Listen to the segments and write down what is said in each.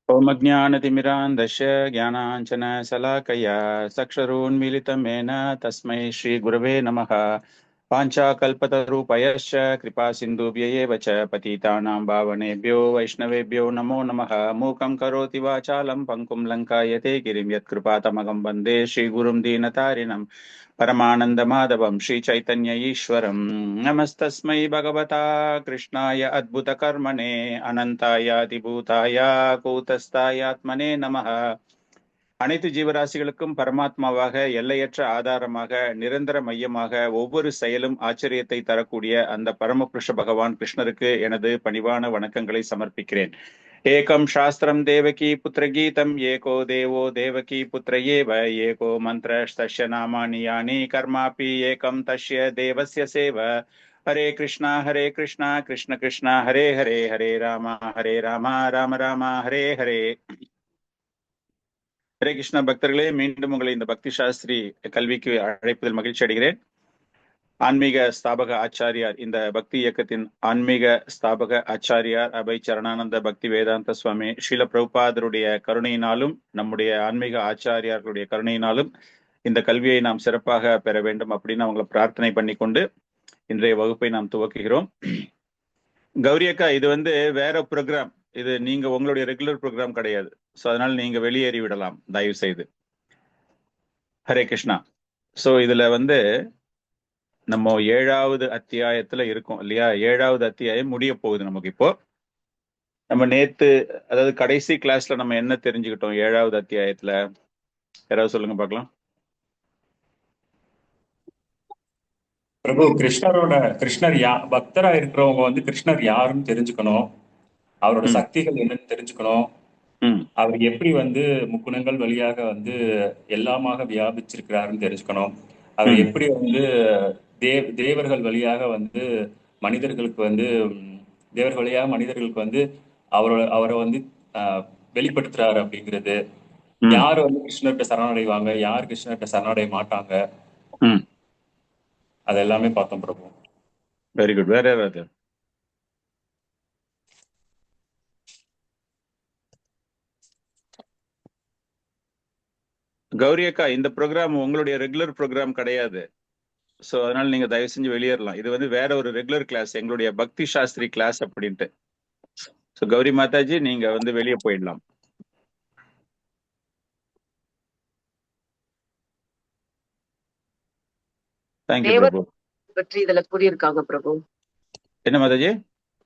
ओम ज्ञानतिमिरान्धस्य ज्ञानाञ्जनशलाकया चक्षुरुन्मीलितं येन तस्मै श्रीगुरवे नमः। वाञ्छाकल्पतरूपयश्च कृपासिन्धुभ्य एव च पतितानां पावनेभ्यो वैष्णवेभ्यो नमो नमः। मूकं करोति वाचालं पङ्कुं लङ्कायते गिरिं यत्कृपातमगं वन्दे श्रीगुरुं दीनतारिणं परमानन्दमाधवं श्रीचैतन्य ईश्वरं। नमस्तस्मै भगवता कृष्णाय अद्भुतकर्मणे अनन्ताय அதிபூதாய கூத்தஸ்தாய ஆத்மனே நமः. அனைத்து ஜீவராசிகளுக்கும் பரமாத்மாவாக, எல்லையற்ற ஆதாரமாக, நிரந்தர மையமாக, ஒவ்வொரு செயலும் ஆச்சரியத்தை தரக்கூடிய அந்த பரமபுருஷ பகவான் கிருஷ்ணருக்கு எனது பணிவான வணக்கங்களை சமர்ப்பிக்கிறேன். ஏகம் சாஸ்திரம் தேவகி புத்திர கீதம் ஏகோ தேவோ தேவகி புத்திர ஏவ ஏகோ மந்திரஸ்தஸ்ய நாமானி யானி கர்மாபி ஏகம் தஸ்ய தேவஸ்ய சேவ. ஹரே கிருஷ்ணா கிருஷ்ண கிருஷ்ணா ஹரே ஹரே ஹரே ராமா ராம ராம ஹரே ஹரே. ஹரே கிருஷ்ணா பக்தர்களே, மீண்டும் உங்களை இந்த பக்தி சாஸ்திரி கல்விக்கு அழைப்பதில் மகிழ்ச்சி அடைகிறேன். ஆன்மீக ஸ்தாபக ஆச்சாரியார், இந்த பக்தி இயக்கத்தின் ஆன்மீக ஸ்தாபக ஆச்சாரியார் அபய் சரணானந்த பக்தி வேதாந்த சுவாமி ஸ்ரீல பிரபுபாதருடைய கருணையினாலும் நம்முடைய ஆன்மீக ஆச்சாரியார்களுடைய கருணையினாலும் இந்த கல்வியை நாம் சிறப்பாக பெற வேண்டும் அப்படின்னு அவங்களை பிரார்த்தனை பண்ணிக்கொண்டு இன்றைய வகுப்பை நாம் துவக்குகிறோம். கௌரி அக்கா, இது வேற ப்ரோக்ராம், இது நீங்க உங்களுடைய ரெகுலர் ப்ரோக்ராம் கிடையாது. ஸோ அதனால நீங்க வெளியேறி விடலாம் தயவு செய்து. ஹரே கிருஷ்ணா. ஸோ இதுல நம்ம 7வது அத்தியாயத்துல இருக்கோம் இல்லையா? 7வது அத்தியாயம் முடிய போகுது நமக்கு. இப்போ நம்ம நேத்து, அதாவது கடைசி கிளாஸ்ல நம்ம என்ன தெரிஞ்சுக்கிட்டோம் 7வது அத்தியாயத்துல? யாராவது சொல்லுங்க பார்க்கலாம். பிரபு, கிருஷ்ணர் பக்தரா இருக்கிறவங்க கிருஷ்ணர் யாருன்னு தெரிஞ்சுக்கணும், அவரோட சக்திகள் என்னன்னு தெரிஞ்சுக்கணும், அவர் எப்படி முக்குணங்கள் வழியாக எல்லாமாக வியாபிச்சிருக்கிறாருன்னு தெரிஞ்சுக்கணும், அவர் எப்படி தேவர்கள் வழியாக மனிதர்களுக்கு தேவர்கள் வழியாக மனிதர்களுக்கு அவரை வெளிப்படுத்துறாரு அப்படிங்கிறது, யாரு கிருஷ்ணர்கிட்ட சரணடைவாங்க, யார் கிருஷ்ணர்கிட்ட சரணடைய மாட்டாங்க, அதெல்லாமே பார்த்தோம் பிரபு. Very good. வேற ஏதாவது? கௌரி அக்கா, இந்த ப்ரோக்ராம் உங்களுடைய ரெகுலர் ப்ரோக்ராம் கிடையாது. ஸோ அதனால நீங்க தயவு செஞ்சு வெளியேறலாம். இது வேற ஒரு ரெகுலர் கிளாஸ், எங்களுடைய பக்தி சாஸ்திரி கிளாஸ் அப்படின்ட்டு. ஸோ கௌரி மாதாஜி, நீங்க வெளியே போயிடலாம். தேங்க்யூ பிரபு. பற்றி இதுல கூறியிருக்காங்க பிரபு. என்ன மாதாஜி?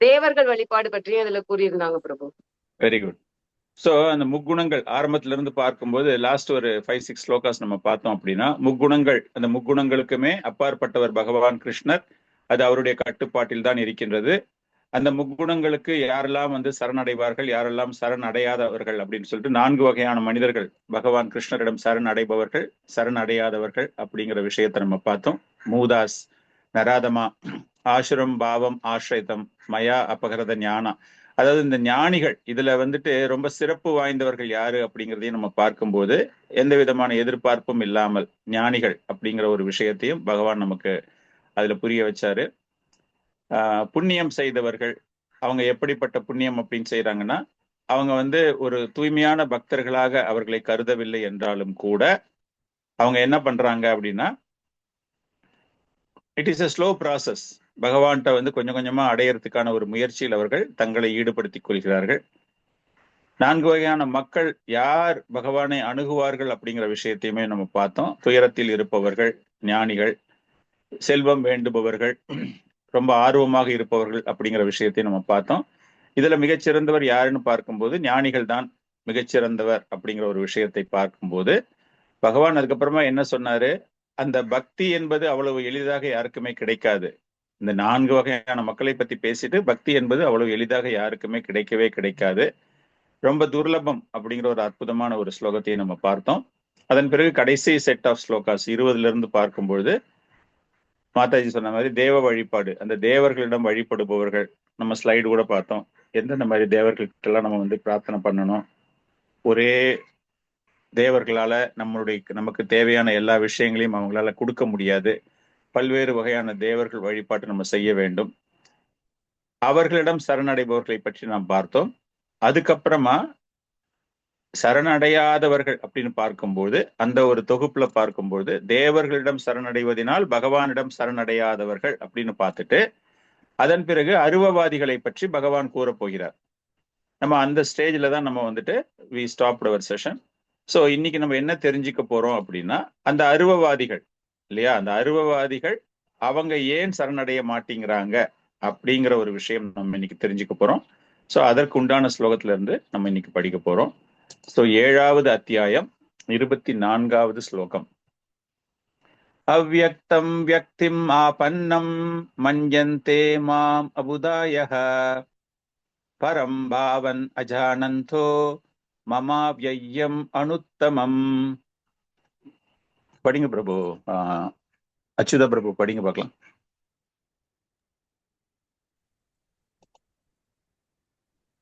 தேவர்கள் வழிபாடு பற்றி இதுல கூறியிருந்தாங்க பிரபு. Very good. ஸோ அந்த முக்குணங்கள் ஆரம்பத்துல இருந்து பார்க்கும்போது லாஸ்ட் ஒரு 5-6 ஸ்லோகாஸ் நம்ம பார்த்தோம் அப்படின்னா, முக்குணங்கள், அந்த முக்குணங்களுக்குமே அப்பாற்பட்டவர் பகவான் கிருஷ்ணர். அது அவருடைய கட்டுப்பாட்டில் தான் இருக்கின்றது. அந்த முக்குணங்களுக்கு யாரெல்லாம் சரணடைவார்கள், யாரெல்லாம் சரண் அடையாதவர்கள் அப்படின்னு சொல்லிட்டு 4 வகையான மனிதர்கள் பகவான் கிருஷ்ணரிடம் சரண் அடைபவர்கள், சரண் அடையாதவர்கள் அப்படிங்கிற விஷயத்தை நம்ம பார்த்தோம். மூதாஸ், நராதமா, ஆசுரம் பாவம் ஆශ්‍රிதம், மயா அபகரத ஞானா. அதாவது இந்த ஞானிகள், இதுல ரொம்ப சிறப்பு வாய்ந்தவர்கள் யாரு அப்படிங்கிறதையும் நம்ம பார்க்கும்போது எந்த விதமான எதிர்பார்ப்பும் இல்லாமல் ஞானிகள் அப்படிங்கிற ஒரு விஷயத்தையும் பகவான் நமக்கு அதுல புரிய வச்சாரு. புண்ணியம் செய்தவர்கள், அவங்க எப்படிப்பட்ட புண்ணியம் அப்படின்னு செய்யறாங்கன்னா, அவங்க ஒரு தூய்மையான பக்தர்களாக அவர்களை கருதவில்லை என்றாலும் கூட அவங்க என்ன பண்றாங்க அப்படின்னா, it is a slow process. பகவான்கிட்ட கொஞ்சம் கொஞ்சமா அடையறதுக்கான ஒரு முயற்சியில் அவர்கள் தங்களை ஈடுபடுத்திக் கொள்கிறார்கள். 4 வகையான மக்கள் யார் பகவானை அணுகுவார்கள் அப்படிங்கிற விஷயத்தையுமே நம்ம பார்த்தோம். துயரத்தில் இருப்பவர்கள் ஞானிகள், செல்வம் வேண்டுபவர்கள், ரொம்ப ஆர்வமாக இருப்பவர்கள் அப்படிங்கிற விஷயத்தையும் நம்ம பார்த்தோம். இதுல மிகச்சிறந்தவர் யாருன்னு பார்க்கும்போது ஞானிகள் தான் மிகச்சிறந்தவர் அப்படிங்கிற ஒரு விஷயத்தை பார்க்கும்போது பகவான் அதுக்கப்புறமா என்ன சொன்னாரு, அந்த பக்தி என்பது அவ்வளவு எளிதாக யாருக்குமே கிடைக்காது. இந்த 4 வகையான மக்களை பத்தி பேசிட்டு, பக்தி என்பது அவ்வளவு எளிதாக யாருக்குமே கிடைக்கவே கிடைக்காது, ரொம்ப துர்லபம் அப்படிங்கிற ஒரு அற்புதமான ஒரு ஸ்லோகத்தை நம்ம பார்த்தோம். அதன் பிறகு கடைசி செட் ஆஃப் ஸ்லோகாஸ் 20ல இருந்து பார்க்கும்பொழுது மாதாஜி சொன்ன மாதிரி தேவ வழிபாடு, அந்த தேவர்களிடம் வழிபடுபவர்கள், நம்ம ஸ்லைடு கூட பார்த்தோம். எந்தெந்த மாதிரி தேவர்கள்ட்டெல்லாம் நம்ம பிரார்த்தனை பண்ணணும், ஒரே தேவர்களால நமக்கு தேவையான எல்லா விஷயங்களையும் அவங்களால கொடுக்க முடியாது, பல்வேறு வகையான தேவர்கள் வழிபாட்டு நம்ம செய்ய வேண்டும், அவர்களிடம் சரணடைபவர்களை பற்றி நாம் பார்த்தோம். அதுக்கப்புறமா சரணடையாதவர்கள் அப்படின்னு பார்க்கும்போது, அந்த ஒரு தொகுப்புல பார்க்கும்போது தேவர்களிடம் சரணடைவதனால் பகவானிடம் சரணடையாதவர்கள் அப்படின்னு பார்த்துட்டு, அதன் பிறகு அருவவாதிகளை பற்றி பகவான் கூற போகிறார். நம்ம அந்த ஸ்டேஜ்ல தான் நம்ம வந்துட்டு we stopped our session. So இன்னைக்கு நம்ம என்ன தெரிஞ்சுக்க போறோம் அப்படின்னா, அந்த அருவவாதிகள் இல்லையா, அந்த அருவவாதிகள் அவங்க ஏன் சரணடைய மாட்டேங்கிறாங்க அப்படிங்கிற ஒரு விஷயம் நம்ம இன்னைக்கு தெரிஞ்சுக்க போறோம். ஸோ அதற்கு உண்டான ஸ்லோகத்துல இருந்து நம்ம இன்னைக்கு படிக்க போறோம். ஸோ 7வது அத்தியாயம் 24வது ஸ்லோகம். அவ்யக்தம் வியக்திம் ஆபன்னம் மன்யந்தே மாம் அபுதாயஹ பரம் பாவன் அஜானந்தோ மமாவ்யயம் அனுத்தமம். படிங்க பிரபு. அச்சுதா பிரபு படிங்க பார்க்கலாம்.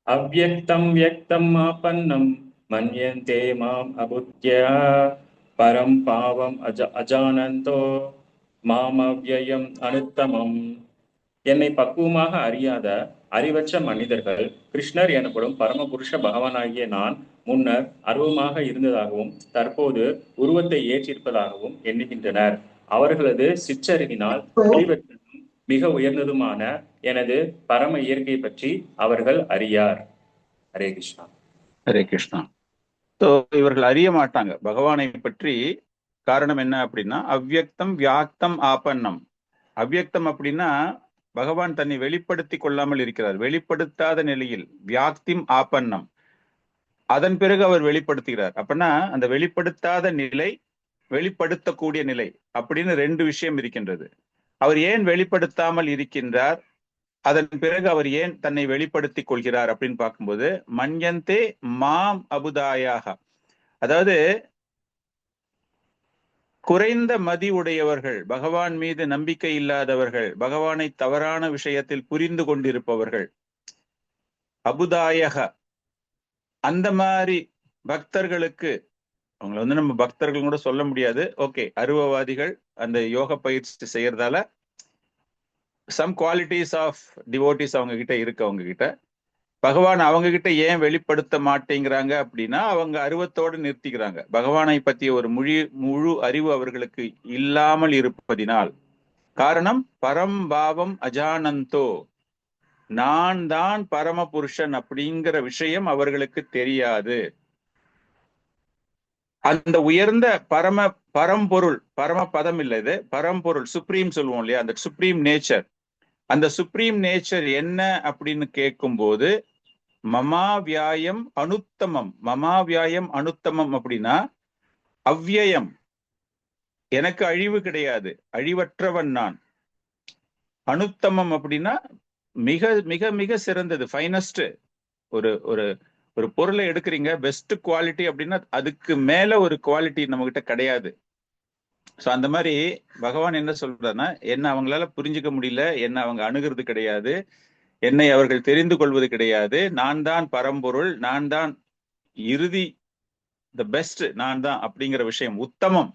அவ்யக்தம் வியக்தம் ஆபன்னம் மன்யந்தே மாம் அபுத்யா பரம் பாவம் அஜானந்தோ மாமவ்யயம் அனுத்தமம். என்னை பக்குவமாக அறியாத அறிவற்ற மனிதர்கள் கிருஷ்ணர் எனப்படும் பரமபுருஷ பகவானாகிய நான் முன்னர் அருவமாக இருந்ததாகவும் தற்போது உருவத்தை ஏற்றிருப்பதாகவும் எண்ணுகின்றனர். அவர்களது சிற்றறிவினால் தெளிவற்றதும் மிக உயர்ந்ததுமான எனது பரம இயற்கை பற்றி அவர்கள் அறியார். ஹரே கிருஷ்ணா. ஹரே கிருஷ்ணா. ஸோ இவர்கள் அறிய மாட்டாங்க பகவானை பற்றி. காரணம் என்ன அப்படின்னா, அவ்யக்தம் வியாக்தம் ஆபன்னம். அவ்யக்தம் அப்படின்னா பகவான் தன்னை வெளிப்படுத்தி கொள்ளாமல் இருக்கிறார், வெளிப்படுத்தாத நிலையில். வியாக்திம் ஆபன்னம், அதன் பிறகு அவர் வெளிப்படுத்துகிறார். அப்படின்னா அந்த வெளிப்படுத்தாத நிலை, வெளிப்படுத்தக்கூடிய நிலை அப்படின்னு ரெண்டு விஷயம் இருக்கின்றது. அவர் ஏன் வெளிப்படுத்தாமல் இருக்கின்றார், அதன் பிறகு அவர் ஏன் தன்னை வெளிப்படுத்திக் கொள்கிறார் அப்படின்னு பார்க்கும்போது, மன்யந்தே மாம் அபுதாயாக, அதாவது குறைந்த மதி உடையவர்கள், பகவான் மீது நம்பிக்கை இல்லாதவர்கள், பகவானை தவறான விஷயத்தில் புரிந்து கொண்டிருப்பவர்கள், அபுதாயக, அந்த மாதிரி பக்தர்களுக்கு, அவங்களை வந்து நம்ம பக்தர்கள் கூட சொல்ல முடியாது, ஓகே, அருவவாதிகள் அந்த யோக பயிற்சி செய்யறதால சம் குவாலிட்டிஸ் ஆஃப் டிவோட்டிஸ் அவங்க கிட்ட இருக்கு. அவங்க கிட்ட பகவான் அவங்க கிட்ட ஏன் வெளிப்படுத்த மாட்டேங்கிறாங்க அப்படின்னா, அவங்க அருவத்தோடு நிறுத்திக்கிறாங்க. பகவானை பற்றிய ஒரு முழு அறிவு அவர்களுக்கு இல்லாமல் இருப்பதினால். காரணம், பரம் பாவம் அஜானந்தோ, நான் தான் பரமபுருஷன் அப்படிங்கிற விஷயம் அவர்களுக்கு தெரியாது. அந்த உயர்ந்த பரம்பொருள், பரம பதம் இல்லை இது, பரம்பொருள், சுப்ரீம் சொல்லுவோம் இல்லையா, அந்த சுப்ரீம் நேச்சர், அந்த சுப்ரீம் நேச்சர் என்ன அப்படின்னு கேட்கும் போது, மமாவியாயம் அனுத்தமம். மமாவியாயம் அனுத்தமம் அப்படின்னா அவ்யயம், எனக்கு அழிவு கிடையாது, அழிவற்றவன் நான். அனுத்தமம் அப்படின்னா மிக மிக மிக சிறந்தது, ஃபைனஸ்ட். ஒரு ஒரு ஒரு பொருளை எடுக்கிறீங்க, பெஸ்ட் குவாலிட்டி அப்படின்னா அதுக்கு மேல ஒரு குவாலிட்டி நம்ம கிட்ட கிடையாது. ஸோ அந்த மாதிரி பகவான் என்ன சொல்றாருன்னா, என்ன அவங்களால புரிஞ்சுக்க முடியல, என்ன அவங்க அணுகிறது கிடையாது, என்னை அவர்கள் தெரிந்து கொள்வது கிடையாது, நான் தான் பரம்பொருள், நான் தான் இறுதி, த பெஸ்ட் நான் தான் அப்படிங்கிற விஷயம். உத்தமம்,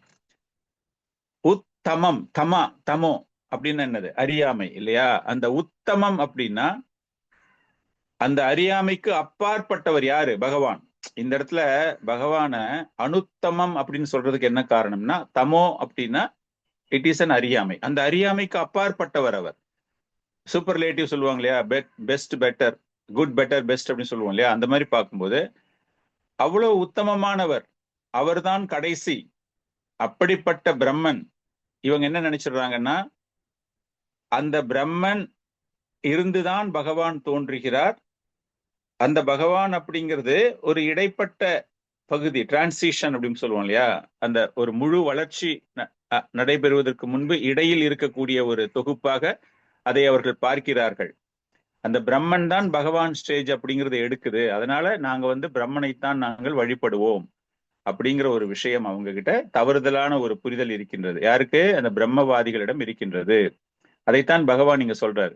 உத்தமம், தமோ அப்படின்னு என்னது, அறியாமை இல்லையா. அந்த உத்தமம் அப்படின்னா அந்த அறியாமைக்கு அப்பாற்பட்டவர் யாரு, பகவான். இந்த இடத்துல பகவான அனுத்தமம் அப்படின்னு சொல்றதுக்கு என்ன காரணம்னா, தமோ அப்படின்னா இட் இஸ் அன் அறியாமை, அந்த அறியாமைக்கு அப்பாற்பட்டவர் அவர். சூப்பர்லேட்டிவ் சொல்லுவாங்க இல்லையா, best better, good better best அப்படின்னு சொல்லுவோம் இல்லையா. அந்த மாதிரி பார்க்கும்போது அவ்வளவு உத்தமமானவர், அவர்தான் கடைசி. அப்படிப்பட்ட பிரம்மன் இவங்க என்ன நினைச்சிடுறாங்கன்னா, அந்த பிரம்மன் இருந்துதான் பகவான் தோன்றுகிறார். அந்த பகவான் அப்படிங்கிறது ஒரு இடைப்பட்ட பகுதி, டிரான்சிஷன் அப்படின்னு சொல்லுவோம் இல்லையா. அந்த ஒரு முழு வளர்ச்சி நடைபெறுவதற்கு முன்பு இடையில் இருக்கக்கூடிய ஒரு தொகுப்பாக அதை அவர்கள் பார்க்கிறார்கள். அந்த பிரம்மன் தான் பகவான் ஸ்டேஜ் அப்படிங்கிறது எடுக்குது, அதனால நாங்க வந்து பிரம்மனைத்தான் நாங்கள் வழிபடுவோம் அப்படிங்கிற ஒரு விஷயம் அவங்க கிட்ட தவறுதலான ஒரு புரிதல் இருக்கின்றது. யாருக்கு, அந்த பிரம்மவாதிகளிடம் இருக்கின்றது. அதைத்தான் பகவான் இங்க சொல்றாரு.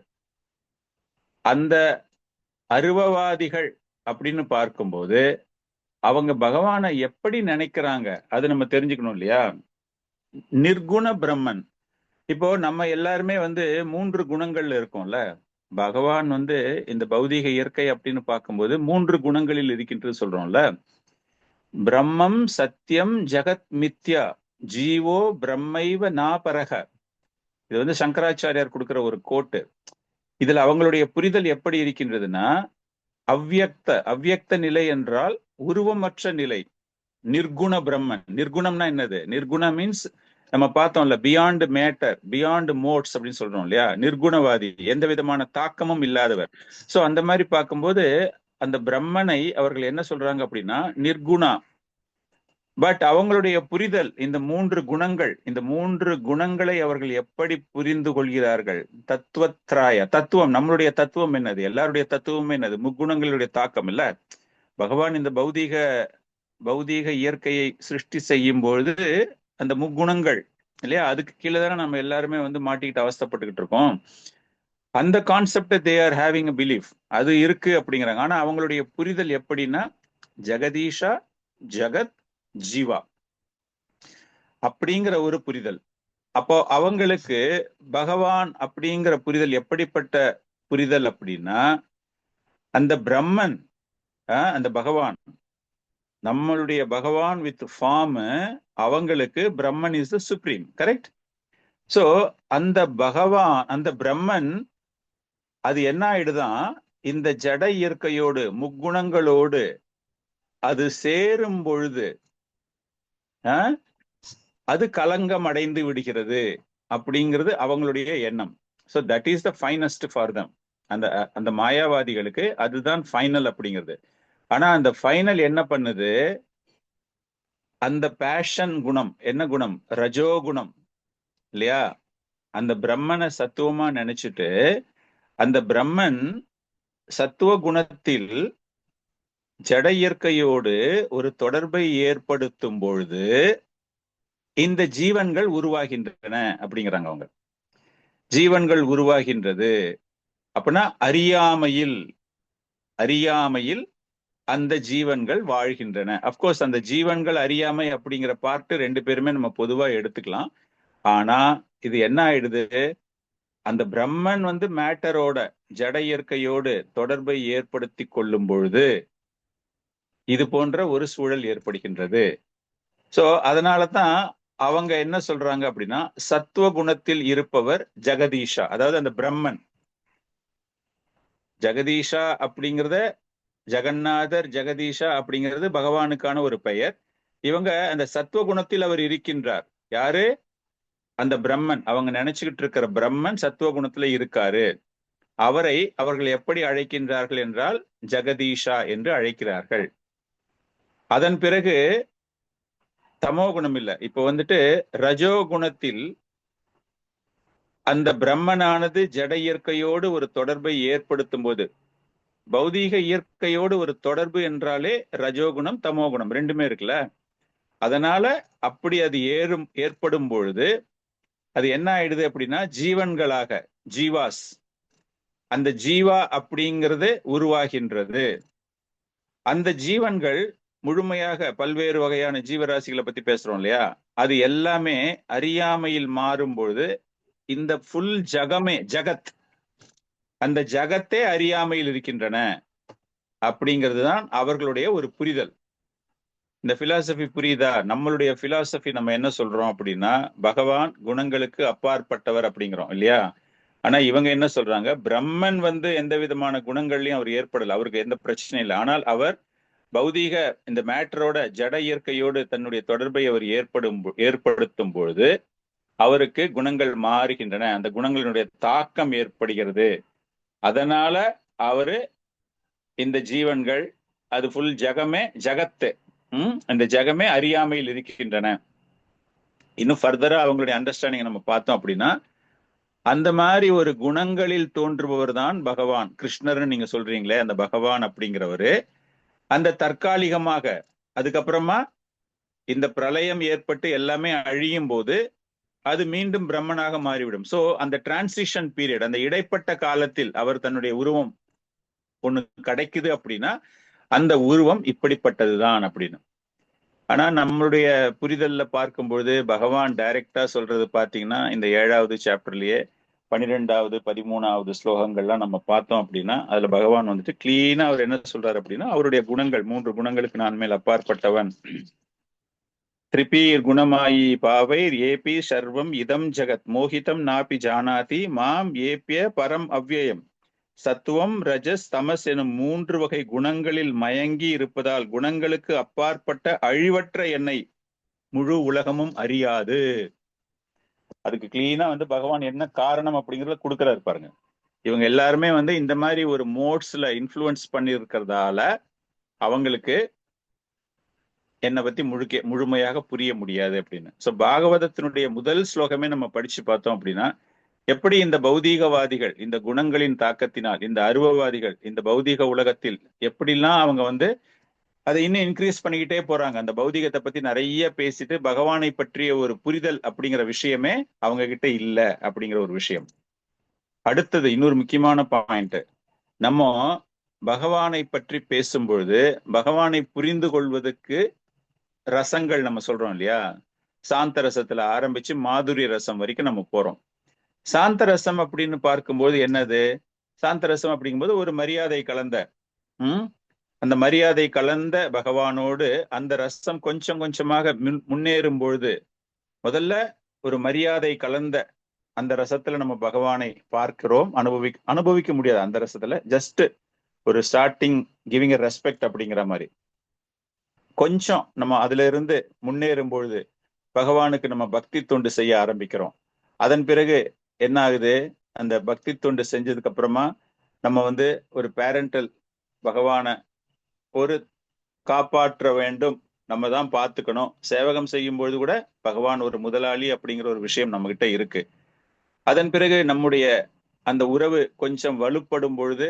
அந்த அருவவாதிகள் அப்படின்னு பார்க்கும்போது அவங்க பகவானை எப்படி நினைக்கிறாங்க அது நம்ம தெரிஞ்சுக்கணும் இல்லையா. நிர்குண பிரம்மன். இப்போ நம்ம எல்லாருமே வந்து 3 குணங்கள்ல இருக்கோம்ல. பகவான் வந்து இந்த பௌதீக இயற்கை அப்படின்னு பார்க்கும்போது 3 குணங்களில் இருக்கின்றது சொல்றோம்ல. பிரம்மம் சத்தியம் ஜெகத் மித்யா ஜீவோ பிரம்மைவ நாபரக. இது வந்து சங்கராச்சாரியார் கொடுக்கிற ஒரு கோட்டு. இதுல அவங்களுடைய புரிதல் எப்படி இருக்கின்றதுன்னா, அவ்யக்த நிலை என்றால் உருவமற்ற நிலை, நிர்குண பிரம்மன். நிர்குணம்னா என்னது? நிர்குணம் மீன்ஸ் நம்ம பார்த்தோம்ல, பியாண்ட் மேட்டர், பியாண்ட் மோட்ஸ் அப்படின்னு சொல்றோம் இல்லையா? நிர்குணவாதி, எந்த விதமான தாக்கமும் இல்லாதவர். சோ அந்த மாதிரி பார்க்கும்போது அந்த பிரம்மனை அவர்கள் என்ன சொல்றாங்க அப்படின்னா நிர்குணா. பட் அவங்களுடைய புரிதல் இந்த மூன்று குணங்களை அவர்கள் எப்படி புரிந்து கொள்கிறார்கள்? தத்துவத்ராய, தத்துவம், நம்மளுடைய தத்துவம் என்னது? எல்லாருடைய தத்துவமே என்னது? முக்குணங்களுடைய தாக்கம் இல்ல. பகவான் இந்த பௌதீக இயற்கையை சிருஷ்டி செய்யும் பொழுது அந்த முக்குணங்கள் இல்லையா, அதுக்கு கீழே தானே நம்ம எல்லாருமே வந்து மாட்டிக்கிட்டு அவஸ்தைப்பட்டுக்கிட்டு இருக்கோம். அந்த concept they are having a belief, அது இருக்கு அப்படிங்கிறாங்க. ஆனா அவங்களுடைய புரிதல் எப்படின்னா ஜெகதீஷா ஜெகத் ஜீவா அப்படிங்கிற ஒரு புரிதல். அப்போ அவங்களுக்கு பகவான் அப்படிங்கிற புரிதல் எப்படிப்பட்ட புரிதல் அப்படின்னா, அந்த பிரம்மன், அந்த பகவான், நம்மளுடைய பகவான் வித் ஃபார்ம், அவங்களுக்கு Brahman is the supreme, correct? So அந்த பகவான், அந்த பிரம்மன், அது என்ன ஆயிடுதான், இந்த ஜட இயற்கையோடு முக்குணங்களோடு அது சேரும் பொழுது அது கலங்கம் அடைந்து விடுகிறது அப்படிங்கிறது அவங்களுடைய எண்ணம். So that is the finest for them. அந்த மாயாவாதிகளுக்கு அதுதான் ஃபைனல் அப்படிங்கிறது. ஆனா அந்த ஃபைனல் என்ன பண்ணுது? அந்த பேஷன் குணம், என்ன குணம்? ரஜோகுணம் இல்லையா? அந்த பிரம்மனை சத்துவமா நினைச்சிட்டு அந்த பிரம்மன் சத்துவ குணத்தில் ஜட இயற்கையோடு ஒரு தொடர்பை ஏற்படுத்தும் பொழுது இந்த ஜீவன்கள் உருவாகின்றன அப்படிங்கிறாங்க அவங்க. ஜீவன்கள் உருவாகின்றது அப்படின்னா அறியாமையில் அந்த ஜீவன்கள் வாழ்கின்றன. அப்கோர்ஸ் அந்த ஜீவன்கள் அறியாமை அப்படிங்கிற பார்ட் ரெண்டு பேருமே நம்ம பொதுவா எடுத்துக்கலாம். ஆனா இது என்ன ஆயிடுது, அந்த பிரம்மன் வந்து மேட்டரோட, ஜட இயற்கையோடு தொடர்பை ஏற்படுத்தி கொள்ளும் பொழுது இது போன்ற ஒரு சூழல் ஏற்படுகின்றது. சோ அதனாலதான் அவங்க என்ன சொல்றாங்க அப்படின்னா, சத்துவ குணத்தில் இருப்பவர் ஜெகதீஷா, அதாவது அந்த பிரம்மன். ஜெகதீஷா அப்படிங்கிறத, ஜெகநாதர் ஜெகதீஷா அப்படிங்கிறது பகவானுக்கான ஒரு பெயர். இவங்க அந்த சத்துவ குணத்தில் அவர் இருக்கின்றார். யாரு? அந்த பிரம்மன். அவங்க நினைச்சுக்கிட்டு இருக்கிற பிரம்மன் சத்துவ குணத்துல இருக்காரு. அவரை அவர்கள் எப்படி அழைக்கின்றார்கள் என்றால் ஜெகதீஷா என்று அழைக்கிறார்கள். அதன் பிறகு தமோ குணம் இல்ல, இப்ப வந்துட்டு ரஜோகுணத்தில் அந்த பிரம்மனானது ஜட இயற்கையோடு ஒரு தொடர்பை ஏற்படுத்தும் போது, பௌதீக இயற்கையோடு ஒரு தொடர்பு என்றாலே ரஜோகுணம் தமோகுணம் ரெண்டுமே இருக்குல்ல. அதனால அப்படி அது ஏற்படும் பொழுது அது என்ன ஆயிடுது அப்படின்னா ஜீவன்களாக, ஜீவாஸ், அந்த ஜீவா அப்படிங்கிறது உருவாகின்றது. அந்த ஜீவன்கள் முழுமையாக, பல்வேறு வகையான ஜீவராசிகளை பத்தி பேசுறோம் இல்லையா, அது எல்லாமே அறியாமையில் மாறும் பொழுது இந்த ஃபுல் ஜகமே, ஜகத், அந்த ஜகத்தே அறியாமையில் இருக்கின்றன அப்படிங்கிறது தான் அவர்களுடைய ஒரு புரிதல். இந்த பிலாசபி புரியுதா? நம்மளுடைய பிலாசபி நம்ம என்ன சொல்றோம் அப்படின்னா, பகவான் குணங்களுக்கு அப்பாற்பட்டவர் அப்படிங்கிறோம் இல்லையா? ஆனா இவங்க என்ன சொல்றாங்க, பிரம்மன் வந்து எந்த விதமான குணங்கள்லயும் அவர் ஏற்படல, அவருக்கு எந்த பிரச்சனையும் இல்லை. ஆனால் அவர் பௌதீக இந்த மேட்டரோட, ஜட இயற்கையோடு தன்னுடைய தொடர்பை அவர் ஏற்படுத்தும் பொழுது அவருக்கு குணங்கள் மாறுகின்றன, அந்த குணங்களினுடைய தாக்கம் ஏற்படுகிறது. அதனால அவரு இந்த ஜீவன்கள், அது ஃபுல் ஜகமே, ஜகத்து, அந்த ஜகமே அறியாமையில் இருக்கின்றன. இன்னும் ஃபர்தரா அவங்களுடைய அண்டர்ஸ்டாண்டிங் நம்ம பார்த்தோம் அப்படின்னா, அந்த மாதிரி ஒரு குணங்களில் தோன்றுபவர் தான் பகவான். கிருஷ்ணர்னு நீங்க சொல்றீங்களே, அந்த பகவான் அப்படிங்கிறவரு அந்த தற்காலிகமாக, அதுக்கப்புறமா இந்த பிரளயம் ஏற்பட்டு எல்லாமே அழியும் போது அது மீண்டும் பிரம்மனாக மாறிவிடும். சோ அந்த டிரான்சிஷன் பீரியட், அந்த இடைப்பட்ட காலத்தில் அவர் தன்னுடைய உருவம் ஒண்ணு கிடைக்குது அப்படின்னா அந்த உருவம் இப்படிப்பட்டதுதான் அப்படின்னு. ஆனா நம்மளுடைய புரிதல்ல பார்க்கும்பொழுது பகவான் டைரக்டா சொல்றது பாத்தீங்கன்னா, இந்த 7வது சாப்டர்லயே 12வது 13வது ஸ்லோகங்கள்லாம் நம்ம பார்த்தோம் அப்படின்னா அதுல பகவான் வந்துட்டு கிளீனா அவர் என்ன சொல்றாரு அப்படின்னா அவருடைய குணங்கள் 3 குணங்களுக்கு நான் மேல் அப்பாற்பட்டவன், திரிபீர் குணமாயி பாவைர் ஏபி சர்வம் இதம் ஜகத் மோகிதம் நாபி ஜானாதி மாம் ஏபிய பரம் அவ்யயம், சத்துவம் ரஜஸ் தமஸ் எனும் 3 வகை குணங்களில் மயங்கி இருப்பதால் குணங்களுக்கு அப்பாற்பட்ட அழிவற்ற என்னை முழு உலகமும் அறியாது. அதுக்கு கிளீனா பகவான் என்ன காரணம் அப்படிங்கறத கொடுக்கறாரு பாருங்க. இவங்க எல்லாருமே இந்த மாதிரி ஒரு மோட்ஸ்ல இன்ஃப்ளூயன்ஸ் பண்ணி இருக்கிறதால அவங்களுக்கு என்னை பத்தி முழுமையாக புரிய முடியாது அப்படின்னு. சோ பாகவதத்தினுடைய முதல் ஸ்லோகமே நம்ம படிச்சு பார்த்தோம் அப்படின்னா எப்படி இந்த பௌதீகவாதிகள் இந்த குணங்களின் தாக்கத்தினால், இந்த அருவவாதிகள் இந்த பௌதீக உலகத்தில் எப்படிலாம் அவங்க அதை இன்னும் இன்க்ரீஸ் பண்ணிக்கிட்டே போறாங்க. அந்த பௌதீகத்தை பத்தி நிறைய பேசிட்டு பகவானை பற்றிய ஒரு புரிதல் அப்படிங்கிற விஷயமே அவங்க கிட்ட இல்ல அப்படிங்கிற ஒரு விஷயம். அடுத்தது இன்னொரு முக்கியமான பாயிண்ட், நம்ம பகவானை பற்றி பேசும்பொழுது பகவானை புரிந்து கொள்வதற்கு ரசங்கள் நம்ம சொல்றோம் இல்லையா, சாந்த ரசத்துல ஆரம்பிச்சு மாதுரிய ரசம் வரைக்கும் நம்ம போறோம். சாந்த ரசம் அப்படின்னு பார்க்கும்போது என்னது, சாந்த ரசம் அப்படிங்கும்போது ஒரு மரியாதை கலந்த அந்த மரியாதை கலந்த பகவானோடு அந்த ரசம் கொஞ்சம் கொஞ்சமாக முன்னேறும் பொழுது முதல்ல ஒரு மரியாதை கலந்த அந்த ரசத்துல நம்ம பகவானை பார்க்கிறோம், அனுபவிக்க முடியாது. அந்த ரசத்துல ஜஸ்ட் ஒரு ஸ்டார்டிங் கிவிங் எ ரெஸ்பெக்ட் அப்படிங்கிற மாதிரி கொஞ்சம் நம்ம அதுல இருந்து முன்னேறும் பொழுது பகவானுக்கு நம்ம பக்தி தொண்டு செய்ய ஆரம்பிக்கிறோம். அதன் பிறகு என்ன ஆகுது, அந்த பக்தி தொண்டு செஞ்சதுக்கு அப்புறமா நம்ம ஒரு பேரண்டல் பகவானை ஒரு காப்பாற்ற வேண்டும், நம்ம தான் பார்த்துக்கணும். சேவகம் செய்யும் பொழுது கூட பகவான் ஒரு முதலாளி அப்படிங்கிற ஒரு விஷயம் நம்ம கிட்ட இருக்கு. அதன் பிறகு நம்முடைய அந்த உறவு கொஞ்சம் வலுப்படும் பொழுது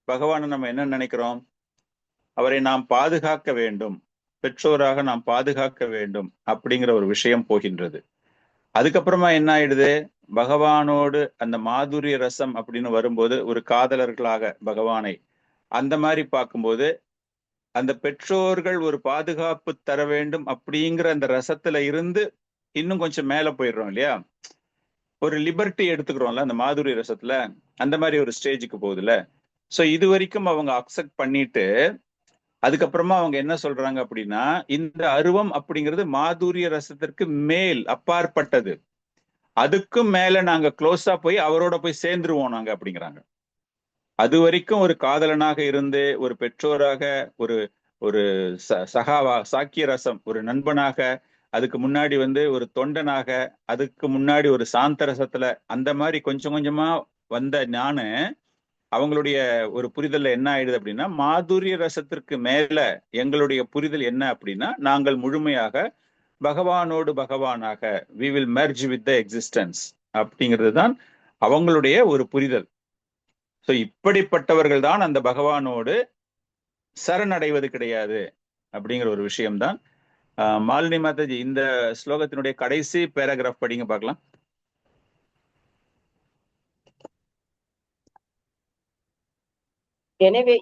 பகவானை நம்ம என்ன நினைக்கிறோம், அவரை நாம் பாதுகாக்க வேண்டும், பெற்றோராக நாம் பாதுகாக்க வேண்டும் அப்படிங்கிற ஒரு விஷயம் போகின்றது. அதுக்கப்புறமா என்ன ஆயிடுது, பகவானோடு அந்த மாதுரிய ரசம் அப்படின்னு வரும்போது ஒரு காதலர்களாக பகவானை அந்த மாதிரி பார்க்கும்போது அந்த பெற்றோர்கள் ஒரு பாதுகாப்பு தர வேண்டும் அப்படிங்கிற அந்த ரசத்துல இருந்து இன்னும் கொஞ்சம் மேல போயிடுறோம் இல்லையா, ஒரு லிபர்ட்டி எடுத்துக்கிறோம்ல அந்த மாதுரிய ரசத்துல, அந்த மாதிரி ஒரு ஸ்டேஜுக்கு போகுதுல்ல. சோ இது வரைக்கும் அவங்க அக்செப்ட் பண்ணிட்டு அதுக்கப்புறமா அவங்க என்ன சொல்றாங்க அப்படின்னா இந்த அருவம் அப்படிங்கிறது மாதுரிய ரசத்திற்கு மேல் அப்பாற்பட்டது, அதுக்கும் மேல நாங்க க்ளோஸா போய் அவரோட போய் சேர்ந்துருவோம் நாங்க அப்படிங்கிறாங்க. அது வரைக்கும் ஒரு காதலனாக இருந்து ஒரு பெற்றோராக ஒரு ஒரு சகாவா சாக்கிய ரசம் ஒரு நண்பனாக, அதுக்கு முன்னாடி ஒரு தொண்டனாக, அதுக்கு முன்னாடி ஒரு சாந்த ரசத்துல அந்த மாதிரி கொஞ்சம் கொஞ்சமா வந்த நானு அவங்களுடைய ஒரு புரிதல்ல என்ன ஆயிடுது அப்படின்னா மாதுரிய ரசத்திற்கு மேல எங்களுடைய புரிதல் என்ன அப்படின்னா நாங்கள் முழுமையாக பகவானோடு பகவானாக we will merge with the existence அப்படிங்கிறது தான் அவங்களுடைய ஒரு புரிதல். ஸோ இப்படிப்பட்டவர்கள் தான் அந்த பகவானோடு சரணடைவது கிடையாது அப்படிங்கிற ஒரு விஷயம்தான். மாலினி மாதாஜி இந்த ஸ்லோகத்தினுடைய கடைசி பேராகிராஃப் படிங்க பார்க்கலாம். எனவே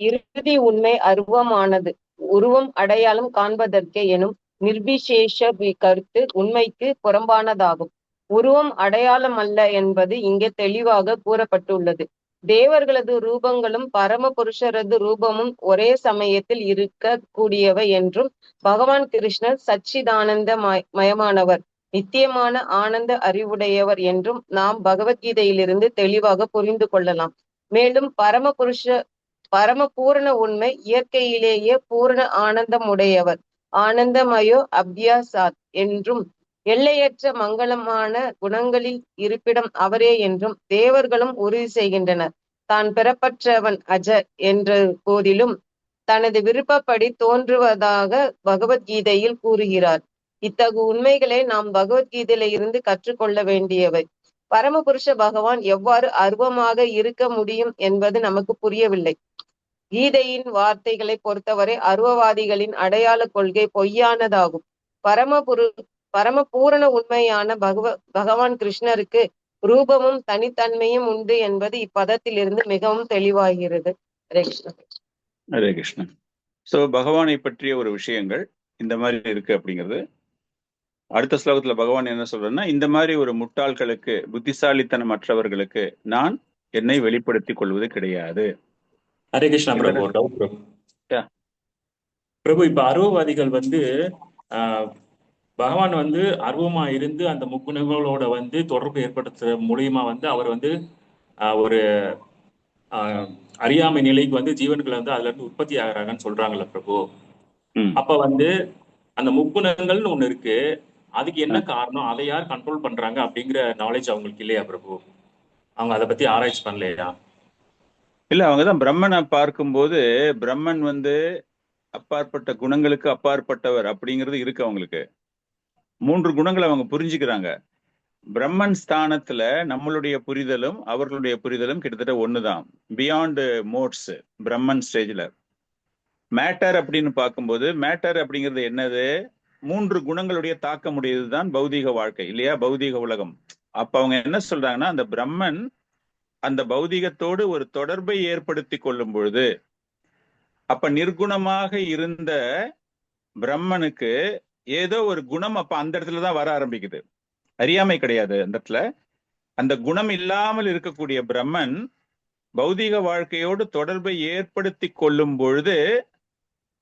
இறுதி உண்மை அருவமானது உருவம் அடையாளம் காண்பதற்கே எனும் நிர்விசேஷ கருத்து உண்மைக்கு புறம்பானதாகும். உருவம் அடையாளம் அல்ல என்பது இங்கே தெளிவாக கூறப்பட்டுள்ளது. தேவர்களது ரூபங்களும் பரம புருஷரது ரூபமும் ஒரே சமயத்தில் இருக்க கூடியவை என்றும் பகவான் கிருஷ்ணர் சச்சிதானந்த மயமானவர், நித்தியமான ஆனந்த அறிவுடையவர் என்றும் நாம் பகவத்கீதையிலிருந்து தெளிவாக புரிந்து கொள்ளலாம். மேலும் பரம பூரண உண்மை இயற்கையிலேயே பூரண ஆனந்தம் உடையவர், ஆனந்தமயோ அபியாசாத் என்றும் எல்லையற்ற மங்களமான குணங்களில் இருப்பிடம் அவரே என்றும் தேவர்களும் உறுதி செய்கின்றனர். தான் பெறப்பட்டவன் அஜர் என்ற போதிலும் தனது விருப்பப்படி தோன்றுவதாக பகவத்கீதையில் கூறுகிறார். இத்தகு உண்மைகளை நாம் பகவத்கீதையில இருந்து கற்றுக்கொள்ள வேண்டியவை. பரமபுருஷ பகவான் எவ்வாறு அருவமாக இருக்க முடியும் என்பது நமக்கு புரியவில்லை. கீதையின் வார்த்தைகளை பொறுத்தவரை அருவவாதிகளின் அடையாள கொள்கை பொய்யானதாகும். பரம பூரண உண்மையான பகவான் கிருஷ்ணருக்கு ரூபமும் தனித்தன்மையும் உண்டு என்பது இப்பதத்திலிருந்து மிகவும் தெளிவாகிறது. ஹரே கிருஷ்ணா. ஹரே கிருஷ்ணா. சோ பகவானை பற்றிய ஒரு விஷயங்கள் இந்த மாதிரி இருக்கு அப்படிங்கிறது அடுத்த ஸ்லோகத்துல பகவான் என்ன சொல்றேன்னா, இந்த மாதிரி ஒரு முட்டாள்களுக்கு, புத்திசாலித்தனமற்றவர்களுக்கு நான் என்னை வெளிப்படுத்திக் கொள்வது கிடையாது. ஹரே கிருஷ்ணா பிரபு, ஒரு டவுட் பிரபு. பிரபு, இப்ப அருவவாதிகள் வந்து ஆஹ் பகவான் வந்து அருவமா இருந்து அந்த முக்குணங்களோட வந்து தொடர்பு ஏற்படுத்துற மூலியமா வந்து அவர் வந்து ஒரு அறியாமை நிலைக்கு வந்து ஜீவன்களை வந்து அதுல இருந்து உற்பத்தி ஆகிறாங்கன்னு சொல்றாங்கல்ல பிரபு. அப்ப வந்து அந்த முக்குணங்கள்னு ஒண்ணு இருக்கு, அதுக்கு என்ன காரணம், அதை யார் கண்ட்ரோல் பண்றாங்க அப்படிங்கிற நாலேஜ் அவங்களுக்கு இல்லையா பிரபு? அவங்க அதை பத்தி ஆராய்ச்சி பண்ணலையா? இல்ல, அவங்கதான் பிரம்மனை பார்க்கும்போது பிரம்மன் வந்து அப்பாற்பட்ட குணங்களுக்கு அப்பாற்பட்டவர் அப்படிங்கிறது இருக்கு அவங்களுக்கு. 3 குணங்களை அவங்க புரிஞ்சுக்கிறாங்க. பிரம்மன் ஸ்தானத்துல நம்மளுடைய புரிதலும் அவர்களுடைய புரிதலும் கிட்டத்தட்ட ஒண்ணுதான். பியாண்ட் மோட்ஸ் பிரம்மன் ஸ்டேஜ்ல. மேட்டர் அப்படின்னு பார்க்கும்போது, மேட்டர் அப்படிங்கிறது என்னது? 3 குணங்களுடைய தாக்க முடியதுதான் பௌதீக வாழ்க்கை இல்லையா, பௌதீக உலகம். அப்ப அவங்க என்ன சொல்றாங்கன்னா, அந்த பிரம்மன் அந்த பௌதீகத்தோடு ஒரு தொடர்பை ஏற்படுத்தி கொள்ளும் பொழுது, அப்ப நிர்குணமாக இருந்த பிரம்மனுக்கு ஏதோ ஒரு குணம் அப்ப அந்த இடத்துலதான் வர ஆரம்பிக்குது. அறியாமை கிடையாது அந்த இடத்துல. அந்த குணம் இல்லாமல் இருக்கக்கூடிய பிரம்மன் பௌதீக வாழ்க்கையோடு தொடர்பை ஏற்படுத்தி கொள்ளும் பொழுது,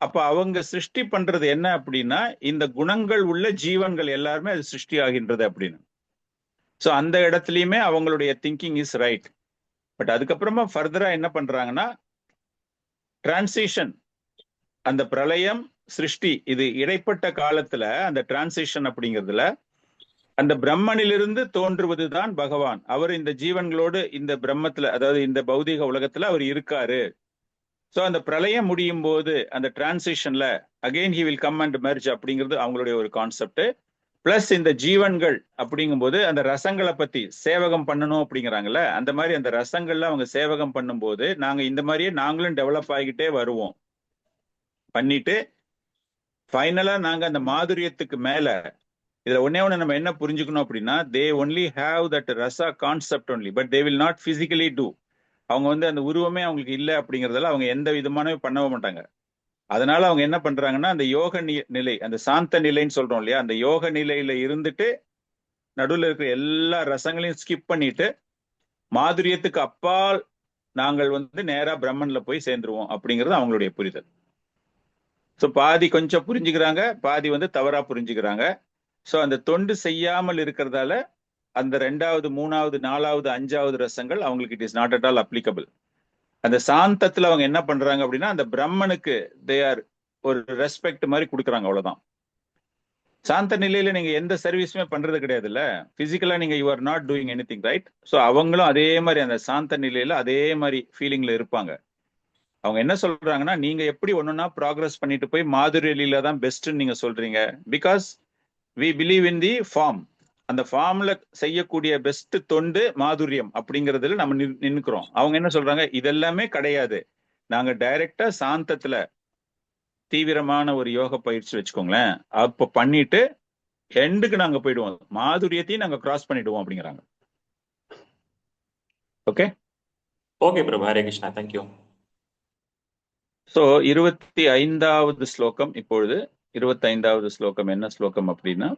அப்ப அவங்க சிருஷ்டி பண்றது என்ன அப்படின்னா, இந்த குணங்கள் உள்ள ஜீவன்கள் எல்லாருமே அது சிருஷ்டி ஆகின்றது அப்படின்னு. சோ அந்த இடத்துலயுமே அவங்களுடைய திங்கிங் இஸ் ரைட். பட் அதுக்கப்புறமா ஃபர்தரா என்ன பண்றாங்கன்னா, டிரான்சிஷன், அந்த பிரளயம் சிருஷ்டி, இது இடைப்பட்ட காலத்துல அந்த டிரான்சிஷன் அப்படிங்கிறதுல அந்த பிரம்மனிலிருந்து தோன்றுவதுதான் பகவான். அவர் இந்த ஜீவன்களோடு இந்த பிரம்மத்துல, அதாவது இந்த பௌதீக உலகத்துல அவர் இருக்காரு. சோ அந்த பிரளயம் முடியும் போது அந்த டிரான்சிஷன்ல again he will come and merge அப்படிங்கிறது அவங்களுடைய ஒரு கான்செப்ட். பிளஸ் இந்த ஜீவன்கள் அப்படிங்கும்போது அந்த ரசங்களை பத்தி சேவகம் பண்ணணும் அப்படிங்கிறாங்கல்ல, அந்த மாதிரி அந்த ரசங்கள்ல அவங்க சேவகம் பண்ணும்போது நாங்க இந்த மாதிரியே நாங்களும் டெவலப் ஆகிட்டே வருவோம். பண்ணிட்டு ஃபைனலா நாங்க அந்த மாதுரியத்துக்கு மேல, இதுல ஒன்னே ஒண்ணு நம்ம என்ன புரிஞ்சுக்கணும் அப்படின்னா, தே ஒன்லி ஹாவ் தட் ரசா concept only, but they will not physically do. அவங்க வந்து அந்த உருவமே அவங்களுக்கு இல்லை அப்படிங்கறதால அவங்க எந்த விதமான பண்ணவே மாட்டாங்க. அதனால அவங்க என்ன பண்றாங்கன்னா, அந்த யோக நிலை, அந்த சாந்த நிலைன்னு சொல்றோம் இல்லையா, அந்த யோக நிலையில இருந்துட்டு நடுவில் இருக்கிற எல்லா ரசங்களையும் ஸ்கிப் பண்ணிட்டு மாதுரியத்துக்கு அப்பால் நாங்கள் வந்து நேரா பிரம்மன்ல போய் சேர்ந்துருவோம் அப்படிங்கிறது அவங்களுடைய புரிதல். ஸோ பாதி கொஞ்சம் புரிஞ்சுக்கிறாங்க, பாதி வந்து தவறா புரிஞ்சுக்கிறாங்க. ஸோ அந்த தொண்டு செய்யாமல் இருக்கிறதால அந்த 2வது 3வது 4வது 5வது ரசங்கள் அவங்களுக்கு it is not at all applicable. அந்த சாந்தத்துல அவங்க என்ன பண்றாங்க அப்படின்னா, அந்த பிரம்மனுக்கு தே ஆர் ஒரு ரெஸ்பெக்ட் மாதிரி கொடுக்குறாங்க, அவ்வளவுதான். சாந்த நிலையில நீங்க எந்த சர்வீஸுமே பண்றது கிடையாதுல்ல, பிசிக்கலா நீங்க you are not doing anything, right? So அவங்களும் அதே மாதிரி அந்த சாந்த நிலையில அதே மாதிரி ஃபீலிங்ல இருப்பாங்க. அவங்க என்ன சொல்றாங்கன்னா, நீங்க எப்படி ஒன்னொன்னா ப்ராக்ரஸ் பண்ணிட்டு போய் மாதுரியலில தான் பெஸ்ட்ன்னு நீங்க சொல்றீங்க, because we believe in the form. அந்த ஃபார்ம்ல செய்யக்கூடிய பெஸ்ட் தொண்டு மாதுரியம் அப்படிங்கிறதுல நம்ம நின்னுக்கிறோம். அவங்க என்ன சொல்றாங்க, இதெல்லாமே கிடையாது, நாங்க டைரக்டா சாந்தத்துல தீவிரமான ஒரு யோக பயிற்சி வச்சுக்கோங்களேன், அப்ப பண்ணிட்டு எண்டுக்கு நாங்க போயிடுவோம், மாதுரியத்தையும் நாங்க கிராஸ் பண்ணிடுவோம் அப்படிங்கிறாங்க. ஓகே ஓகே பிரபு, ஹரே கிருஷ்ணா, தேங்க்யூ. சோ 25வது ஸ்லோகம் இப்பொழுது. 25வது ஸ்லோகம் என்ன ஸ்லோகம் அப்படின்னா,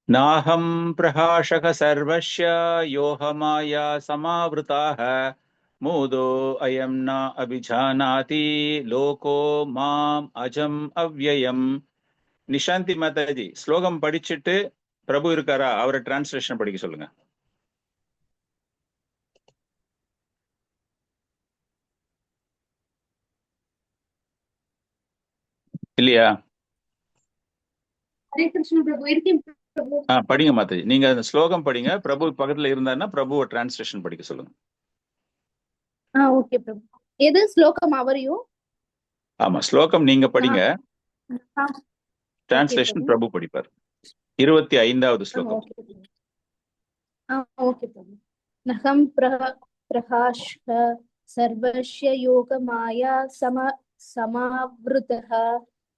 நாஹம் பிரகாஷக சர்வஸ்ய யோகமாயா சமாவ்ருதாஹ மூதோ அயம் ந அபிஜானாதி லோகோ மாம் அஜம் அவ்யயம். நிஷாந்தி மாதாஜி ஸ்லோகம் படிச்சுட்டு பிரபு இருக்காரா, அவரை டிரான்ஸ்லேஷன் படிக்க சொல்லுங்க. இல்லையா? ஹரே கிருஷ்ண பிரபு, இருக்கேன் பிரபு. படிங்க மாதாஜி, நீங்க அந்த ஸ்லோகம் படிங்க, பிரபு பக்கத்துல இருந்தாருன்னா பிரபுவை டிரான்ஸ்லேஷன் படிக்க சொல்லுங்க. ஓகே பிரபு. எது ஸ்லோகம் அவரையும்? ஆமா, ஸ்லோகம் நீங்க படிங்க, டிரான்ஸ்லேஷன் பிரபு படிப்பார். 25வது ஸ்லோகம். ஓகே பிரபு. நகம் பிரகாஷ சர்வஸ்ய யோக மாயா சமாவ்ருதः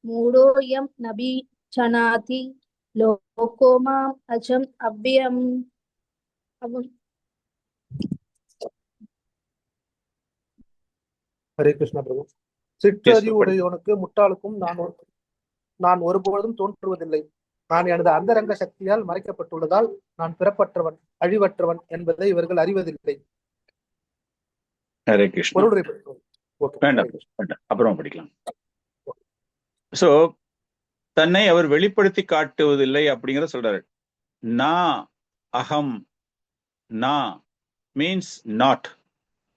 மூடோயம் நபி ஜனாதி லோகோ மாம் அஜம் அவ்யயம். ஹரே கிருஷ்ணா பிரபு. சிற்றறிவு உடையவனுக்கு முட்டாளுக்கும் நான் நான் ஒருபொழுதும் தோன்றுவதில்லை. நான் எனது அந்தரங்க சக்தியால் மறைக்கப்பட்டுள்ளதால் நான் பிறப்பற்றவன், அழிவற்றவன் என்பதை இவர்கள் அறிவதில்லை. ஹரே கிருஷ்ணா. பொருளுரை படிப்போம். ஓகே, ஹரே வேண்டாம் கிருஷ்ணா. வேண்டாம், அப்புறம் படிக்கலாம். சோ தன்னை அவர் வெளிப்படுத்தி காட்டுவதில்லை அப்படிங்கிறத சொல்றாரு. நா அகம், நா மீன்ஸ் நாட்.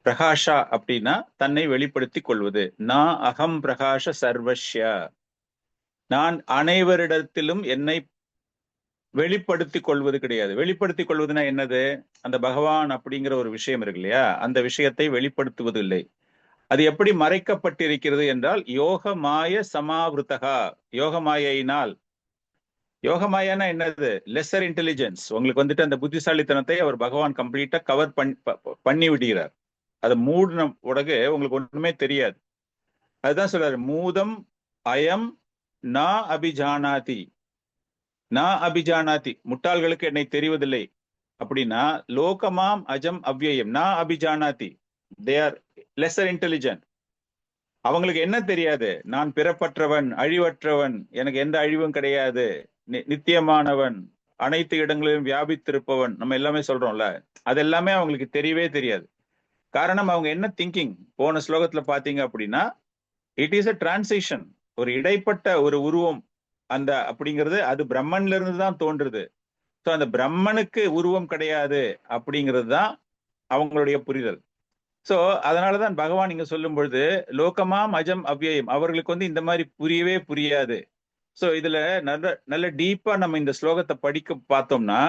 பிரகாஷா அப்படின்னா தன்னை வெளிப்படுத்தி கொள்வது. நா அகம் பிரகாஷ சர்வஸ்ய, நான் அனைவரிடத்திலும் என்னை வெளிப்படுத்திக் கொள்வது கிடையாது. வெளிப்படுத்திக் கொள்வதுன்னா என்னது? அந்த பகவான் அப்படிங்கிற ஒரு விஷயம் இருக்கு இல்லையா, அந்த விஷயத்தை வெளிப்படுத்துவது இல்லை. அது எப்படி மறைக்கப்பட்டிருக்கிறது என்றால் யோக மாய சமாவிருத்தகா, யோக மாயினால். யோக மாயானா என்னது? Lesser intelligence. உங்களுக்கு வந்துட்டு அந்த புத்திசாலித்தனத்தை அவர் பகவான் கம்ப்ளீட்டா கவர் பண்ணி விடுகிறார். அதை மூடின உடனே உங்களுக்கு ஒண்ணுமே தெரியாது. அதுதான் சொல்றாரு, மூதம் அயம் நா அபிஜானாதி, நா அபிஜானாதி, முட்டாள்களுக்கு என்னை தெரிவதில்லை அப்படின்னா லோகமாம் அஜம் அவ்யயம் நா அபிஜானாதி, தே ஆர் லெசர் இன்டெலிஜென்ட். அவங்களுக்கு என்ன தெரியாது? நான் பிறப்பற்றவன், அழிவற்றவன், எனக்கு எந்த அழிவும் கிடையாது, நித்தியமானவன், அனைத்து இடங்களிலும் வியாபித்திருப்பவன், நம்ம எல்லாமே சொல்றோம்ல, அது எல்லாமே அவங்களுக்கு தெரியவே தெரியாது. காரணம், அவங்க என்ன திங்கிங்? போன ஸ்லோகத்துல பாத்தீங்க அப்படின்னா இட் இஸ் அ டிரான்சிஷன், ஒரு இடைப்பட்ட ஒரு உருவம். அந்த அப்படிங்கிறது அது பிரம்மன்ல இருந்து தான் தோன்றுது. ஸோ அந்த பிரம்மனுக்கு உருவம் கிடையாது அப்படிங்கிறது தான் அவங்களுடைய புரிதல். ஸோ அதனாலதான் பகவான் இங்க சொல்லும் பொழுது லோகமாம் அஜம் அவ்யயம், அவர்களுக்கு வந்து இந்த மாதிரி புரியவே புரியாது. ஸோ இதுல நல்ல நல்ல டீப்பா நம்ம இந்த ஸ்லோகத்தை படிக்க பார்த்தோம்னா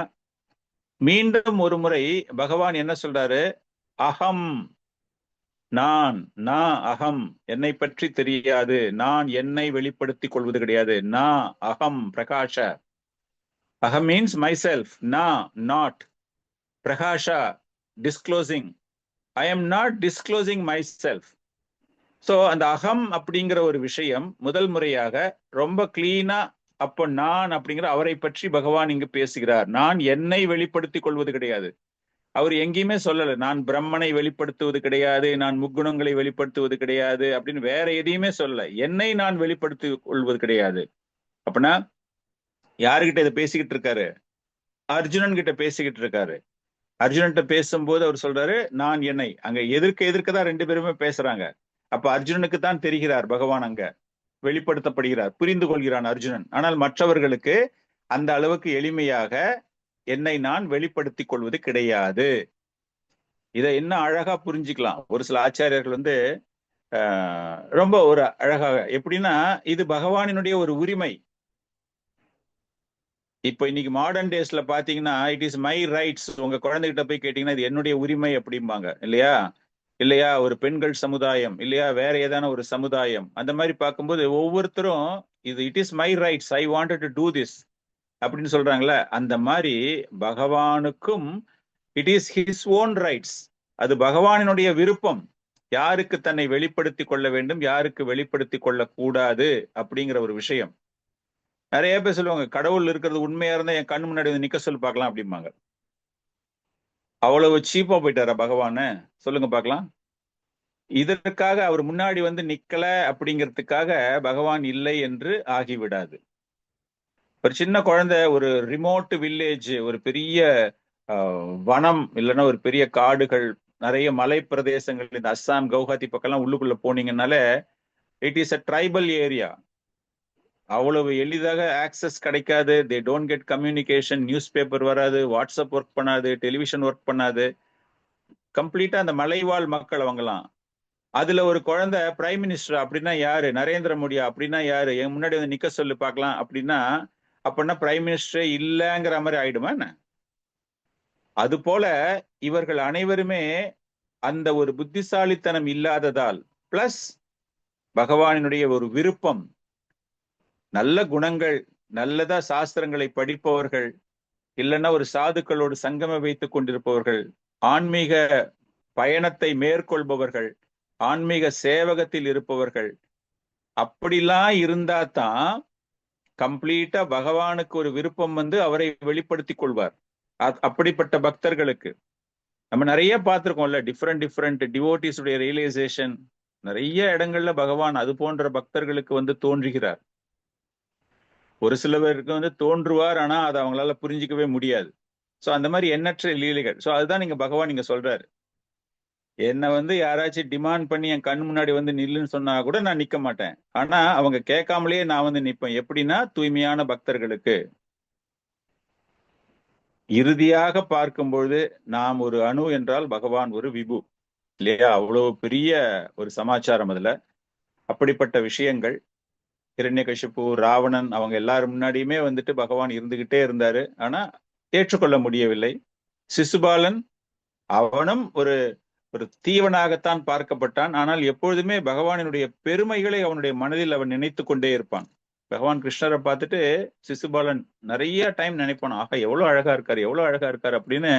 மீண்டும் ஒரு முறை பகவான் என்ன சொல்றாரு? அகம், நான், அகம், என்னை பற்றி தெரியாது, நான் என்னை வெளிப்படுத்திக் கொள்வது கிடையாது. நா அகம் பிரகாஷ, அகம் மீன்ஸ் மை செல்ஃப், நா நாட், பிரகாஷா disclosing, I am not disclosing my self. So அந்த அகம் அப்படிங்கிற ஒரு விஷயம் முதல் முறையாக ரொம்ப கிளீனா, அப்போ நான் அப்படிங்கிற அவரை பற்றி பகவான் இங்கு பேசுகிறார். நான் என்னை வெளிப்படுத்திக் கொள்வது கிடையாது. அவர் எங்கேயுமே சொல்லல நான் பிரம்மனை வெளிப்படுத்துவது கிடையாது, நான் முக்குணங்களை வெளிப்படுத்துவது கிடையாது அப்படின்னு வேற எதையுமே சொல்லல. என்னை நான் வெளிப்படுத்தி கொள்வது கிடையாது. அப்படின்னா யாருகிட்ட இதை பேசிக்கிட்டு இருக்காரு? அர்ஜுனன் கிட்ட பேசிக்கிட்டு இருக்காரு. அர்ஜுனன்கிட்ட பேசும்போது அவர் சொல்றாரு நான் என்னை. அங்க எதிர்க்க தான் ரெண்டு பேருமே பேசுறாங்க. அப்ப அர்ஜுனனுக்கு தான் தெரிகிறார் பகவான், அங்க வெளிப்படுத்தப்படுகிறார், புரிந்து கொள்கிறான் அர்ஜுனன். ஆனால் மற்றவர்களுக்கு அந்த அளவுக்கு எளிமையாக என்னை நான் வெளிப்படுத்திக் கொள்வது கிடையாது. இதை என்ன அழகா புரிஞ்சுக்கலாம். ஒரு சில ஆச்சாரியர்கள் வந்து ரொம்ப ஒரு அழகாக, எப்படின்னா இது பகவானினுடைய ஒரு உரிமை. இப்ப இன்னைக்கு மாடர்ன் டேஸ்ல பாத்தீங்கன்னா இட் இஸ் மை ரைட்ஸ். உங்க குழந்தைகிட்ட போய் கேட்டீங்கன்னா இது என்னுடைய உரிமை அப்படிம்பாங்க இல்லையா? இல்லையா ஒரு பெண்கள் சமுதாயம், இல்லையா வேற ஏதான ஒரு சமுதாயம், அந்த மாதிரி பார்க்கும்போது ஒவ்வொருத்தரும் இது it is my rights, I wanted to do this அப்படின்னு சொல்றாங்களே, அந்த மாதிரி பகவானுக்கும் it is his own rights. அது பகவானினுடைய விருப்பம், யாருக்கு தன்னை வெளிப்படுத்தி கொள்ள வேண்டும், யாருக்கு வெளிப்படுத்தி கொள்ள கூடாது அப்படிங்கிற ஒரு விஷயம். நிறைய பேர் சொல்லுவாங்க கடவுள் இருக்கிறது உண்மையா இருந்தா என் கண்ணு முன்னாடி வந்து நிக்க சொல்லி பார்க்கலாம் அப்படிம்பாங்க. அவ்வளவு சீப்பா போயிட்டாரா பகவானு? சொல்லுங்க பார்க்கலாம். இதற்காக அவர் முன்னாடி வந்து நிக்கல அப்படிங்கிறதுக்காக பகவான் இல்லை என்று ஆகிவிடாது. ஒரு சின்ன குழந்தை ஒரு ரிமோட் வில்லேஜ், ஒரு பெரிய வனம் இல்லைன்னா ஒரு பெரிய காடுகள், நிறைய மலை பிரதேசங்கள், இந்த அஸ்ஸாம் கவுஹாத்தி பக்கம்லாம் உள்ளுக்குள்ள போனீங்கன்னால it is a tribal area. அவ்வளவு எளிதாக ஆக்சஸ் கிடைக்காது. They don't get communication. News paper வராது, வாட்ஸ்அப் ஒர்க் பண்ணாது, டெலிவிஷன் ஒர்க் பண்ணாது. கம்ப்ளீட்டா அந்த மலைவாழ் மக்கள் அவங்கலாம். அதுல ஒரு குழந்தை பிரைம் மினிஸ்டர் அப்படின்னா யாரு? நரேந்திர மோடியா அப்படின்னா யாரு? என் முன்னாடி வந்து நிக்க சொல்லி பார்க்கலாம் அப்படின்னா அப்படின்னா பிரைம் மினிஸ்டரே இல்லைங்கிற மாதிரி ஆயிடுமா என்ன? அது போல இவர்கள் அனைவருமே அந்த ஒரு புத்திசாலித்தனம் இல்லாததால், பிளஸ் பகவானினுடைய ஒரு விருப்பம், நல்ல குணங்கள், நல்லதா சாஸ்திரங்களை படிப்பவர்கள், இல்லைன்னா ஒரு சாதுக்களோடு சங்கம வைத்துக் கொண்டிருப்பவர்கள், ஆன்மீக பயணத்தை மேற்கொள்பவர்கள், ஆன்மீக சேவகத்தில் இருப்பவர்கள், அப்படிலாம் இருந்தா தான் கம்ப்ளீட்டா பகவானுக்கு ஒரு விருப்பம் வந்து அவரை வெளிப்படுத்திக் கொள்வார். அப்படிப்பட்ட பக்தர்களுக்கு நம்ம நிறைய பார்த்திருக்கோம்ல, டிஃப்ரெண்ட் டிவோட்டிஸ் உடைய ரியலைசேஷன் நிறைய இடங்கள்ல பகவான் அது போன்ற பக்தர்களுக்கு வந்து தோன்றுகிறார். ஒரு சில பேருக்கு வந்து தோன்றுவார், ஆனா அதை அவங்களால புரிஞ்சிக்கவே முடியாது. சோ அந்த மாதிரி எண்ணற்ற லீலைகள். சோ அதுதான் பகவான் நீங்க சொல்றாரு. என்னை வந்து யாராச்சும் டிமாண்ட் பண்ணி என் கண் முன்னாடி வந்து நில்லுன்னு சொன்னா கூட நான் நிக்க மாட்டேன். ஆனா அவங்க கேட்காமலேயே நான் வந்து நிற்பேன். எப்படின்னா தூய்மையான பக்தர்களுக்கு. இறுதியாக பார்க்கும்பொழுது நாம் ஒரு அணு என்றால் பகவான் ஒரு விபு இல்லையா? அவ்வளவு பெரிய ஒரு சமாச்சாரம் அதுல. அப்படிப்பட்ட விஷயங்கள். ஹிரண்யகசிபு, ராவணன் அவங்க எல்லாரும் முன்னாடியுமே வந்துட்டு பகவான் இருந்துகிட்டே இருந்தாரு. ஆனா ஏற்றுக்கொள்ள முடியவில்லை. சிசுபாலன் அவனும் ஒரு ஒரு தீவனாகத்தான் பார்க்கப்பட்டான். ஆனால் எப்பொழுதுமே பகவானினுடைய பெருமைகளை அவனுடைய மனதில் அவன் நினைத்து கொண்டே இருப்பான். பகவான் கிருஷ்ணரை பார்த்துட்டு சிசுபாலன் நிறைய டைம் நினைப்பான், ஆக எவ்வளவு அழகா இருக்காரு, எவ்வளவு அழகா இருக்காரு அப்படின்னு.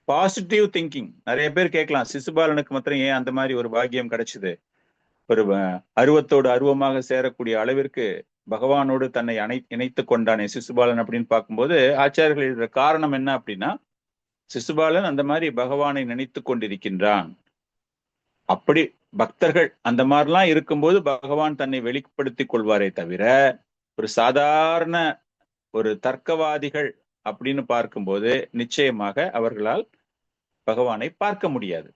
Positive thinking. நிறைய பேர் கேட்கலாம், சிசுபாலனுக்கு மாத்திரம் ஏன் அந்த மாதிரி ஒரு பாக்கியம் கிடைச்சது? ஒரு அருவத்தோடு அருவமாக சேரக்கூடிய அளவிற்கு பகவானோடு தன்னை இணைத்து கொண்டானே சிசுபாலன் அப்படின்னு பார்க்கும்போது ஆச்சாரியர்கள் எழுதுற காரணம் என்ன அப்படின்னா, சிசுபாலன் அந்த மாதிரி பகவானை நினைத்து கொண்டிருக்கின்றான். அப்படி பக்தர்கள் அந்த மாதிரிலாம் இருக்கும்போது பகவான் தன்னை வெளிப்படுத்திக் கொள்வாரே தவிர, ஒரு சாதாரண ஒரு தர்க்கவாதிகள் அப்படின்னு பார்க்கும்போது நிச்சயமாக அவர்களால் பகவானை பார்க்க முடியாது.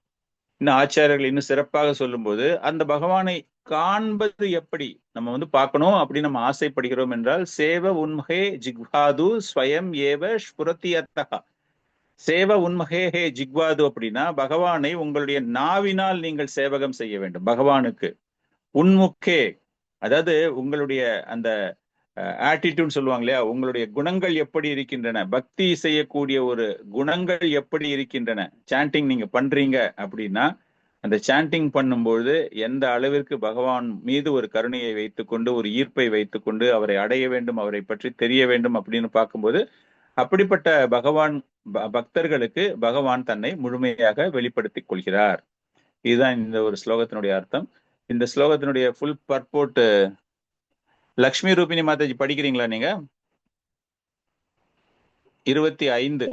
இன்னும் ஆச்சாரியர்கள் இன்னும் சிறப்பாக சொல்லும்போது, அந்த பகவானை காண்பது எப்படி நம்ம வந்து பார்க்கணும் அப்படின்னு நம்ம ஆசைப்படுகிறோம் என்றால், சேவ உன்முகே ஜிக்வாது ஸ்வயம் ஏவ ஸ்புரதி அத்தகா. சேவ உன்முகே ஹே ஜிக்வாது அப்படின்னா பகவானை உங்களுடைய நாவினால் நீங்கள் சேவகம் செய்ய வேண்டும் பகவானுக்கு. உன்முகே அதாவது உங்களுடைய அந்த ஆட்டிடியூட் சொல்லுவாங்க இல்லையா, உங்களுடைய குணங்கள் எப்படி இருக்கின்றன, பக்தி செய்யக்கூடிய ஒரு குணங்கள் எப்படி இருக்கின்றன. சாண்டிங் நீங்க பண்றீங்க அப்படின்னா அந்த சாண்டிங் பண்ணும்போது எந்த அளவிற்கு பகவான் மீது ஒரு கருணையை வைத்துக்கொண்டு ஒரு ஈர்ப்பை வைத்துக்கொண்டு அவரை அடைய வேண்டும், அவரை பற்றி தெரிய வேண்டும் அப்படின்னு பார்க்கும்போது அப்படிப்பட்ட பகவான் பக்தர்களுக்கு பகவான் தன்னை முழுமையாக வெளிப்படுத்திக் கொள்கிறார். இதுதான் இந்த ஒரு ஸ்லோகத்தினுடைய அர்த்தம். இந்த ஸ்லோகத்தினுடைய ஃபுல் பர்போர்ட் லக்ஷ்மி ரூபினி மாதாஜி படிக்கிறீங்களா நீங்க? 25.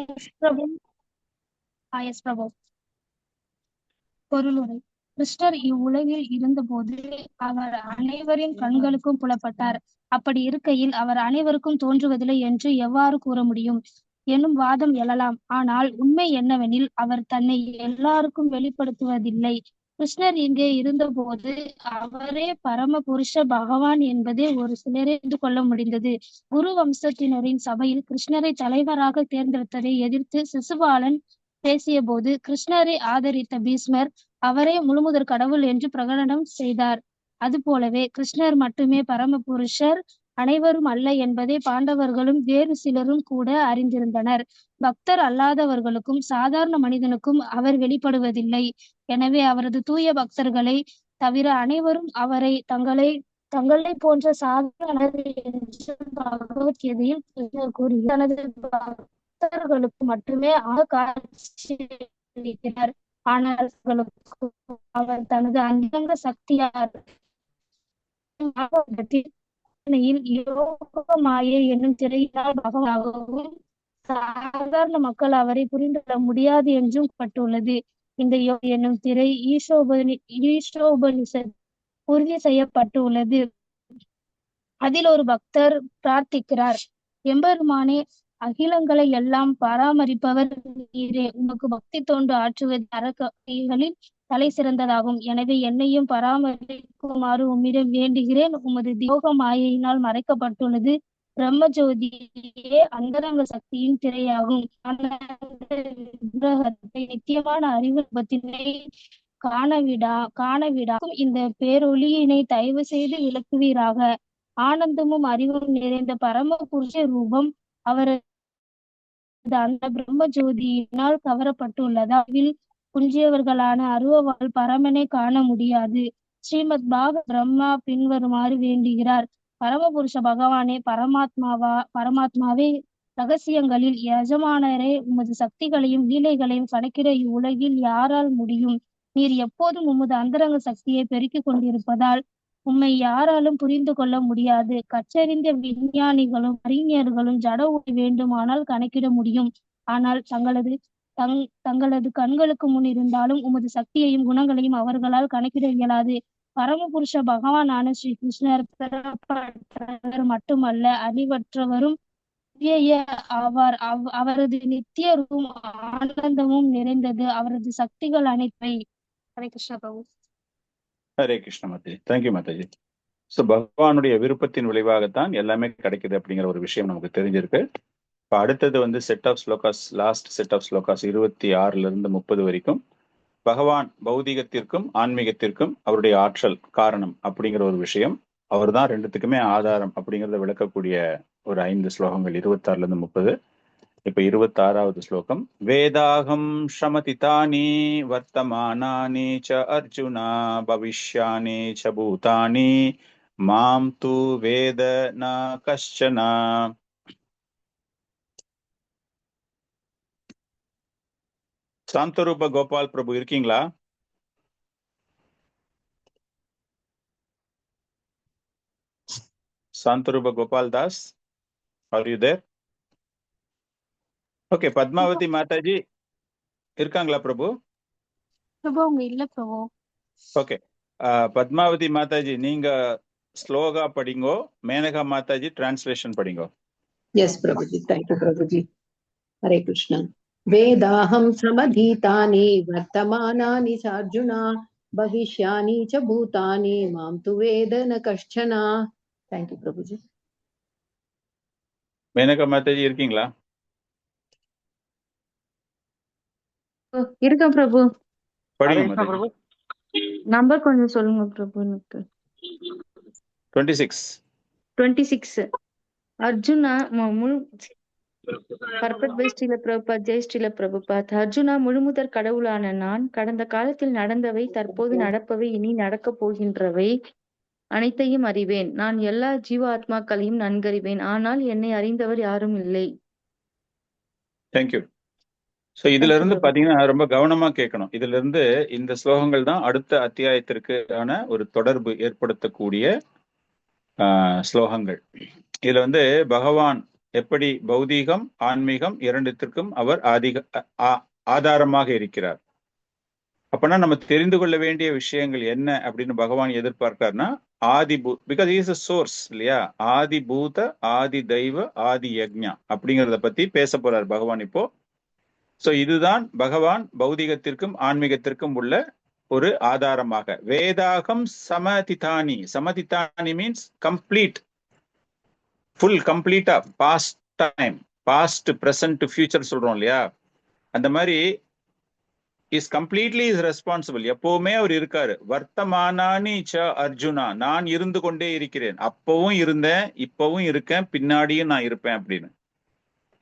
பொருளுரை. கிருஷ்ணர் இவ்வுலகில் இருந்தபோது அவர் அனைவரின் கண்களுக்கும் புலப்பட்டார். அப்படி இருக்கையில் அவர் அனைவருக்கும் தோன்றுவதில்லை என்று எவ்வாறு கூற முடியும் என்னும் வாதம் எழலாம். ஆனால் உண்மை என்னவெனில் அவர் தன்னை எல்லாருக்கும் வெளிப்படுத்துவதில்லை. கிருஷ்ணர் இங்கே இருந்தபோது அவரே பரம புருஷ பகவான் என்பதை ஒரு சிலரே அறிந்து கொள்ள முடிந்தது. குரு வம்சத்தினரின் சபையில் கிருஷ்ணரை தலைவராக தேர்ந்தெடுத்ததை எதிர்த்து சிசுபாலன் பேசிய போது கிருஷ்ணரை ஆதரித்த பீஷ்மர் அவரே முழுமுதற் கடவுள் என்று பிரகடனம் செய்தார். அதுபோலவே கிருஷ்ணர் மட்டுமே பரம புருஷர், அனைவரும் அல்ல என்பதை பாண்டவர்களும் வேறு சிலரும் கூட அறிந்திருந்தனர். பக்தர் அல்லாதவர்களுக்கும் சாதாரண மனிதனுக்கும் அவர் வெளிப்படுவதில்லை. எனவே அவரது தூய பக்தர்களை தவிர அனைவரும் அவரை தங்களை போன்ற சாதாரணர் என்று பகவத்கீதையில் கிருஷ்ணர் கூறுகிறார். தனது பக்தர்களுக்கு மட்டுமே காட்சியளிக்கிறார். ஆனால் அவர் தனது அந்தரங்க சக்தியார் யோக மாயை என்னும் திரையினால் பகவானாகவும் சாதாரண மக்கள் அவரை புரிந்து கொள்ள முடியாது என்றும் பட்டுள்ளது. இந்த யோக என்னும் திரை ஈஷோபனிஷத் உறுதி செய்யப்பட்டுள்ளது. அதில் ஒரு பக்தர் பிரார்த்திக்கிறார், எம்பெருமானே, அகிலங்களை எல்லாம் பராமரிப்பவர் நீரே. உமக்கு பக்தி தொண்டு ஆற்றுவது அறக்கைகளில் தலை சிறந்ததாகும். எனவே என்னையும் பராமரிக்குமாறு உம்மிடம் வேண்டுகிறேன். உமது யோக மாயையினால் மறைக்கப்பட்டுள்ளது பிரம்மஜோதியே அந்தரங்க சக்தியின் திரையாகும். விக்கிரகத்தை நித்தியமான அறிவுபத்தினை காணவிடாக்கும் இந்த பேரொளியினை தயவு செய்து விளக்குவீராக. ஆனந்தமும் அறிவும் நிறைந்த பரம புருஷ ரூபம் அவரது அந்த பிரம்ம ஜோதியினால் கவரப்பட்டுள்ளதால் குஞ்சியவர்களான அருவவாள் பரமனை காண முடியாது. ஸ்ரீமத் பிரம்மா பின்வருமாறு வேண்டுகிறார். பரமபுருஷ பகவானே, பரமாத்மாவே, ரகசியங்களில் எஜமானரே, உமது சக்திகளையும் லீலைகளையும் கணக்கிட இவ்வுலகில் யாரால் முடியும்? நீர் எப்போதும் உமது அந்தரங்க சக்தியை பெருக்கிக் கொண்டிருப்பதால் உம்மை யாராலும் புரிந்து கொள்ள முடியாது. கற்றறிந்த விஞ்ஞானிகளும் அறிஞர்களும் ஜட ஒளி வேண்டுமானால் கணக்கிட முடியும். ஆனால் தங்களது கண்களுக்கு முன் இருந்தாலும் உமது சக்தியையும் குணங்களையும் அவர்களால் கணக்கிட இயலாது. பரமபுருஷ பகவானான ஸ்ரீ கிருஷ்ணர் தரப்பட்டவர் மட்டுமல்ல, அழிவற்றவரும் ஆவார். அவரது நித்தியரும் ஆனந்தமும் நிறைந்தது. அவரது சக்திகள் அனைத்தை. ஹரே கிருஷ்ண பிரபு. ஹரே கிருஷ்ண மாதாஜி. தேங்க்யூ மாதாஜி. ஸோ பகவானுடைய விருப்பத்தின் விளைவாகத்தான் எல்லாமே கிடைக்குது அப்படிங்கிற ஒரு விஷயம் நமக்கு தெரிஞ்சிருக்கு. இப்போ அடுத்தது வந்து set of slokas, last set of slokas 26 30 வரைக்கும் பகவான் பௌதிகத்திற்கும் ஆன்மீகத்திற்கும் அவருடைய ஆற்றல் காரணம் அப்படிங்கிற ஒரு விஷயம், அவர் தான் ரெண்டுத்துக்குமே ஆதாரம் அப்படிங்கிறத விளக்கக்கூடிய ஒரு 5 ஸ்லோகங்கள் 26 30. இப்ப 26வது ஸ்லோகம். வேதாகம் ஷமதிதானி வர்த்தமானானி ச அர்ஜுனா பவிஷ்யானி ச பூதானி மாம் து வேத ந கஷ்சனா. சாந்தரூப கோபால் பிரபு இருக்கீங்களா? Shantarupa Gopal Das, are you there? Okay, Padmavati Mataji இருக்காங்களா பிரபு? பிரபு அவங்க இல்ல பிரபு. ஓகே, பத்மாவதி மாதாஜி நீங்க ஸ்லோகா படிங்கோ, மேனகா மாதாஜி டிரான்ஸ்லேஷன் படிங்கோ. Yes Prabhuji, thank you Prabhuji. ஹரே கிருஷ்ணா. வேதாஹம் சமதீதானி வர்த்தமானானி சார்ஜுனா பவிஷ்யானி ச பூதானி மாம் து வேத ந கஷ்சனா. தேங்க்யூ பிரபுஜி. மேனகா மாதாஜி இருக்கீங்களா? இருக்கேன் பிரபு. படிங்க மாதாஜி. நம்பர் கொஞ்சம் சொல்லுங்க பிரபு. எனக்கு 26. Arjuna purport by Srila Prabhupada. ஜெய் ஸ்ரீல பிரபுபாத். அர்ஜுனா, முழுமுதற் கடவுளான நான் கடந்த காலத்தில் நடந்தவை, தற்போது நடப்பவை, இனி நடக்கப் போகின்றவை அனைத்தையும் அறிவேன். நான் எல்லா ஜீவ ஆத்மாக்களையும் நன்கறிவேன். ஆனால் என்னை அறிந்தவர் யாரும் இல்லை. தேங்க்யூ. ஸோ இதுல இருந்து பாத்தீங்கன்னா ரொம்ப கவனமா கேட்கணும். இதுல இருந்து இந்த ஸ்லோகங்கள் தான் அடுத்த அத்தியாயத்திற்கான ஒரு தொடர்பு ஏற்படுத்தக்கூடிய ஸ்லோகங்கள். இதுல வந்து பகவான் எப்படி பௌதீகம் ஆன்மீகம் இரண்டுத்திற்கும் அவர் ஆதாரமாக இருக்கிறார். அப்பனா நம்ம தெரிந்து கொள்ள வேண்டிய விஷயங்கள் என்ன அப்படின்னு பகவான் எதிர்பார்க்கிறார்னா, பிகாஸ் இஸ் அ சோர்ஸ் இல்லையா, ஆதி பூத ஆதி தெய்வ ஆதி யக்ஞா அப்படிங்கிறத பத்தி பேச போறார் பகவான் இப்போ. சோ இதுதான் பகவான் பௌதிகத்திற்கும் ஆன்மீகத்திற்கும் உள்ள ஒரு ஆதாரமாக. வேதாகம் சமதிதானி. சமதிதானி மீன்ஸ் கம்ப்ளீட், ஃபுல் கம்ப்ளீட்டா, past time, past present future சொல்றோம் இல்லையா, அந்த மாதிரி இஸ் கம்ப்ளீட்லி இஸ் ரெஸ்பான்சிபிள். எப்பவுமே அவர் இருக்காரு. வர்த்தமானானி ச அர்ஜுனா, நான் இருந்து கொண்டே இருக்கிறேன். அப்பவும் இருந்தேன், இப்பவும் இருக்கேன், பின்னாடியும் நான் இருப்பேன் அப்படின்னு.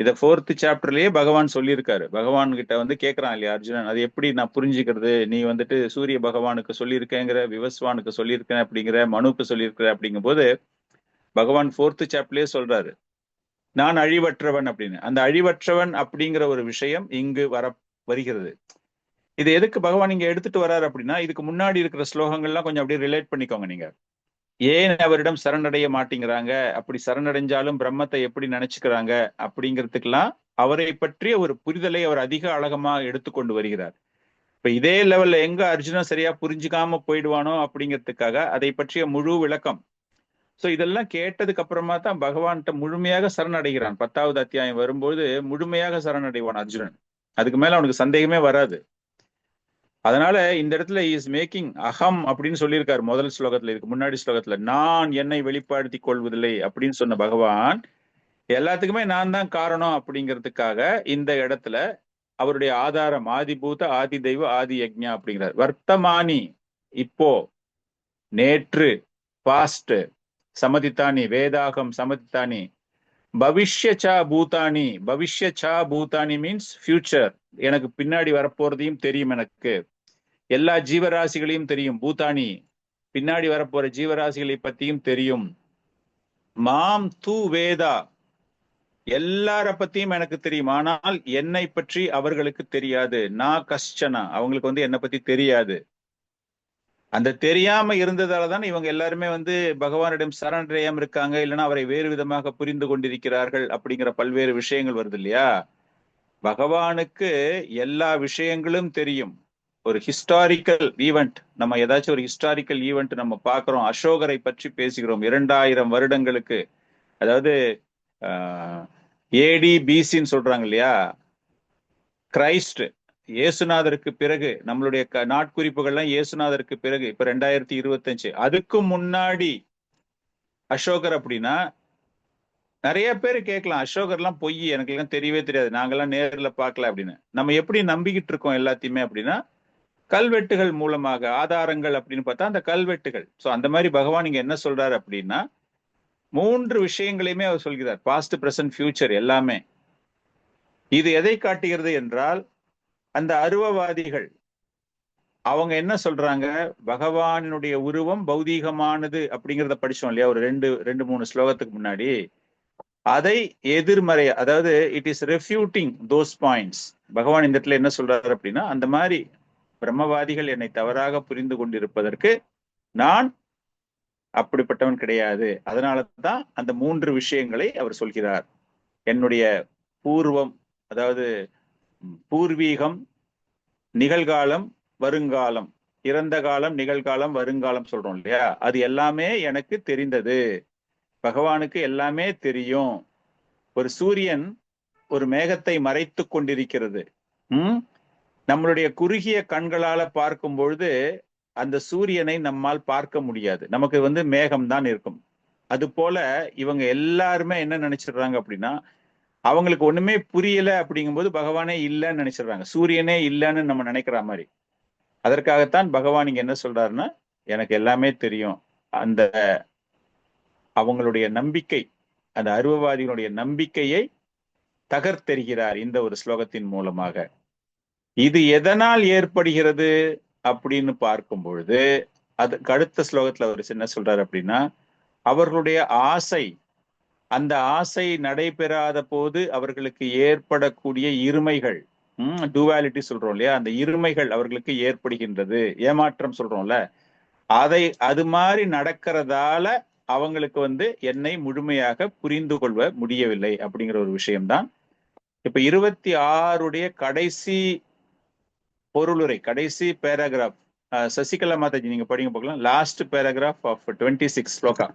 இத 4th சாப்டர்லயே பகவான் சொல்லியிருக்காரு. பகவான் கிட்ட வந்து கேட்கறான் இல்லையா அர்ஜுனன், அது எப்படி நான் புரிஞ்சுக்கிறது, நீ வந்துட்டு சூரிய பகவானுக்கு சொல்லியிருக்கேங்கிற, விவஸ்வானுக்கு சொல்லியிருக்கேன் அப்படிங்கிற, மனுக்கு சொல்லியிருக்கிற அப்படிங்கும் போது பகவான் 4th சாப்டர்லயே சொல்றாரு, நான் அழிவற்றவன் அப்படின்னு. அந்த அழிவற்றவன் அப்படிங்கிற ஒரு விஷயம் இங்கு வருகிறது. இது எதுக்கு பகவான் இங்க எடுத்துட்டு வர்றாரு அப்படின்னா, இதுக்கு முன்னாடி இருக்கிற ஸ்லோகங்கள்லாம் கொஞ்சம் அப்படியே ரிலேட் பண்ணிக்கோங்க நீங்க. ஏன் அவரிடம் சரணடைய மாட்டேங்கிறாங்க, அப்படி சரணடைஞ்சாலும் பிரம்மத்தை எப்படி நினைச்சுக்கிறாங்க அப்படிங்கிறதுக்கெல்லாம் அவரை பற்றிய ஒரு புரிதலை அவர் அதிக அழகமா எடுத்துக்கொண்டு வருகிறார். இப்ப இதே லெவல்ல எங்க அர்ஜுனன் சரியா புரிஞ்சுக்காம போயிடுவானோ அப்படிங்கிறதுக்காக அதை பற்றிய முழு விளக்கம். சோ இதெல்லாம் கேட்டதுக்கு அப்புறமா தான் பகவான்கிட்ட முழுமையாக சரணடைகிறான். 10வது அத்தியாயம் வரும்போது முழுமையாக சரணடைவான் அர்ஜுனன். அதுக்கு மேல அவனுக்கு சந்தேகமே வராது. அதனால இந்த இடத்துல இஸ் மேக்கிங் அகம் அப்படின்னு சொல்லியிருக்காரு முதல் ஸ்லோகத்துல. இதுக்கு முன்னாடி ஸ்லோகத்துல நான் என்னை வெளிப்படுத்தி கொள்வதில்லை அப்படின்னு சொன்ன பகவான் எல்லாத்துக்குமே நான் தான் காரணம் அப்படிங்கிறதுக்காக இந்த இடத்துல அவருடைய ஆதாரம் ஆதிபூத ஆதி தெய்வ ஆதி யக்ஞா அப்படிங்கிறார். வர்த்தமானி இப்போ, நேற்று பாஸ்ட் சமதித்தானி, வேதாகம் சமதித்தானி, பவிஷ்ய சா பூதானி. பவிஷ்ய சா பூதானி மீன்ஸ் ஃபியூச்சர், எனக்கு பின்னாடி வரப்போறதையும் தெரியும், எனக்கு எல்லா ஜீவராசிகளையும் தெரியும். பூதானி பின்னாடி வரப்போற ஜீவராசிகளை பத்தியும் தெரியும். மாம் தூ வேதா, எல்லார பத்தியும் எனக்கு தெரியும், ஆனால் என்னை பற்றி அவர்களுக்கு தெரியாது. நான் கஷ்டனா, அவங்களுக்கு வந்து என்னை பத்தி தெரியாது. அந்த தெரியாம இருந்ததாலதான் இவங்க எல்லாருமே வந்து பகவானிடம் சரணடையாம இருக்காங்க, இல்லைன்னா அவரை வேறு விதமாக புரிந்து கொண்டிருக்கிறார்கள் அப்படிங்கிற பல்வேறு விஷயங்கள் வருது இல்லையா. பகவானுக்கு எல்லா விஷயங்களும் தெரியும். ஒரு ஹிஸ்டாரிக்கல் ஈவெண்ட், நம்ம ஏதாச்சும் ஒரு ஹிஸ்டாரிக்கல் ஈவெண்ட் நம்ம பார்க்கிறோம், அசோகரை பற்றி பேசுகிறோம் 2000 வருடங்களுக்கு, அதாவது ஏடி பிசின்னு சொல்றாங்க இல்லையா, கிரைஸ்ட் இயேசுநாதருக்கு பிறகு, நம்மளுடைய நாட்குறிப்புகள்லாம் இயேசுநாதருக்கு பிறகு, இப்ப 2025, அதுக்கு முன்னாடி அசோகர் அப்படின்னா நிறைய பேர் கேட்கலாம், அசோகர்லாம் பொய், எனக்கு எல்லாம் தெரியவே தெரியாது, நாங்கெல்லாம் நேர்ல பார்க்கல அப்படின்னு. நம்ம எப்படி நம்பிக்கிட்டு இருக்கோம் எல்லாத்தையுமே அப்படின்னா, கல்வெட்டுகள் மூலமாக, ஆதாரங்கள் அப்படின்னு பார்த்தா அந்த கல்வெட்டுகள். சோ அந்த மாதிரி பகவான் இங்க என்ன சொல்றாரு அப்படின்னா, 3 விஷயங்களையுமே அவர் சொல்கிறார், பாஸ்ட், பிரசன்ட், ஃபியூச்சர் எல்லாமே. இது எதை காட்டுகிறது என்றால், அந்த அருவவாதிகள் அவங்க என்ன சொல்றாங்க, பகவானுடைய உருவம் பௌதீகமானது அப்படிங்கிறத படிச்சோம் இல்லையா ஒரு 2-3 ஸ்லோகத்துக்கு முன்னாடி. அதை எதிர்மறை, அதாவது it is refuting those points. பகவான் இந்த இடத்துல என்ன சொல்றாரு அப்படின்னா, அந்த மாதிரி பிரம்மவாதிகள் என்னை தவறாக புரிந்து கொண்டிருப்பதற்கு நான் அப்படிப்பட்டவன் கிடையாது. அதனாலதான் அந்த 3 விஷயங்களை அவர் சொல்கிறார். என்னுடைய பூர்வம், அதாவது பூர்வீகம், நிகழ்காலம், வருங்காலம், இறந்த காலம், நிகழ்காலம், வருங்காலம் சொல்றோம் இல்லையா, அது எல்லாமே எனக்கு தெரிந்தது. பகவானுக்கு எல்லாமே தெரியும். ஒரு சூரியன் ஒரு மேகத்தை மறைத்து கொண்டிருக்கிறது. நம்மளுடைய குறுகிய கண்களால பார்க்கும் பொழுது அந்த சூரியனை நம்மால் பார்க்க முடியாது, நமக்கு மேகம் தான் இருக்கும். அது போல இவங்க எல்லாருமே என்ன நினைச்சிடுறாங்க அப்படின்னா, அவங்களுக்கு ஒண்ணுமே புரியல அப்படிங்கும்போது பகவானே இல்லைன்னு நினைச்சிடுறாங்க, சூரியனே இல்லைன்னு நம்ம நினைக்கிற மாதிரி. அதற்காகத்தான் பகவான் இங்க என்ன சொல்றாருன்னா, எனக்கு எல்லாமே தெரியும். அந்த அவங்களுடைய நம்பிக்கை, அந்த அருவவாதிகளுடைய நம்பிக்கையை தகர்த்தெறிகிறார் இந்த ஒரு ஸ்லோகத்தின் மூலமாக. இது எதனால் ஏற்படுகிறது அப்படின்னு பார்க்கும் பொழுது, அதுக்கு அடுத்த ஸ்லோகத்துல அவர் என்ன சொல்றாரு அப்படின்னா, அவர்களுடைய ஆசை, அந்த ஆசை நடைபெறாத போது அவர்களுக்கு ஏற்படக்கூடிய இருமைகள், டூவாலிட்டி சொல்றோம் இல்லையா, அந்த இருமைகள் அவர்களுக்கு ஏற்படுகின்றது, ஏமாற்றம் சொல்றோம்ல, அது மாதிரி நடக்கிறதால அவங்களுக்கு என்னை முழுமையாக புரிந்து கொள்ள முடியவில்லை அப்படிங்கிற ஒரு விஷயம்தான். இப்ப 26 கடைசி பொருளுரை, கடைசி பேராகிராஃப், சசிகலா மாதாஜி நீங்க படிங்க பார்க்கலாம், last paragraph of 26 sloka.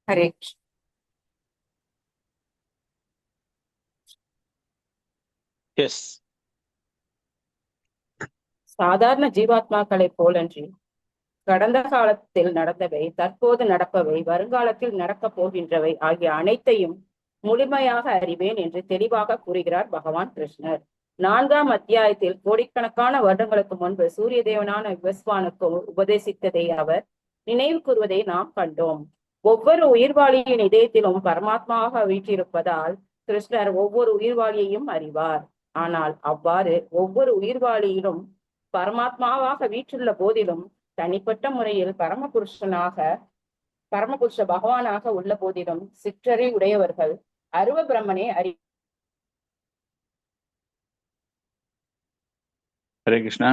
Hare yes. சாதாரண ஜீவாத்மாக்களை போலன்றி கடந்த காலத்தில் நடந்தவை, தற்போது நடப்பவை, வருங்காலத்தில் நடக்கப் போகின்றவை ஆகிய அனைத்தையும் முழுமையாக அறிவேன் என்று தெளிவாக கூறுகிறார் பகவான் கிருஷ்ணர். 4ஆம் அத்தியாயத்தில் கோடிக்கணக்கான வருடங்களுக்கு முன்பு சூரிய தேவனான விவஸ்வானுக்கு உபதேசித்ததை அவர் நினைவு கூறுவதை நாம் கண்டோம். ஒவ்வொரு உயிர்வாளியின் இதயத்திலும் பரமாத்மாவாக வீற்றிருப்பதால் கிருஷ்ணர் ஒவ்வொரு உயிர்வாளியையும் அறிவார். ஆனால் அவ்வாறு ஒவ்வொரு உயிர்வாளியிலும் பரமாத்மாவாக வீற்றுள்ள போதிலும் தனிப்பட்ட முறையில் பரமபுருஷ பகவானாக உள்ள போதிலும் சிற்றறி உடையவர்கள் அருவ பிரம்மனை ஹரே கிருஷ்ணா.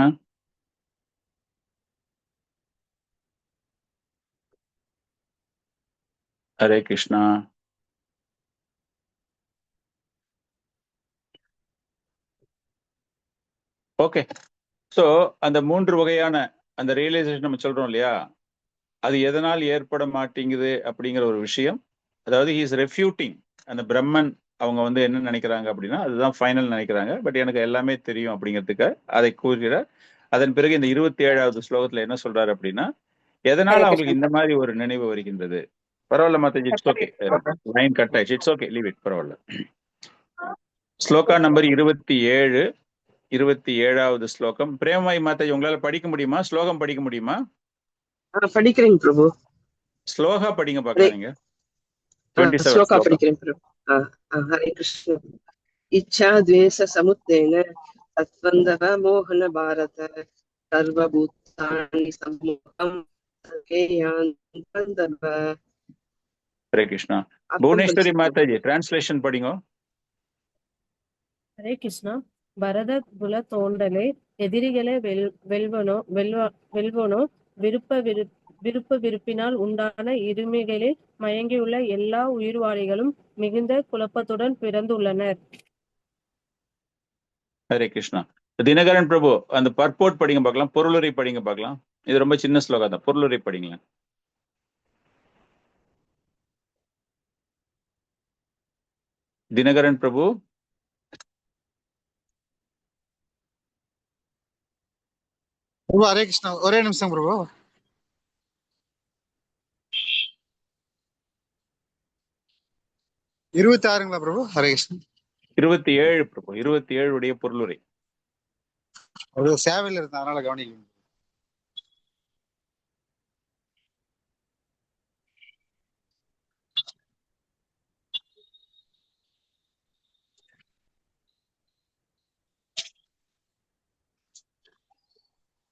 ஹரே கிருஷ்ணா. ஓகே, சோ அந்த 3 வகையான அந்த ரியலைசேஷன் நம்ம சொல்றோம் இல்லையா, அது எதனால் ஏற்பட மாட்டேங்குது அப்படிங்கிற ஒரு விஷயம். அதாவது ஹி இஸ் ரெஃப்யூட்டிங், அந்த பிரம்மன் அவங்க என்ன நினைக்கிறாங்க அப்படின்னா, அதுதான் ஃபைனல் நினைக்கிறாங்க, பட் எனக்கு எல்லாமே தெரியும் அப்படிங்கிறதுக்கு அதை கூறுகிறார். அதன் பிறகு இந்த 27வது ஸ்லோகத்துல என்ன சொல்றாரு அப்படின்னா, எதனால அவங்களுக்கு இந்த மாதிரி ஒரு நினைவு வருகின்றது. பரவாயில்ல Mataji, it's okay, line cut ஆயிடுச்சு, இட்ஸ் ஓகே, லீவ் இட், பரவாயில்ல. ஸ்லோகா நம்பர் 27வது ஸ்லோகம். பிரேமாய் மாதாஜி, உங்களால படிக்க முடியுமா? ஸ்லோகம் படிக்க முடியுமா? படிக்கிறேன் பிரபு. ஸ்லோகா படிங்க பார்க்கலாம் நீங்க. 27 ஸ்லோகா படிக்கிறேன் பிரபு. ஹரே கிருஷ்ண. இச்சா துவேஷ சமுத்தேன தத்வந்தவ மோகன பாரத சர்வபூதானி சம்மோகம் கேயாந்தவ. ஹரே கிருஷ்ணா. புவனேஸ்வரி மாதாஜி, டிரான்ஸ்லேஷன் படிங்க. ஹரே கிருஷ்ணா. பரத குல தோண்டலே எதிரிகளை வெல்வனோ விருப்ப விருப்பினால் உண்டான இருமைகளில் மயங்கியுள்ள எல்லா உயிர்வாளிகளும் மிகுந்த குழப்பத்துடன் பிறந்துள்ளனர். ஹரே கிருஷ்ணா. தினகரன் பிரபு அந்த பர்போர்ட் படிங்க பார்க்கலாம், பொருளுரை படிங்க பார்க்கலாம். இது ரொம்ப சின்ன ஸ்லோகம் தான், பொருளுரை படிங்களேன். தினகரன் பிரபு. பிரபு ஹரே கிருஷ்ணா, ஒரே நிமிஷம் பிரபு. இருபத்தாறுங்களா பிரபு? ஹரே கிருஷ்ணா. 27 பிரபு, 27 உடைய பொருளுரை. ஒரு சேவையில் இருந்த அதனால கவனிக்கணும்.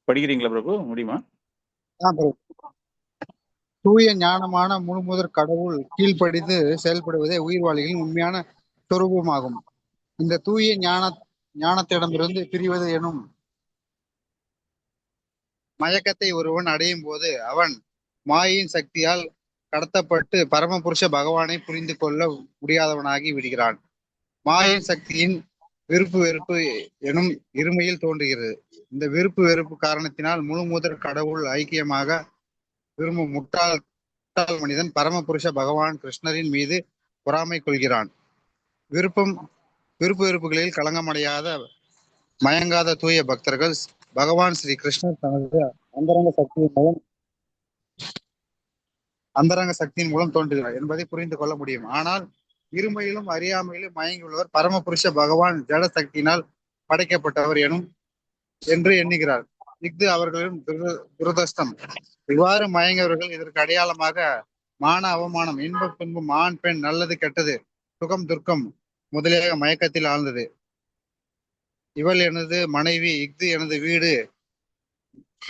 படிக்கிறீங்களா பிரபு? முடியுமா? தூய ஞானமான முழுமுதற் கடவுள் கீழ்ப்படிந்து செயல்படுவதே உயிர்வாளிகளின் உண்மையான சொரூபமாகும். இந்த தூய ஞானத்திடமிருந்து பிரிவது எனும் மயக்கத்தை ஒருவன் அடையும் போது அவன் மாயின் சக்தியால் கடத்தப்பட்டு பரமபுருஷ பகவானை புரிந்து கொள்ள முடியாதவனாகி விடுகிறான். மாயின் சக்தியின் விருப்பு வெறுப்பு எனும் இருமையில் தோன்றுகிறது. இந்த விருப்பு வெறுப்பு காரணத்தினால் முழு முதற் கடவுள் ஐக்கியமாக விரும்பும் முட்டாள் மனிதன் பரமபுருஷ பகவான் கிருஷ்ணரின் மீது பொறாமை கொள்கிறான். விருப்பு வெறுப்புகளில் களங்கமடையாத மயங்காத தூய பக்தர்கள் பகவான் ஸ்ரீ கிருஷ்ணர் தனது அந்தரங்க சக்தியின் மூலம் தோன்றுகிறார் என்பதை புரிந்து கொள்ள முடியும். ஆனால் இருமையிலும் அறியாமையிலும் மயங்கியுள்ளவர் பரமபுருஷ பகவான் ஜட சக்தியினால் படைக்கப்பட்டவர் என்று எண்ணுகிறார். இஃது அவர்களின் துரதிர்ஷ்டம். இவ்வாறு மயங்கியவர்கள் இதற்கு அடையாளமாக மான அவமானம், இன்பம் துன்பம், ஆண் பெண், நல்லது கெட்டது, சுகம் துர்க்கம் முதலியாக மயக்கத்தில் ஆழ்ந்தது. இவள் எனது மனைவி, இஃது எனது வீடு,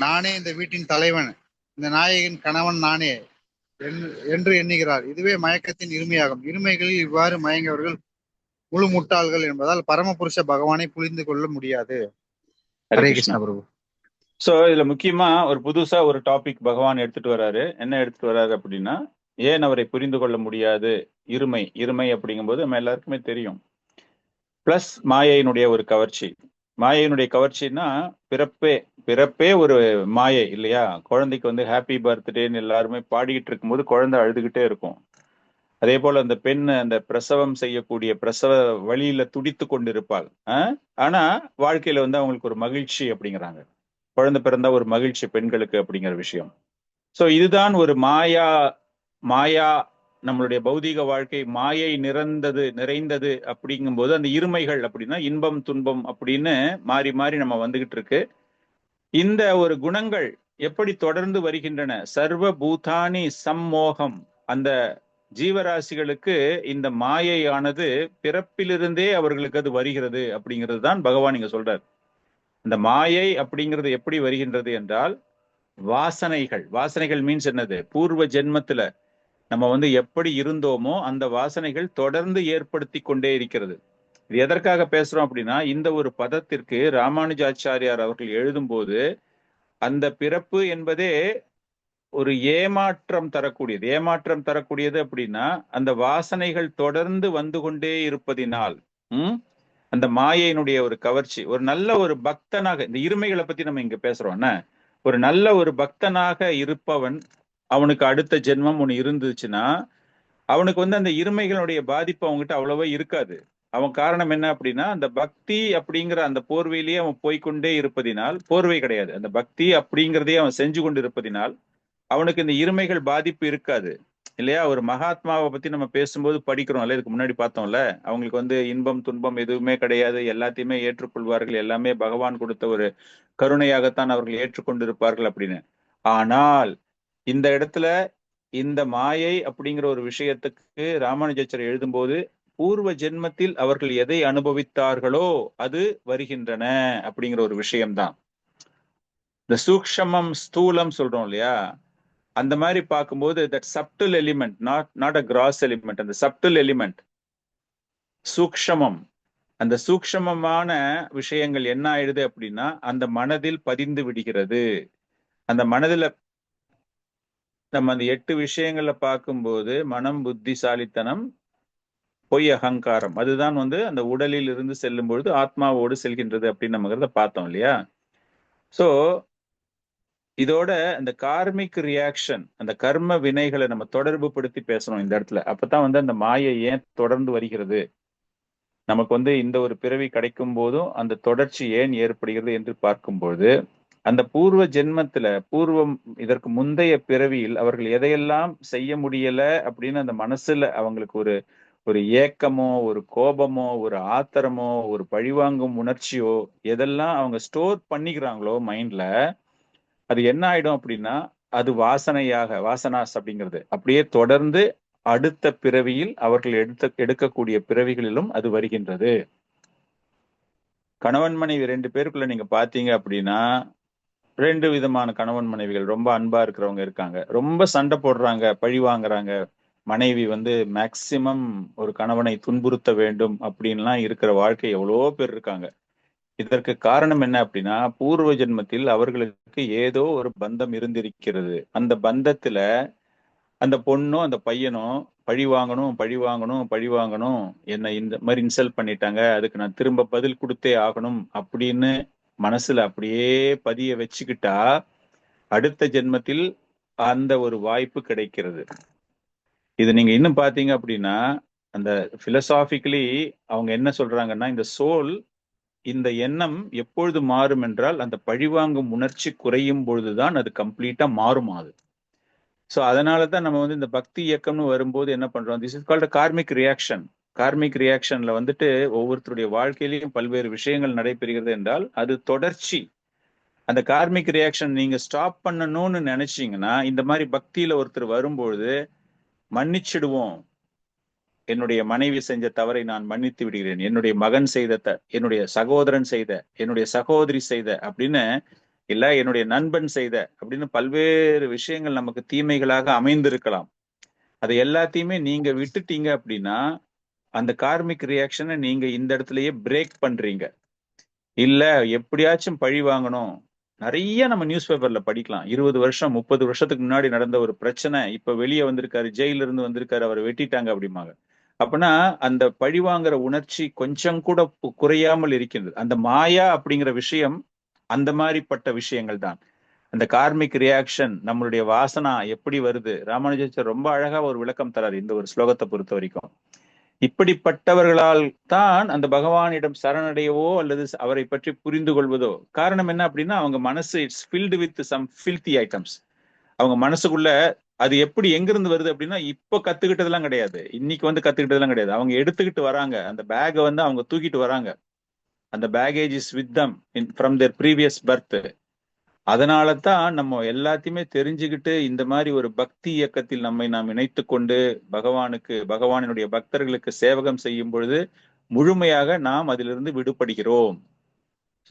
நானே இந்த வீட்டின் தலைவன், இந்த நாயகின் கணவன் நானே என்று எண்ணுகிறார். இதுவே மயக்கத்தின் இருமையாகும். இருமைகளில் இவ்வாறு மயங்கியவர்கள் முழு முட்டாள்கள் என்பதால் பரமபுருஷ பகவானை புரிந்து கொள்ள முடியாது. ஹரே கிருஷ்ணா பிரபு. சோ இதுல முக்கியமா ஒரு புதுசா ஒரு டாபிக் பகவான் எடுத்துட்டு வர்றாரு. என்ன எடுத்துட்டு வர்றாரு அப்படின்னா, ஏன் அவரை புரிந்து கொள்ள முடியாது? இருமை அப்படிங்கும்போது நம்ம எல்லாருக்குமே தெரியும். பிளஸ் மாயையினுடைய ஒரு கவர்ச்சி. மாயையினுடைய கவர்ச்சின்னா பிறப்பே ஒரு மாயை இல்லையா? குழந்தைக்கு வந்து ஹாப்பி பர்த்டேன்னு எல்லாருமே பாடிக்கிட்டு இருக்கும்போது குழந்தை அழுதுகிட்டே இருக்கும். அதே போல அந்த பெண் அந்த பிரசவம் செய்யக்கூடிய பிரசவ வழியில துடித்து கொண்டு இருப்பாள். ஆனா வாழ்க்கையில வந்து அவங்களுக்கு ஒரு மகிழ்ச்சி அப்படிங்கிறாங்க. குழந்தை பிறந்தா ஒரு மகிழ்ச்சி பெண்களுக்கு அப்படிங்கிற விஷயம். சோ இதுதான் ஒரு மாயா நம்மளுடைய பௌதீக வாழ்க்கை மாயை நிறைந்தது அப்படிங்கும்போது அந்த இருமைகள் அப்படின்னா இன்பம் துன்பம் அப்படின்னு மாறி மாறி நம்ம வந்துகிட்டு இருக்கு. இந்த ஒரு குணங்கள் எப்படி தொடர்ந்து வருகின்றன? சர்வ பூதானி சம்மோகம். அந்த ஜீவராசிகளுக்கு இந்த மாயையானது பிறப்பிலிருந்தே அவர்களுக்கு அது வருகிறது அப்படிங்கிறது தான் பகவான் இங்க சொல்றார். இந்த மாயை அப்படிங்கிறது எப்படி வருகின்றது என்றால் வாசனைகள் மீன்ஸ் என்னது? பூர்வ ஜென்மத்துல நம்ம வந்து எப்படி இருந்தோமோ அந்த வாசனைகள் தொடர்ந்து ஏற்படுத்தி கொண்டே இருக்கிறது. இது எதற்காக பேசுறோம் அப்படின்னா, இந்த ஒரு பதத்திற்கு ராமானுஜாச்சாரியார் அவர்கள் எழுதும்போது அந்த பிறப்பு என்பதே ஒரு ஏமாற்றம் தரக்கூடியது அப்படின்னா அந்த வாசனைகள் தொடர்ந்து வந்து கொண்டே இருப்பதினால் அந்த மாயையினுடைய ஒரு கவர்ச்சி. ஒரு நல்ல ஒரு பக்தனாக, இந்த இருமைகளை பத்தி நம்ம இங்க பேசுறோம்னா, ஒரு நல்ல ஒரு பக்தனாக இருப்பவன் அவனுக்கு அடுத்த ஜென்மம் ஒண்ணு இருந்துச்சுன்னா அவனுக்கு வந்து அந்த இருமைகளுடைய பாதிப்பு அவங்ககிட்ட அவ்வளவா இருக்காது. அவன் காரணம் என்ன அப்படின்னா, அந்த பக்தி அப்படிங்கிற அந்த போர்வையிலேயே அவன் போய்கொண்டே இருப்பதினால், போர்வை கிடையாது, அந்த பக்தி அப்படிங்கிறதையே அவன் செஞ்சு கொண்டு இருப்பதினால் அவனுக்கு இந்த இருமைகள் பாதிப்பு இருக்காது இல்லையா? ஒரு மகாத்மாவை பத்தி நம்ம பேசும்போது படிக்கிறோம்ல, இதுக்கு முன்னாடி பார்த்தோம்ல, அவங்களுக்கு வந்து இன்பம் துன்பம் எதுவுமே கிடையாது, எல்லாத்தையுமே ஏற்றுக்கொள்வார்கள், எல்லாமே பகவான் கொடுத்த ஒரு கருணையாகத்தான் அவர்கள் ஏற்றுக்கொண்டிருப்பார்கள் அப்படின்னு. ஆனால் இந்த இடத்துல இந்த மாயை அப்படிங்கிற ஒரு விஷயத்துக்கு ராமானுஜாச்சாரியர் எழுதும்போது பூர்வ ஜென்மத்தில் அவர்கள் எதை அனுபவித்தார்களோ அது வருகின்றன அப்படிங்கிற ஒரு விஷயம்தான். இந்த சூக்ஷமம் ஸ்தூலம் சொல்றோம் இல்லையா, அந்த மாதிரி பார்க்கும்போது that சப்டில் element, not a cross element, அந்த சப்டில் எலிமெண்ட் சூக்ஷமம், அந்த சூக்ஷமமான விஷயங்கள் என்ன ஆயிடுது அப்படின்னா அந்த மனதில் பதிந்து விடுகிறது. அந்த மனதில் நம்ம அந்த 8 விஷயங்களை பார்க்கும்போது மனம், புத்திசாலித்தனம், பொய், அகங்காரம், அதுதான் வந்து அந்த உடலில் இருந்து செல்லும் பொழுது ஆத்மாவோடு செல்கின்றது அப்படின்னு நம்ம பார்த்தோம் இல்லையா? சோ இதோட அந்த கார்மிக் ரியாக்ஷன், அந்த கர்ம வினைகளை நம்ம தொடர்பு படுத்தி பேசணும் இந்த இடத்துல. அப்பதான் வந்து அந்த மாயை ஏன் தொடர்ந்து வருகிறது, நமக்கு வந்து இந்த ஒரு பிறவி கிடைக்கும் போதும் அந்த தொடர்ச்சி ஏன் ஏற்படுகிறது என்று பார்க்கும்போது, அந்த பூர்வ ஜென்மத்துல இதற்கு முந்தைய பிறவியில் அவர்கள் எதையெல்லாம் செய்ய முடியல அப்படின்னு அந்த மனசுல அவங்களுக்கு ஒரு ஏக்கமோ, ஒரு கோபமோ, ஒரு ஆத்திரமோ, ஒரு பழிவாங்கும் உணர்ச்சியோ எதெல்லாம் அவங்க ஸ்டோர் பண்ணிக்கிறாங்களோ மைண்ட்ல, அது என்ன ஆயிடும் அப்படின்னா அது வாசனாஸ் அப்படிங்கிறது அப்படியே தொடர்ந்து அடுத்த பிறவியில் அவர்கள் எடுக்கக்கூடிய பிறவிகளிலும் அது வருகின்றது. கணவன் மனைவி 2 பேருக்குள்ள நீங்க பாத்தீங்க அப்படின்னா 2 விதமான கணவன் மனைவிகள். ரொம்ப அன்பா இருக்கிறவங்க இருக்காங்க, ரொம்ப சண்டை போடுறாங்க, பழி வாங்குறாங்க. மனைவி வந்து மேக்சிமம் ஒரு கணவனை துன்புறுத்த வேண்டும் அப்படின்லாம் இருக்கிற வாழ்க்கை எவ்வளோ பேர் இருக்காங்க. இதற்கு காரணம் என்ன அப்படின்னா பூர்வ ஜென்மத்தில் அவர்களுக்கு ஏதோ ஒரு பந்தம் இருந்திருக்கிறது. அந்த பந்தத்துல அந்த பொண்ணும் அந்த பையனும் பழி வாங்கணும், என்னை இந்த மாதிரி இன்சல்ட் பண்ணிட்டாங்க, அதுக்கு நான் திரும்ப பதில் கொடுத்தே ஆகணும் அப்படின்னு மனசுல அப்படியே பதிய வச்சுக்கிட்டா அடுத்த ஜென்மத்தில் அந்த ஒரு வாய்ப்பு கிடைக்கிறது. இது நீங்க இன்னும் பாத்தீங்க அப்படின்னா அந்த பிலசாபிக்கலி அவங்க என்ன சொல்றாங்கன்னா, இந்த சோல், இந்த எண்ணம் எப்பொழுது மாறும் என்றால் அந்த பழிவாங்கும் உணர்ச்சி குறையும் பொழுதுதான் அது கம்ப்ளீட்டா மாறும். அது ஸோ அதனாலதான் நம்ம வந்து இந்த பக்தி இயக்கம்னு வரும்போது என்ன பண்றோம், this is called karmic reaction. Karmic ரியாக்ஷன்ல வந்துட்டு ஒவ்வொருத்தருடைய வாழ்க்கையிலையும் பல்வேறு விஷயங்கள் நடைபெறுகிறது என்றால் அது தொடர்ச்சி. அந்த கார்மிக் ரியாக்ஷன் நீங்க ஸ்டாப் பண்ணணும்னு நினைச்சீங்கன்னா இந்த மாதிரி பக்தியில ஒருத்தர் வரும்பொழுது மன்னிச்சிடுவோம், என்னுடைய மனைவி செஞ்ச தவறை நான் மன்னித்து விடுகிறேன், என்னுடைய மகன் செய்த, என்னுடைய சகோதரன் செய்த, என்னுடைய சகோதரி செய்த அப்படின்னு இல்ல என்னுடைய நண்பன் செய்த அப்படின்னு பல்வேறு விஷயங்கள் நமக்கு தீமைகளாக அமைந்திருக்கலாம். அதை எல்லாத்தையுமே நீங்க விட்டுட்டீங்க அப்படின்னா அந்த கார்மிக் ரியாக்ஷனை நீங்க இந்த இடத்துலயே பிரேக் பண்றீங்க. இல்ல எப்படியாச்சும் பழி வாங்கணும், நிறைய நம்ம நியூஸ் பேப்பர்ல படிக்கலாம். 20 வருஷம் 30 வருஷத்துக்கு முன்னாடி நடந்த ஒரு பிரச்சனை, இப்ப வெளியே வந்திருக்காரு, ஜெயில இருந்து வந்திருக்காரு, அவரை வெட்டிட்டாங்க அப்படிம்பாங்க. அப்படின்னா அந்த பழிவாங்கிற உணர்ச்சி கொஞ்சம் கூட குறையாமல் இருக்கின்றது. அந்த மாயா அப்படிங்கிற விஷயம் அந்த மாதிரிப்பட்ட விஷயங்கள் தான். அந்த கார்மிக் ரியாக்ஷன், நம்மளுடைய வாசனா எப்படி வருது, ராமானுஜாச்சார் ரொம்ப அழகா ஒரு விளக்கம் தராரு இந்த ஒரு ஸ்லோகத்தை பொறுத்த வரைக்கும். இப்படிப்பட்டவர்களால் தான் அந்த பகவானிடம் சரணடையவோ அல்லது அவரை பற்றி புரிந்து கொள்வதோ. காரணம் என்ன அப்படின்னா அவங்க மனசு it's filled with some filthy items. அவங்க மனசுக்குள்ள அது எப்படி எங்கிருந்து வருது அப்படின்னா இப்ப கத்துக்கிட்டதெல்லாம் கிடையாது, இன்னைக்கு வந்து கத்துக்கிட்டதெல்லாம் கிடையாது. அவங்க எடுத்துக்கிட்டு வராங்க, அந்த பேக்கை வந்து அவங்க தூக்கிட்டு வராங்க. அந்த baggage is with them from their previous birth. அதனால தான் நம்ம எல்லாத்தையுமே தெரிஞ்சுக்கிட்டு இந்த மாதிரி ஒரு பக்தி இயக்கத்தில் நாம் இணைத்து கொண்டு பகவானினுடைய பக்தர்களுக்கு சேவகம் செய்யும் பொழுது முழுமையாக நாம் அதிலிருந்து விடுபடுகிறோம்.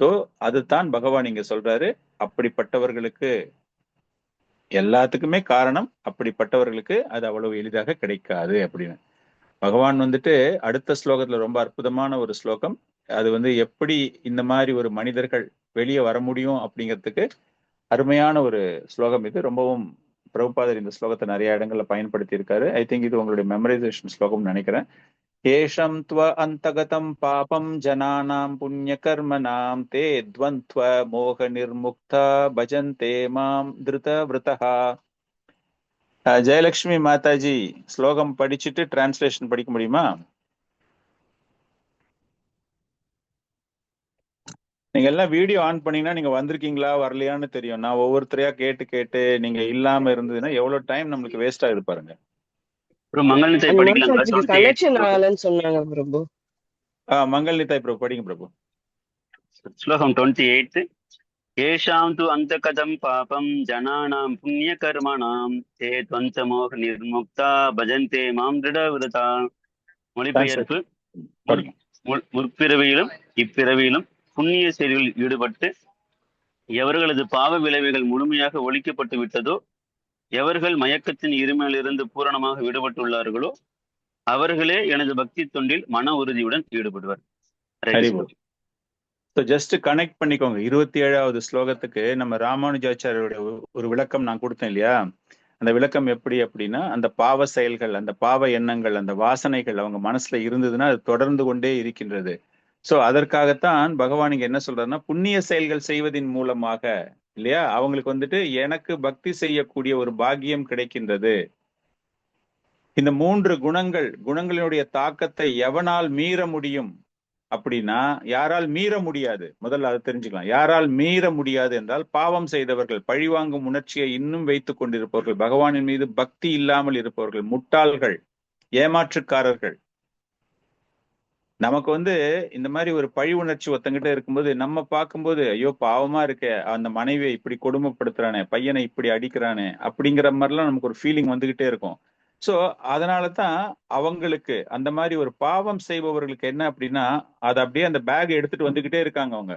சோ அதுதான் பகவான் இங்க சொல்றாரு, அப்படிப்பட்டவர்களுக்கு எல்லாத்துக்குமே காரணம், அப்படிப்பட்டவர்களுக்கு அது அவ்வளவு எளிதாக கிடைக்காது அப்படின்னு. பகவான் வந்துட்டு அடுத்த ஸ்லோகத்துல ரொம்ப அற்புதமான ஒரு ஸ்லோகம், அது வந்து எப்படி இந்த மாதிரி ஒரு மனிதர்கள் வெளியே வர முடியும் அப்படிங்கிறதுக்கு அருமையான ஒரு ஸ்லோகம் இது. ரொம்பவும் பிரபுபாதர் இந்த ஸ்லோகத்தை நிறைய இடங்கள்ல பயன்படுத்தி இருக்காரு. ஐ திங்க் இது உங்களுடைய மெமரைசேஷன் ஸ்லோகம் நினைக்கிறேன். ஏஷம் த்வ அந்தகதம் பாபம் ஜனானாம் புண்ணிய கர்மனாம் தே த்வந்த்வ மோக நிர்முக்தா பஜந்தே மாம் திருத விருதஹா. ஜெயலட்சுமி மாதாஜி ஸ்லோகம் படிச்சுட்டு டிரான்ஸ்லேஷன் படிக்க முடியுமா? நீங்க எல்லாம் வீடியோ ஆன் பண்ணீங்கன்னா நீங்க வந்திருக்கீங்களா வரலையான்னு தெரியும். நான் ஒவ்வொருத்தரையா கேட்டு நீங்க இல்லாம இருந்ததுன்னா எவ்வளவு டைம் நம்மளுக்கு வேஸ்ட் ஆகுது பாருங்க. மங்கள் நிதாய் பிரபு படிங்க பிரபு. ஸ்லோகம் 28. ஏஷாம் து அந்தகதம் பாபம் ஜனானாம் புண்ணிய கர்மணாம் தே த்வந்த மோக நிர்முக்தா பஜந்தே மாம் திருட விரதா. மொழிபெயர்ப்பு: முற்பிறவியிலும் இப்பிறவியிலும் புண்ணிய செயல்களில் ஈடுபட்டு எவர்களது பாவ விளைவுகள் முழுமையாக ஒழிக்கப்பட்டு விட்டதோ, எவர்கள் மயக்கத்தின் இருமையிலிருந்து பூரணமாக விடுபட்டுள்ளார்களோ அவர்களே எனது பக்தி தொண்டில் மன உறுதியுடன் ஈடுபடுவார். ஜஸ்ட் கனெக்ட் பண்ணிக்கோங்க. 27வது ஸ்லோகத்துக்கு நம்ம ராமானுஜாச்சாரியோட ஒரு விளக்கம் நான் கொடுத்தேன் இல்லையா? அந்த விளக்கம் எப்படி அப்படின்னா, அந்த பாவ செயல்கள், அந்த பாவ எண்ணங்கள், அந்த வாசனைகள் அவங்க மனசுல இருந்ததுன்னா அது தொடர்ந்து கொண்டே இருக்கின்றது. சோ அதற்காகத்தான் பகவான் இங்க என்ன சொல்றாருன்னா, புண்ணிய செயல்கள் செய்வதின் மூலமாக, இல்லையா, அவங்களுக்கு வந்துட்டு எனக்கு பக்தி செய்யக்கூடிய ஒரு பாக்கியம் கிடைக்கின்றது. இந்த 3 குணங்களினுடைய தாக்கத்தை எவனால் மீற முடியும் அப்படின்னா, யாரால் மீற முடியாது. முதல்ல அதை தெரிஞ்சுக்கலாம். யாரால் மீற முடியாது என்றால், பாவம் செய்தவர்கள், பழிவாங்கும் உணர்ச்சியை இன்னும் வைத்துக் கொண்டிருப்பவர்கள், பகவானின் மீது பக்தி இல்லாமல் இருப்பவர்கள், முட்டாள்கள், ஏமாற்றுக்காரர்கள். நமக்கு வந்து இந்த மாதிரி ஒரு பழி உணர்ச்சி ஒருத்தங்கிட்ட இருக்கும்போது நம்ம பார்க்கும்போது, ஐயோ பாவமா இருக்கே, அந்த மனைவியை இப்படி கொடுமைப்படுத்துறானே, பையனை இப்படி அடிக்கிறானே, அப்படிங்கிற மாதிரிலாம் நமக்கு ஒரு ஃபீலிங் வந்துகிட்டே இருக்கும். சோ அதனாலதான் அவங்களுக்கு அந்த மாதிரி ஒரு பாவம் செய்பவர்களுக்கு என்ன அப்படின்னா, அதை அப்படியே அந்த பேக் எடுத்துட்டு வந்துகிட்டே இருக்காங்க. அவங்க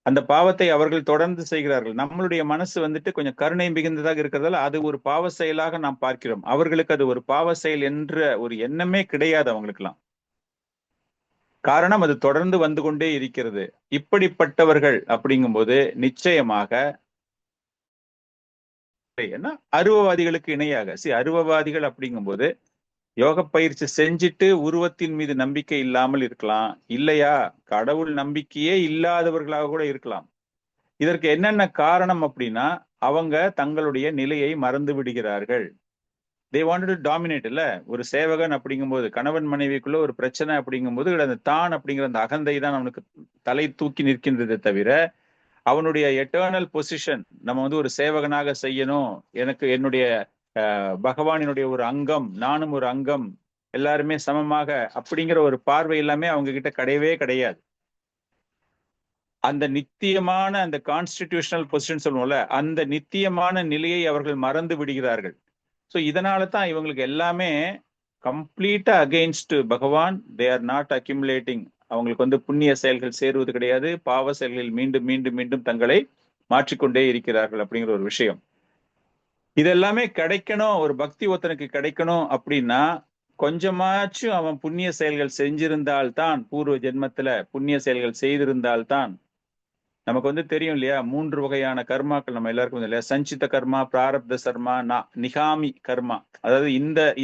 அந்த பாவத்தை அவர்கள் தொடர்ந்து செய்கிறார்கள். நம்மளுடைய மனசு வந்துட்டு கொஞ்சம் கருணை மிகுந்ததாக இருக்கிறதால அது ஒரு பாவ செயலாக நாம் பார்க்கிறோம். அவர்களுக்கு அது ஒரு பாவ செயல் என்ற ஒரு எண்ணமே கிடையாது அவங்களுக்கெல்லாம். காரணம் அது தொடர்ந்து வந்து கொண்டே இருக்கிறது. இப்படிப்பட்டவர்கள் அப்படிங்கும்போது நிச்சயமாக என்ன அருவவாதிகளுக்கு இணையாக அருவவாதிகள் அப்படிங்கும்போது யோக பயிற்சி செஞ்சுட்டு உருவத்தின் மீது நம்பிக்கை இல்லாமல் இருக்கலாம், இல்லையா கடவுள் நம்பிக்கையே இல்லாதவர்களாக கூட இருக்கலாம். இதற்கு என்னென்ன காரணம் அப்படின்னா, அவங்க தங்களுடைய நிலையை மறந்து விடுகிறார்கள். they wanted to dominate. இல்ல, ஒரு சேவகன் அப்படிங்கும்போது, கணவன் மனைவிக்குள்ள ஒரு பிரச்சனை அப்படிங்கும்போது அந்த தான் அப்படிங்கிற அந்த அகந்தை தான் அவனுக்கு தலை தூக்கி நிற்கின்றதை தவிர, அவனுடைய எட்டர்னல் பொசிஷன் நம்ம வந்து ஒரு சேவகனாக செய்யணும், எனக்கு என்னுடைய பகவானினுடைய ஒரு அங்கம், நானும் ஒரு அங்கம், எல்லாருமே சமமாக அப்படிங்கிற ஒரு பார்வை எல்லாமே அவங்க கிட்ட கிடையவே கிடையாது. அந்த நித்தியமான அந்த கான்ஸ்டிடியூஷனல் பொசிஷன் சொல்லுவோம்ல, அந்த நித்தியமான நிலையை அவர்கள் மறந்து விடுகிறார்கள். ஸோ இதனால தான் இவங்களுக்கு எல்லாமே கம்ப்ளீட்டா அகெயின்ஸ்ட் பகவான். They are not accumulating. அவங்களுக்கு வந்து புண்ணிய செயல்கள் சேருவது கிடையாது, பாவ செயல்களில் மீண்டும் மீண்டும் மீண்டும் தங்களை மாற்றிக்கொண்டே இருக்கிறார்கள் அப்படிங்கிற ஒரு விஷயம். இதெல்லாமே கிடைக்கணும், ஒரு பக்தி ஒருத்தனுக்கு கிடைக்கணும் அப்படின்னா கொஞ்சமாச்சும் அவன் புண்ணிய செயல்கள் செஞ்சிருந்தால்தான், பூர்வ ஜென்மத்துல புண்ணிய செயல்கள் செய்திருந்தால்தான். நமக்கு வந்து தெரியும் இல்லையா, 3 வகையான கர்மாக்கள் நம்ம எல்லாருக்கும் இல்லையா, சஞ்சித கர்மா, பிராரப்த கர்மா, நிகாமி கர்மா. அதாவது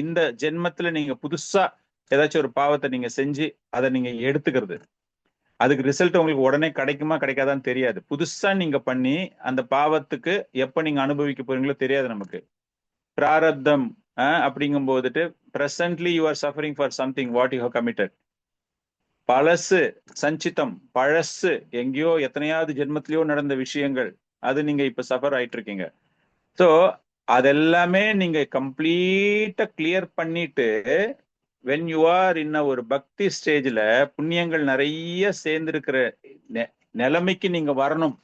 இந்த ஜென்மத்துல நீங்க புதுசா ஏதாச்சும் ஒரு பாவத்தை நீங்க செஞ்சு அதை நீங்க எடுத்துக்கிறது, அதுக்கு ரிசல்ட் உங்களுக்கு உடனே கிடைக்குமா கிடைக்காதான்னு தெரியாது. புதுசா நீங்க பண்ணி அந்த பாவத்துக்கு எப்ப நீங்க அனுபவிக்க போறீங்களோ தெரியாது நமக்கு. பிராரப்தம் அப்படிங்கும் போதுட்டு presently you are suffering for something what you have committed. பழசு சஞ்சிதம், பழசு எங்கேயோ எத்தனையாவது ஜென்மத்திலயோ நடந்த விஷயங்கள், அது நீங்க இப்ப சஃபர் ஆயிட்டு இருக்கீங்க. ஸோ அதெல்லாமே நீங்க கம்ப்ளீட்டா கிளியர் பண்ணிட்டு when you are in ஒரு பக்தி ஸ்டேஜ்ல புண்ணியங்கள் நிறைய சேர்ந்திருக்கிற நிலைமைக்கு நீங்க வரணும்.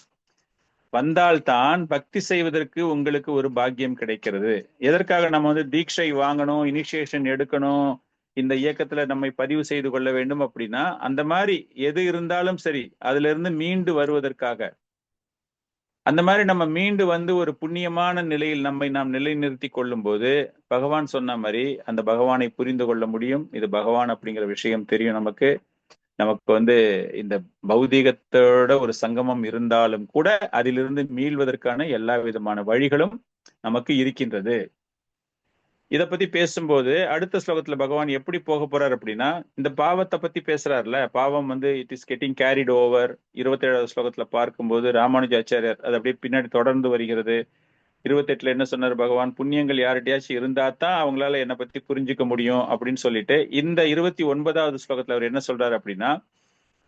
வந்தால்தான் பக்தி செய்வதற்கு உங்களுக்கு ஒரு பாக்கியம் கிடைக்கிறது. எதற்காக நம்ம வந்து தீட்சை வாங்கணும், இனிஷியேஷன் எடுக்கணும், இந்த இயக்கத்துல நம்மை பதிவு செய்து கொள்ள வேண்டும் அப்படின்னா, அந்த மாதிரி எது இருந்தாலும் சரி அதுல இருந்து மீண்டு வருவதற்காக. அந்த மாதிரி நம்ம மீண்டு வந்து ஒரு புண்ணியமான நிலையில் நம்மை நாம் நிலைநிறுத்தி கொள்ளும் போது பகவான் சொன்ன மாதிரி அந்த பகவானை புரிந்து கொள்ள முடியும். இது பகவான் அப்படிங்கிற விஷயம் தெரியும் நமக்கு. நமக்கு வந்து இந்த பௌதீகத்தோட ஒரு சங்கமம் இருந்தாலும் கூட அதிலிருந்து மீள்வதற்கான எல்லா விதமான வழிகளும் நமக்கு இருக்கின்றது. இதை பத்தி பேசும்போது அடுத்த ஸ்லோகத்துல பகவான் எப்படி போக போறார் அப்படின்னா, இந்த பாவத்தை பத்தி பேசுறாருல, பாவம் வந்து it is getting carried over. 27வது ஸ்லோகத்துல பார்க்கும்போது ராமானுஜாச்சாரியர் அது அப்படியே பின்னாடி தொடர்ந்து வருகிறது. 28ல என்ன சொன்னார் பகவான், புண்ணியங்கள் யார்கிட்டயாச்சும் இருந்தா தான் அவங்களால என்னை பத்தி புரிஞ்சுக்க முடியும் அப்படின்னு சொல்லிட்டு, இந்த 29வது ஸ்லோகத்துல அவர் என்ன சொல்றாரு அப்படின்னா,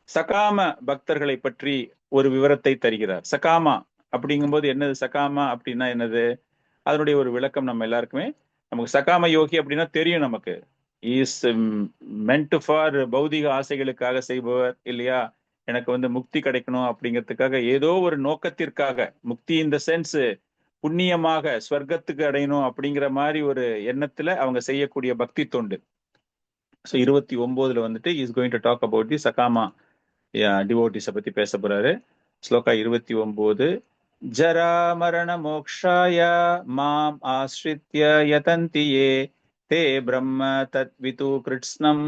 சகாம பக்தர்களை பற்றி ஒரு விவரத்தை தருகிறார். சகாமா அப்படிங்கும்போது என்னது, சகாமா அப்படின்னா என்னது, அதனுடைய ஒரு விளக்கம் நம்ம எல்லாருக்குமே, நமக்கு சகாம யோகி அப்படின்னா தெரியும் நமக்கு, இஸ் மென்ட் ஃபார் பௌதிக ஆசைகளுக்காக செய்பவர் இல்லையா. எனக்கு வந்து முக்தி கிடைக்கணும் அப்படிங்கிறதுக்காக, ஏதோ ஒரு நோக்கத்திற்காக, முக்தி இந்த சென்ஸ் புண்ணியமாக ஸ்வர்க்கத்துக்கு அடையணும் அப்படிங்கிற மாதிரி ஒரு எண்ணத்துல அவங்க செய்யக்கூடிய பக்தி தொண்டு. ஸோ 29ல வந்துட்டு is going to talk about the சகாமா டிவோட்டிஸை பத்தி பேச போறாரு. ஸ்லோகா 29. ஜரா மரண மோக்ஷாய மாம் ஆஸ்ரித்ய யதந்தி யே தே பிரம்ம தத்விது கிருத்ஸ்னம்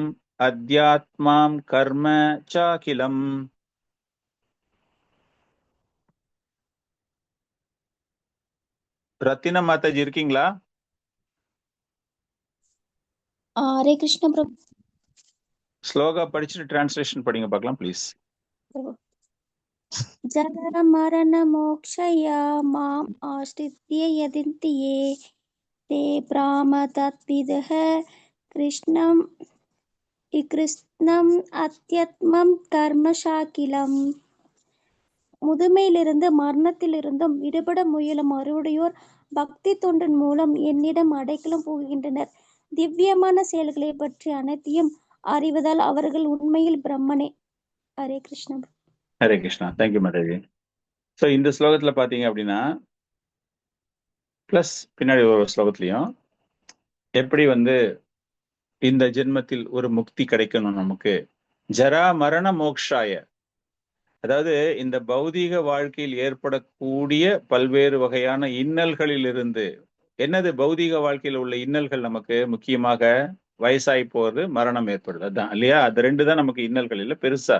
அத்யாத்மாம் கர்ம சாகிலம். ரத்தின மாதாஜி இருக்கீங்களா? ஹரே கிருஷ்ண பிரபு. ஸ்லோகா படிச்சுட்டு டிரான்ஸ்லேஷன் படிங்க பார்க்கலாம் ப்ளீஸ். ஜரர மரண மோக்ஷயா மாம் ஆஸ்ரித்ய யதந்தி யே தே பிராம தத்விதஹ கிருஷ்ணம் கிருஷ்ணம் அத்யத்மம் கர்மசாக்கிலம். முதுமையிலிருந்து மரணத்திலிருந்தும் விடுபட முயலும் அருவுடையோர் பக்தி தொண்டின் மூலம் என்னிடம் அடைக்கலம் புகுகின்றனர். திவ்யமான செயல்களை பற்றி அனைத்தையும் அறிவதால் அவர்கள் உண்மையில் பிரம்மனே. ஹரே கிருஷ்ணா. ஹரே கிருஷ்ணா. தேங்க்யூ மாதாஜி. ஸோ இந்த ஸ்லோகத்துல பாத்தீங்க அப்படின்னா பிளஸ் பின்னாடி ஒரு ஸ்லோகத்திலையும் எப்படி இந்த ஜென்மத்தில் ஒரு முக்தி கிடைக்கணும் நமக்கு, ஜரா மரண மோக்ஷாய, அதாவது இந்த பௌதீக வாழ்க்கையில் ஏற்படக்கூடிய பல்வேறு வகையான இன்னல்களிலிருந்து. என்னது பௌதீக வாழ்க்கையில் உள்ள இன்னல்கள்? நமக்கு முக்கியமாக வயசாகி போறது, மரணம் ஏற்படுது, அதுதான் இல்லையா? அது ரெண்டு தான் நமக்கு இன்னல்கள் இல்லை பெருசா.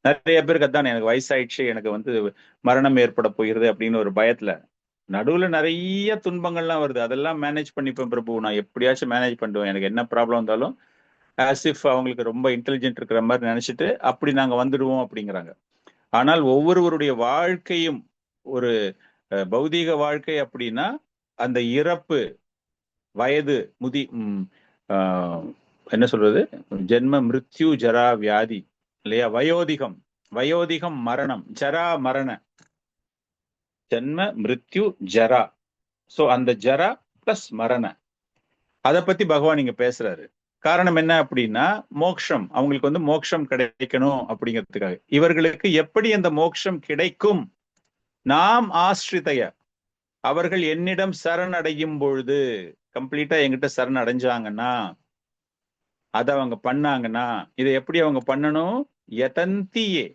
நிறைய பேருக்கு அதான், எனக்கு வயசாயிடுச்சு, எனக்கு மரணம் ஏற்பட போயிருது அப்படின்னு ஒரு பயத்துல. நடுவுல நிறைய துன்பங்கள்லாம் வருது, அதெல்லாம் மேனேஜ் பண்ணிப்பேன் பிரபு, நான் எப்படியாச்சும் மேனேஜ் பண்ணுவேன், எனக்கு என்ன ப்ராப்ளம் வந்தாலும் ஆஸ் இஃப் அவங்களுக்கு ரொம்ப இன்டெலிஜென்ட் இருக்கிற மாதிரி நினைச்சிட்டு அப்படி நாங்க வந்துடுவோம் அப்படிங்கிறாங்க. ஆனால் ஒவ்வொருவருடைய வாழ்க்கையும் ஒரு பௌதீக வாழ்க்கை அப்படின்னா அந்த இறப்பு, வயது, என்ன சொல்றது, ஜென்ம மிருத்யு ஜரா வியாதி இல்லையா, வயோதிகம் மரணம், ஜரா மரண, ஜென்ம மிருத்யு ஜரா. சோ அந்த ஜரா பிளஸ் மரண, அதை பத்தி பகவான் இங்க பேசுறாரு. காரணம் என்ன அப்படின்னா மோக்ஷம், அவங்களுக்கு மோக்ஷம் கிடைக்கணும் அப்படிங்கிறதுக்காக. இவர்களுக்கு எப்படி அந்த மோக்ஷம் கிடைக்கும்? நாம் ஆஸ்ரிதய, அவர்கள் என்னிடம் சரணடையும் பொழுது, கம்ப்ளீட்டா என்கிட்ட சரண் அடைஞ்சாங்கன்னா, அதை அவங்க பண்ணாங்கன்னா, இதை எப்படி அவங்க பண்ணணும்? யதந்தியே,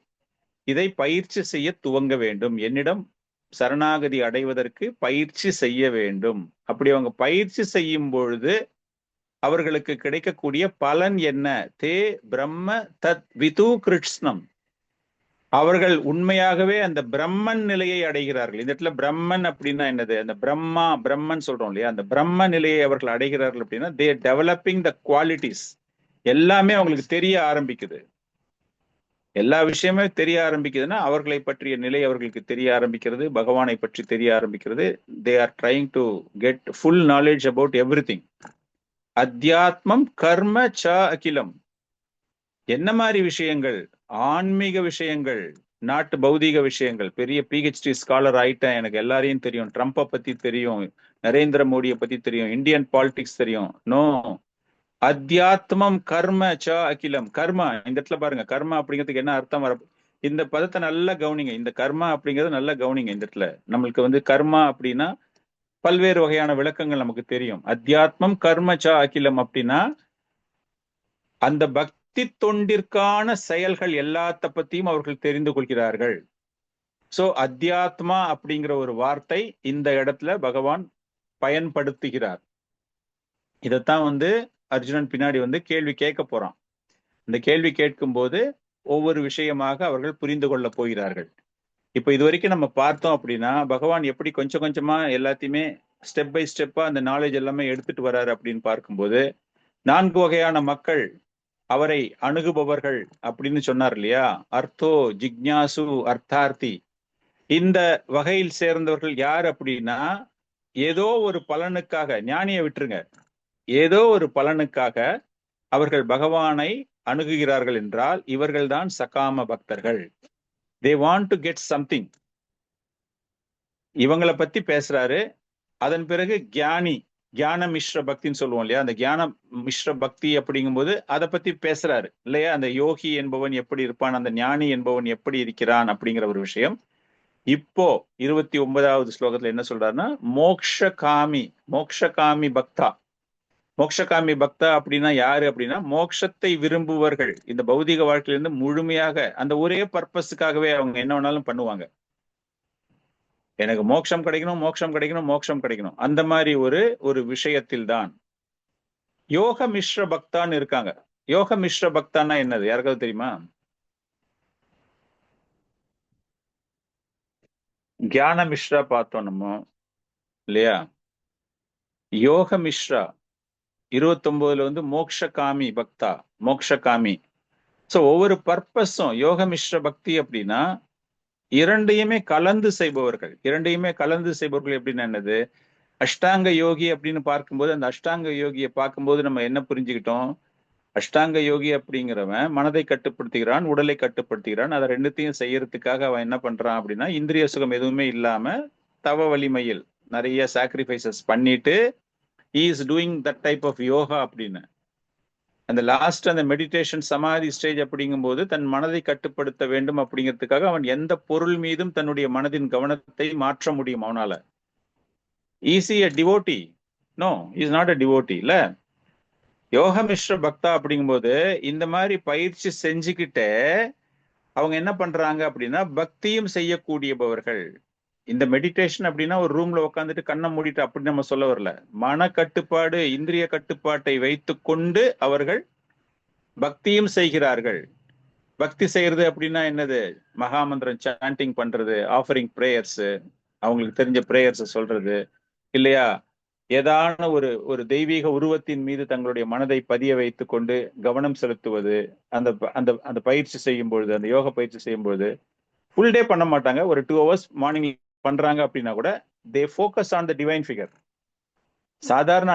இதை பயிற்சி செய்ய துவங்க வேண்டும். என்னிடம் சரணாகதி அடைவதற்கு பயிற்சி செய்ய வேண்டும். அப்படி அவங்க பயிற்சி செய்யும் பொழுது அவர்களுக்கு கிடைக்கக்கூடிய பலன் என்ன? தே பிரம்ம தத் விது கிருஷ்ணம், அவர்கள் உண்மையாகவே அந்த பிரம்மன் நிலையை அடைகிறார்கள். இந்த இடத்துல பிரம்மன் அப்படின்னா என்னது? அந்த பிரம்மன் சொல்றோம் இல்லையா, அந்த பிரம்ம நிலையை அவர்கள் அடைகிறார்கள் அப்படின்னா தே டெவலப்பிங் த குவாலிட்டிஸ். எல்லாமே அவங்களுக்கு தெரிய ஆரம்பிக்குது, எல்லா விஷயமே தெரிய ஆரம்பிக்குதுன்னா அவர்களை பற்றிய நிலை அவர்களுக்கு தெரிய ஆரம்பிக்கிறது, பகவானை பற்றி தெரிய ஆரம்பிக்கிறது. They are trying to get full knowledge about everything. அத்தியாத்மம் கர்ம ச அகிலம், என்ன மாதிரி விஷயங்கள்? ஆன்மீக விஷயங்கள், நாட்டு பௌதீக விஷயங்கள். பெரிய பிஹெச்டி ஸ்காலர் ஆயிட்டேன், எனக்கு எல்லாரையும் தெரியும், ட்ரம்ப்பை பத்தி தெரியும், நரேந்திர மோடியை பத்தி தெரியும், இந்தியன் பாலிடிக்ஸ் தெரியும். நோ, அத்தியாத்மம் கர்ம ச அகிலம். கர்மா, இந்த இடத்துல பாருங்க, கர்மா அப்படிங்கிறதுக்கு என்ன அர்த்தம் வர, இந்த பதத்தை நல்லா கவனிங்க, இந்த கர்மா அப்படிங்கிறது நல்லா கவனிங்க. இந்த இடத்துல நம்மளுக்கு கர்மா அப்படின்னா பல்வேறு வகையான விளக்கங்கள் நமக்கு தெரியும். அத்தியாத்மம் கர்ம ச அகிலம் அப்படின்னா அந்த பக்தி தொண்டிற்கான செயல்கள் எல்லாத்த பத்தியும் அவர்கள் தெரிந்து கொள்கிறார்கள். சோ அத்தியாத்மா அப்படிங்கிற ஒரு வார்த்தை இந்த இடத்துல பகவான் பயன்படுத்துகிறார். இதைத்தான் அர்ஜுனன் பின்னாடி கேள்வி கேட்க போறான். இந்த கேள்வி கேட்கும் போது ஒவ்வொரு விஷயமாக அவர்கள் புரிந்து கொள்ள போகிறார்கள். இப்ப இது வரைக்கும் நம்ம பார்த்தோம் அப்படின்னா பகவான் எப்படி கொஞ்சம் கொஞ்சமா எல்லாத்தையுமே ஸ்டெப் பை ஸ்டெப்பா அந்த நாலேஜ் எல்லாமே எடுத்துட்டு வர்றாரு அப்படின்னு பார்க்கும்போது, 4 வகையான மக்கள் அவரை அணுகுபவர்கள் அப்படின்னு சொன்னார் இல்லையா, அர்த்தோ ஜிக்ஞாசு அர்த்தார்த்தி. இந்த வகையில் சேர்ந்தவர்கள் யார் அப்படின்னா, ஏதோ ஒரு பலனுக்காக, ஞானியை விட்டுருங்க, ஏதோ ஒரு பலனுக்காக அவர்கள் பகவானை அணுகுகிறார்கள் என்றால் இவர்கள்தான் சகாம பக்தர்கள். they want to get something. இவங்களை பத்தி பேசுறாரு. அதன் பிறகு ஞான மிஸ்ர பக்தின்னு சொல்லுவோம் இல்லையா, அந்த ஞான மிஸ்ர பக்தி அப்படிங்கும்போது அதை பத்தி பேசுறாரு இல்லையா, அந்த யோகி என்பவன் எப்படி இருப்பான், அந்த ஞானி என்பவன் எப்படி இருக்கிறான் அப்படிங்கிற ஒரு விஷயம். இப்போ 29வது ஸ்லோகத்துல என்ன சொல்றாருன்னா, மோக்ஷகாமி பக்தா. மோக்ஷகாமி பக்தா அப்படின்னா யாரு அப்படின்னா, மோட்சத்தை விரும்புவர்கள். இந்த பௌதிக வாழ்க்கையிலிருந்து முழுமையாக அந்த ஒரே பர்பஸுக்காகவே அவங்க என்ன வேணாலும் பண்ணுவாங்க. எனக்கு மோட்சம் கிடைக்கணும், அந்த மாதிரி ஒரு விஷயத்தில் தான் யோக மிஸ்ர பக்தான்னு இருக்காங்க. யோக மிஸ்ர பக்தான்னா என்னது, யாருக்காவது தெரியுமா? ஞான மிஸ்ரா பார்த்தோம் நம்ம இல்லையா? யோக மிஸ்ரா 29 வந்து மோக்ஷகாமி பக்தா, மோக்ஷகாமி. சோ ஒவ்வொரு பர்பஸும் யோக மிஸ்ர பக்தி அப்படின்னா இரண்டையுமே கலந்து செய்பவர்கள். இரண்டையுமே கலந்து செய்பவர்கள் எப்படின்னா என்னது? அஷ்டாங்க யோகி அப்படின்னு பார்க்கும்போது, அந்த அஷ்டாங்க யோகியை பார்க்கும்போது நம்ம என்ன புரிஞ்சுக்கிட்டோம்? அஷ்டாங்க யோகி அப்படிங்கிறவன் மனதை கட்டுப்படுத்துகிறான், உடலை கட்டுப்படுத்துகிறான். அதை ரெண்டுத்தையும் செய்யறதுக்காக அவன் என்ன பண்றான் அப்படின்னா, இந்திரிய சுகம் எதுவுமே இல்லாம தவ வலிமையில் நிறைய சாக்ரிஃபைசஸ் பண்ணிட்டு he is doing that type of yoga அப்படின்னு. அந்த லாஸ்ட் அந்த மெடிடேஷன் சமாதி ஸ்டேஜ் அப்படிங்கும்போது தன் மனதை கட்டுப்படுத்த வேண்டும் அப்படிங்கிறதுக்காக அவன் எந்த பொருள் மீதும் தன்னுடைய மனதின் கவனத்தை மாற்ற முடியும் அவனால. Easy a devotee? No, he is not a devotee. இல்ல, யோக மிஸ்ர பக்தா அப்படிங்கும்போது இந்த மாதிரி பயிற்சி செஞ்சுக்கிட்டே அவங்க என்ன பண்றாங்க அப்படின்னா பக்தியும் செய்யக்கூடியவர்கள். இந்த மெடிடேஷன் அப்படின்னா ஒரு ரூம்ல உட்காந்துட்டு கண்ணை மூடிட்டு அப்படி நம்ம சொல்ல வரல. மன கட்டுப்பாடு, இந்திரிய கட்டுப்பாட்டை வைத்து கொண்டு அவர்கள் பக்தியும் செய்கிறார்கள். பக்தி செய்யறது அப்படின்னா என்னது? மகாமந்திரம் சாண்டிங் பண்றது, ஆஃபரிங் பிரேயர்ஸ், அவங்களுக்கு தெரிஞ்ச பிரேயர்ஸ் சொல்றது இல்லையா? ஏதான ஒரு தெய்வீக உருவத்தின் மீது தங்களுடைய மனதை பதிய வைத்து கொண்டு கவனம் செலுத்துவது. அந்த அந்த அந்த பயிற்சி செய்யும் பொழுது, அந்த யோக பயிற்சி செய்யும் பொழுது ஃபுல் டே பண்ண மாட்டாங்க, ஒரு 2 hours மார்னிங் பண்றாங்க அப்படின்னா கூட தே focus on the divine figure. சாதாரண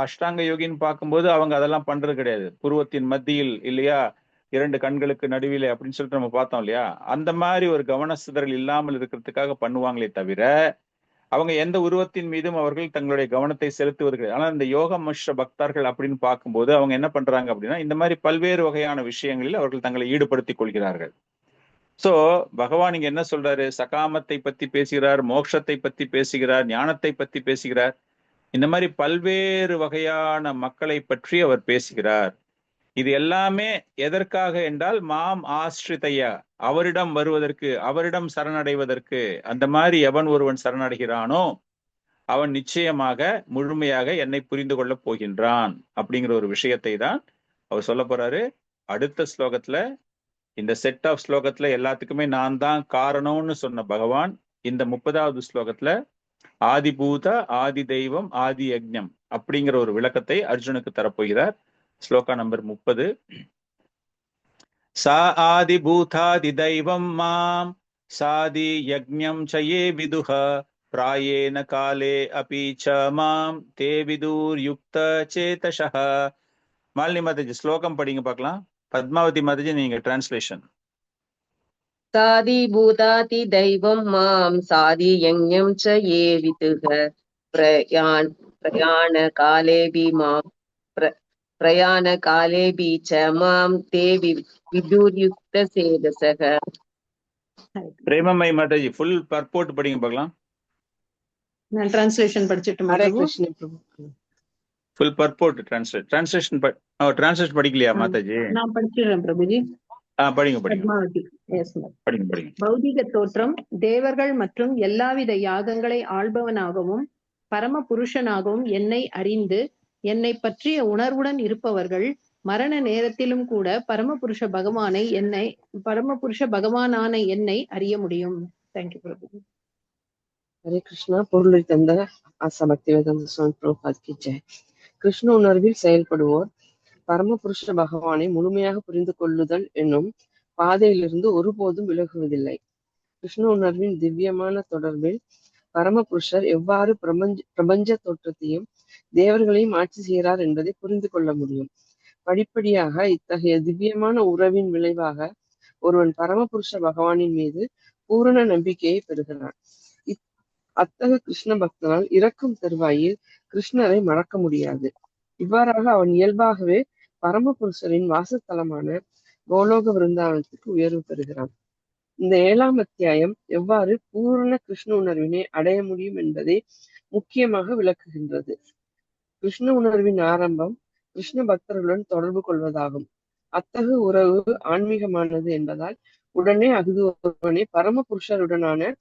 அஷ்டாங்க யோகின்னு பார்க்கும்போது அவங்க அதெல்லாம் பண்றது கிடையாது. புருவத்தின் மத்தியில் இல்லையா, 2 கண்களுக்கு நடுவில் அப்படின்னு சொல்லிட்டு நம்ம பார்த்தோம் இல்லையா? அந்த மாதிரி ஒரு கவன சிதறல் இல்லாமல் இருக்கிறதுக்காக பண்ணுவாங்களே தவிர அவங்க எந்த உருவத்தின் மீதும் அவர்கள் தங்களுடைய கவனத்தை செலுத்துவது கிடையாது. ஆனா இந்த யோக மிஸ்ர பக்தர்கள் அப்படின்னு பார்க்கும்போது அவங்க என்ன பண்றாங்க அப்படின்னா இந்த மாதிரி பல்வேறு வகையான விஷயங்களில் அவர்கள் தங்களை ஈடுபடுத்திக் கொள்கிறார்கள். சோ பகவான் இங்க என்ன சொல்றாரு? சகாமத்தை பத்தி பேசுகிறார், மோட்சத்தை பத்தி பேசுகிறார், ஞானத்தை பத்தி பேசுகிறார். இந்த மாதிரி பல்வேறு வகையான மக்களை பற்றி அவர் பேசுகிறார். இது எல்லாமே எதற்காக என்றால் மாம் ஆஸ்ரிதையா, அவரிடம் வருவதற்கு, அவரிடம் சரணடைவதற்கு. அந்த மாதிரி எவன் ஒருவன் சரணடைகிறானோ அவன் நிச்சயமாக முழுமையாக என்னை புரிந்து கொள்ள போகின்றான் அப்படிங்கிற ஒரு விஷயத்தை தான் அவர் சொல்ல போறாரு. அடுத்த ஸ்லோகத்துல, இந்த செட் ஆஃப் ஸ்லோகத்துல எல்லாத்துக்குமே நான் தான் காரணம்னு சொன்ன பகவான் இந்த 30வது ஸ்லோகத்துல ஆதிபூத, ஆதி தெய்வம், ஆதி யஜ்ஞம் அப்படிங்கிற ஒரு விளக்கத்தை அர்ஜுனுக்கு தரப்போகிறார். ஸ்லோகா நம்பர் 30. சா ஆதிபூதாதி தெய்வம் மாம் சாதி யஜ்ஞம் சயே விதுஹ பிராயேன காலே அபி ச மாம் தே விதுர் யுக்த சேதசஹ. மாலினி மாதாஜி ஸ்லோகம் படிங்க பார்க்கலாம். பத்மாவதி மாதாஜி நீங்க டிரான்ஸ்லேஷன். சாதி பூதாதி தெய்வம் மாம் சாதி யஜ்ஞம் ச ஏ விதுஹ பிரயாண காலேபி மாம் பிரயாண காலேபி ச மாம் தே விதுர்யுக்த சேதசக. பிரேமமை மாதாஜி ஃபுல் பர்போர்ட் படிங்க பார்க்கலாம். நான் டிரான்ஸ்லேஷன் படிச்சிட்டு ஃபுல் பர்போர்ட் டிரான்ஸ்லேஷன் படிக்கலையா மாதாஜி? நான் படிச்சிடுறேன் பிரபுஜி. படிங்க. பௌதிக தோற்றம், தேவர்கள் மற்றும் எல்லாவித யாகங்களை ஆள்பவனாகவும் பரம புருஷனாகவும் என்னை அறிந்து என்னை பற்றிய உணர்வுடன் இருப்பவர்கள் மரண நேரத்திலும் கூட பரமபுருஷ பகவானான என்னை அறிய முடியும். தேங்க்யூ பிரபு. ஹரே கிருஷ்ணா. பொருளை தந்த ஆசா பக்திவேதாந்த சுவாமி பிரபுபாத் கி ஜெய். கிருஷ்ண உணர்வில் செயல்படுவோர் பரமபுருஷ பகவானை முழுமையாக புரிந்து கொள்ளுதல் என்னும் பாதையிலிருந்து ஒருபோதும் விலகுவதில்லை. கிருஷ்ண உணர்வின் திவ்யமான தொடர்பில் பரமபுருஷர் எவ்வாறு பிரபஞ்ச தோற்றத்தையும் தேவர்களையும் ஆட்சி செய்கிறார் என்பதை புரிந்து கொள்ள முடியும். படிப்படியாக இத்தகைய திவ்யமான உறவின் விளைவாக ஒருவன் பரமபுருஷ பகவானின் மீது பூரண நம்பிக்கையை பெறுகிறான். அத்தகைய கிருஷ்ண பக்தனால் இறக்கும் தருவாயில் கிருஷ்ணரை மறக்க முடியாது. இவ்வாறாக அவன் இயல்பாகவே பரமபுருஷரின் வாசஸ்தலமான கோலோக விருந்தாவனத்துக்கு உயர்வு பெறுகிறான். இந்த 7ஆம் அத்தியாயம் எவ்வாறு பூரண கிருஷ்ண உணர்வினை அடைய முடியும் என்பதை முக்கியமாக விளக்குகின்றது. கிருஷ்ண உணர்வின் ஆரம்பம் கிருஷ்ண பக்தர்களுடன் தொடர்பு கொள்வதாகும். அத்தகைய உறவு ஆன்மீகமானது என்பதால் உடனே அஃது ஒருவனை பரமபுருஷருடனான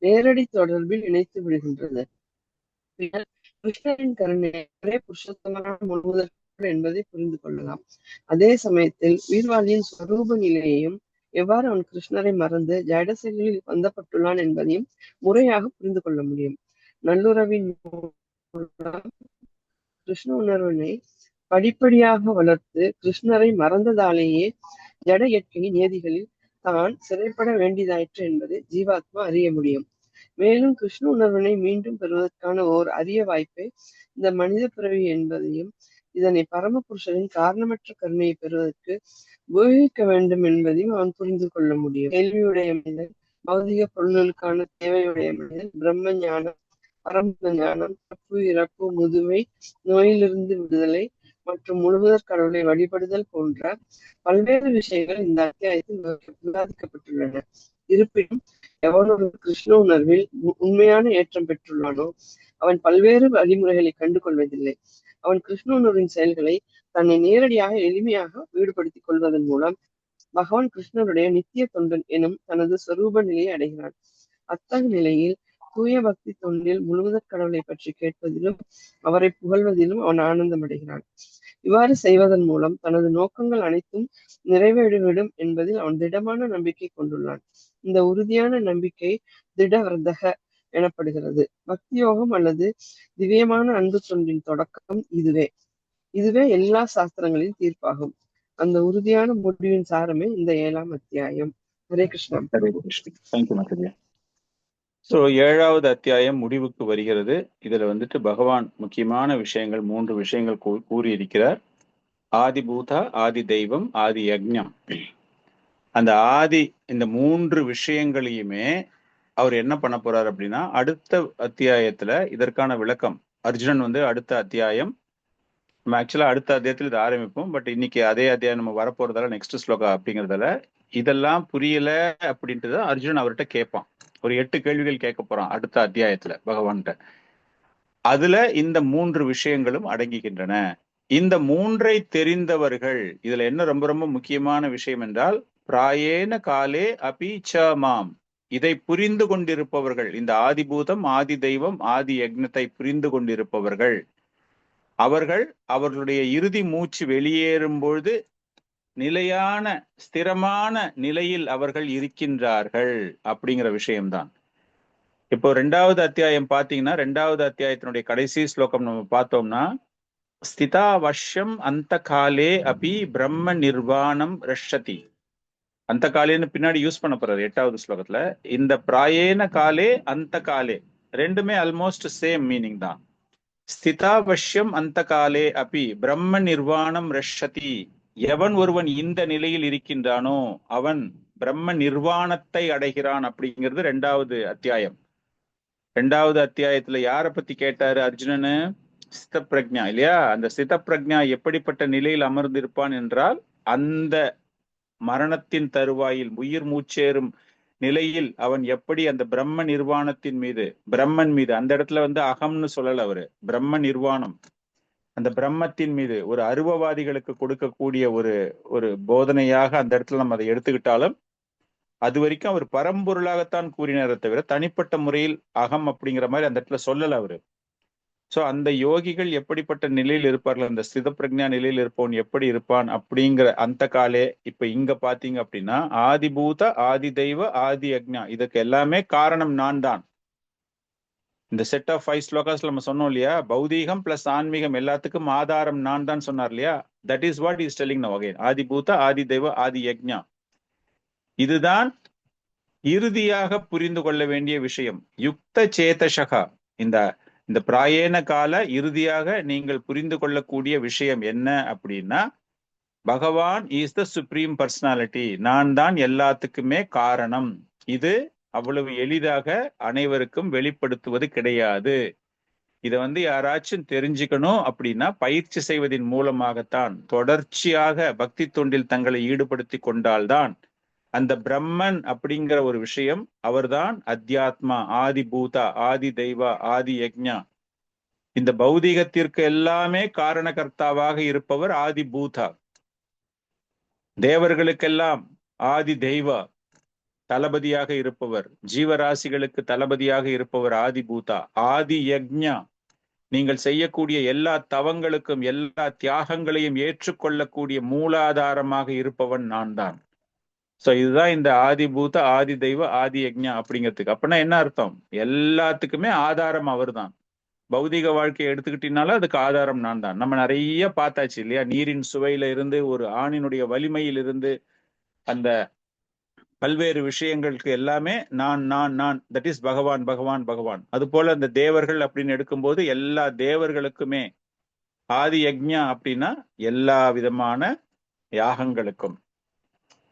நேரடி தொடர்பில் இணைத்து விடுகின்றது. கிருஷ்ணரின் கருணை புருஷோத்தமனான முழுவதற்கு என்பதை புரிந்து கொள்ளலாம். அதே சமயத்தில் உயிர்வாழியின் ஸ்வரூப நிலையையும் எவ்வாறு அவன் கிருஷ்ணரை மறந்து ஜடசெயலில் பந்தப்பட்டுள்ளான் என்பதையும் முறையாக புரிந்து கொள்ள முடியும். நல்லுறவின் மூலம் கிருஷ்ண உணர்வினை படிப்படியாக வளர்த்து கிருஷ்ணரை மறந்ததாலேயே ஜட இயற்கை நியதிகளில் தான் சிறைப்பட வேண்டியதாயிற்று என்பதை ஜீவாத்மா அறிய முடியும். மேலும் கிருஷ்ண உணர்வினை மீண்டும் பெறுவதற்கான ஓர் அரிய வாய்ப்பை இந்த மனித பிறவி என்பதையும் இதனை பரமபுருஷரின் காரணமற்ற கருணையை பெறுவதற்கு உபயோகிக்க வேண்டும் என்பதையும் அவன் புரிந்து கொள்ள முடியும். கேள்வியுடைய மனிதன், பௌதிக பொருள்களுக்கான தேவையுடைய மனிதன், பிரம்ம ஞானம், பரம ஞானம், பிறப்பு, இறப்பு, முதுமை, நோயிலிருந்து விடுதலை மற்றும் முழுவதற் கடவுளை வழிபடுதல் போன்ற பல்வேறு விஷயங்கள் இந்த அத்தியாயத்தில் விவாதிக்கப்பட்டுள்ளன. இருப்பினும் எவனொரு கிருஷ்ண உணர்வில் உண்மையான ஏற்றம் பெற்றுள்ளானோ அவன் பல்வேறு வழிமுறைகளை கண்டு கொள்வதில்லை. அவன் கிருஷ்ண உணர்வின் செயல்களை தன்னை நேரடியாக எளிமையாக ஈடுபடுத்திக் கொள்வதன் மூலம் பகவான் கிருஷ்ணருடைய நித்திய தொண்டன் எனும் தனது சொரூப நிலையை அடைகிறான். அத்தகைய நிலையில் தூய பக்தி தொண்டில் முழுவதற் கடவுளை பற்றி கேட்பதிலும் அவரை புகழ்வதிலும் அவன் ஆனந்தம் அடைகிறான். இவ்வாறு செய்வதன் மூலம் தனது நோக்கங்கள் அனைத்தும் நிறைவேறிவிடும் என்பதில் அவன் திடமான நம்பிக்கை கொண்டுள்ளான். இந்த உறுதியான நம்பிக்கை திடவர்தக எனப்படுகிறது. பக்தி யோகம் அல்லது திவ்யமான அன்பு தொண்டின் தொடக்கம் இதுவே எல்லா சாஸ்திரங்களின் தீர்ப்பாகும். அந்த உறுதியான முடிவின் சாரமே இந்த 7ஆம் அத்தியாயம். ஹரே கிருஷ்ணா. சோ 7வது அத்தியாயம் முடிவுக்கு வருகிறது. இதுல வந்துட்டு பகவான் முக்கியமான விஷயங்கள் 3 விஷயங்கள் கூறியிருக்கிறார். ஆதி பூதா, ஆதி தெய்வம், ஆதி யக்ஞம். அந்த இந்த 3 விஷயங்களையுமே அவர் என்ன பண்ண போறார் அப்படின்னா, அடுத்த அத்தியாயத்துல இதற்கான விளக்கம். அர்ஜுனன் வந்து அடுத்த அத்தியாயம், நம்ம ஆக்சுவலா அடுத்த அத்தியாயத்தில் இதை ஆரம்பிப்போம். பட் இன்னைக்கு அதே அத்தியாயம் நம்ம வரப்போறதால நெக்ஸ்ட் ஸ்லோகா அப்படிங்கிறதால இதெல்லாம் புரியல அப்படின்ட்டு தான் அர்ஜுனன் அவர்கிட்ட கேட்பான். ஒரு 8 கேள்விகள் கேட்க போறான் அடுத்த அத்தியாயத்துல பகவான்கிட்ட. அதுல இந்த 3 விஷயங்களும் அடங்குகின்றன. இந்த 3ஐ தெரிந்தவர்கள், இதுல என்ன ரொம்ப ரொம்ப முக்கியமான விஷயம் என்றால், பிராயேன காலே அபி ச மாம், இதை புரிந்து கொண்டிருப்பவர்கள், இந்த ஆதிபூதம், ஆதி தெய்வம், ஆதி யக்ஞத்தை புரிந்து கொண்டிருப்பவர்கள், அவர்கள் அவர்களுடைய இறுதி மூச்சு வெளியேறும் பொழுது நிலையான ஸ்திரமான நிலையில் அவர்கள் இருக்கின்றார்கள் அப்படிங்கிற விஷயம்தான். இப்போ 2வது அத்தியாயம் பாத்தீங்கன்னா, 2வது அத்தியாயத்தினுடைய கடைசி ஸ்லோகம் நம்ம பார்த்தோம்னா, ஸ்திதா வஷ்யம் அந்த காலே அபி பிரம்ம நிர்வாணம் ரஷதி. அந்த காலேன்னு பின்னாடி யூஸ் பண்ண போறாரு 8வது ஸ்லோகத்துல. இந்த பிராயேன காலே அந்த காலே ரெண்டுமே ஆல்மோஸ்ட் சேம் மீனிங் தான். ஸ்திதாவஷ்யம் அந்த காலே அபி பிரம்ம நிர்வாணம் ரஷதி. எவன் ஒருவன் இந்த நிலையில் இருக்கின்றானோ அவன் பிரம்ம நிர்வாணத்தை அடைகிறான் அப்படிங்கிறது 2வது அத்தியாயம். 2வது அத்தியாயத்துல யார பத்தி கேட்டாரு அர்ஜுனனு? ஸ்தித பிரக்ஞா இல்லையா? அந்த ஸ்தித பிரக்ஞா எப்படிப்பட்ட நிலையில் அமர்ந்திருப்பான் என்றால், அந்த மரணத்தின் தருவாயில் உயிர் மூச்சேறும் நிலையில் அவன் எப்படி அந்த பிரம்ம நிர்வாணத்தின் மீது, பிரம்மன் மீது, அந்த இடத்துல வந்து அகம்னு சொல்லல அவரு, பிரம்ம நிர்வாணம், அந்த பிரம்மத்தின் மீது ஒரு அருவவாதிகளுக்கு கொடுக்கக்கூடிய ஒரு போதனையாக அந்த இடத்துல நம்ம அதை எடுத்துக்கிட்டாலும், அது வரைக்கும் அவர் பரம்பொருளாகத்தான் கூறினாரே தவிர தனிப்பட்ட முறையில் அகம் அப்படிங்கிற மாதிரி அந்த இடத்துல சொல்லல அவரு. சோ அந்த யோகிகள் எப்படிப்பட்ட நிலையில் இருப்பார்கள், அந்த ஸ்தித பிரக்ஞா நிலையில் இருப்பவன் எப்படி இருப்பான் அப்படிங்கிற அந்த காலே. இப்ப இங்க பாத்தீங்க அப்படின்னா, ஆதிபூத, ஆதி தெய்வ, ஆதி யக்ஞா, இதுக்கு எல்லாமே காரணம் நான் தான். இந்த செட் ஆஃப் 5 ஸ்லோகாஸ்ல நம்ம சொன்னோம் இல்லையா, பௌதீகம் பிளஸ் ஆன்மீகம் எல்லாத்துக்கும் ஆதாரம் நான் தான் சொன்னார் இல்லையா. That is what is telling now again. ஆதிபூத, ஆதி தெய்வ, ஆதி யக்ஞா, இதுதான் இறுதியாக புரிந்து கொள்ள வேண்டிய விஷயம். யுக்த சேதசகா, இந்த பிராயேன கால இறுதியாக நீங்கள் புரிந்து கொள்ளக்கூடிய விஷயம் என்ன அப்படின்னா, பகவான் இஸ் த சுப்ரீம் பர்சனாலிட்டி, நான் தான் எல்லாத்துக்குமே காரணம். இது அவ்வளவு எளிதாக அனைவருக்கும் வெளிப்படுத்துவது கிடையாது. இதை வந்து யாராச்சும் தெரிஞ்சுக்கணும் அப்படின்னா பயிற்சி செய்வதன் மூலமாகத்தான், தொடர்ச்சியாக பக்தி தொண்டில் தங்களை ஈடுபடுத்தி கொண்டால்தான் அந்த பிரம்மன் அப்படிங்கிற ஒரு விஷயம், அவர்தான் அத்தியாத்மா, ஆதி பூதா, ஆதி தெய்வா, ஆதி யக்ஞா. இந்த பௌதிகத்திற்கு எல்லாமே காரணகர்த்தாவாக இருப்பவர் ஆதி பூதா. தேவர்களுக்கெல்லாம் ஆதி தெய்வா தளபதியாக இருப்பவர், ஜீவராசிகளுக்கு தளபதியாக இருப்பவர் ஆதி பூதா. ஆதி யக்ஞா, நீங்கள் செய்யக்கூடிய எல்லா தவங்களுக்கும் எல்லா தியாகங்களையும் ஏற்றுக்கொள்ளக்கூடிய மூலாதாரமாக இருப்பவன் நான் தான். சோ இதுதான் இந்த ஆதி பூத ஆதி தெய்வ ஆதி யக்ஞா அப்படிங்கிறதுக்கு. அப்படின்னா என்ன அர்த்தம்? எல்லாத்துக்குமே ஆதாரம் அவர் தான். பௌதிக வாழ்க்கையை எடுத்துக்கிட்டீங்கனாலும் அதுக்கு ஆதாரம் நான் தான். நம்ம நிறைய பார்த்தாச்சு இல்லையா? நீரின் சுவையில இருந்து, ஒரு ஆணினுடைய வலிமையில் இருந்து, அந்த பல்வேறு விஷயங்களுக்கு எல்லாமே நான் நான் நான், தட் இஸ் பகவான் பகவான் பகவான். அது போல அந்த தேவர்கள் அப்படின்னு எடுக்கும்போது எல்லா தேவர்களுக்குமே ஆதி யக்ஞா அப்படின்னா எல்லா விதமான யாகங்களுக்கும்.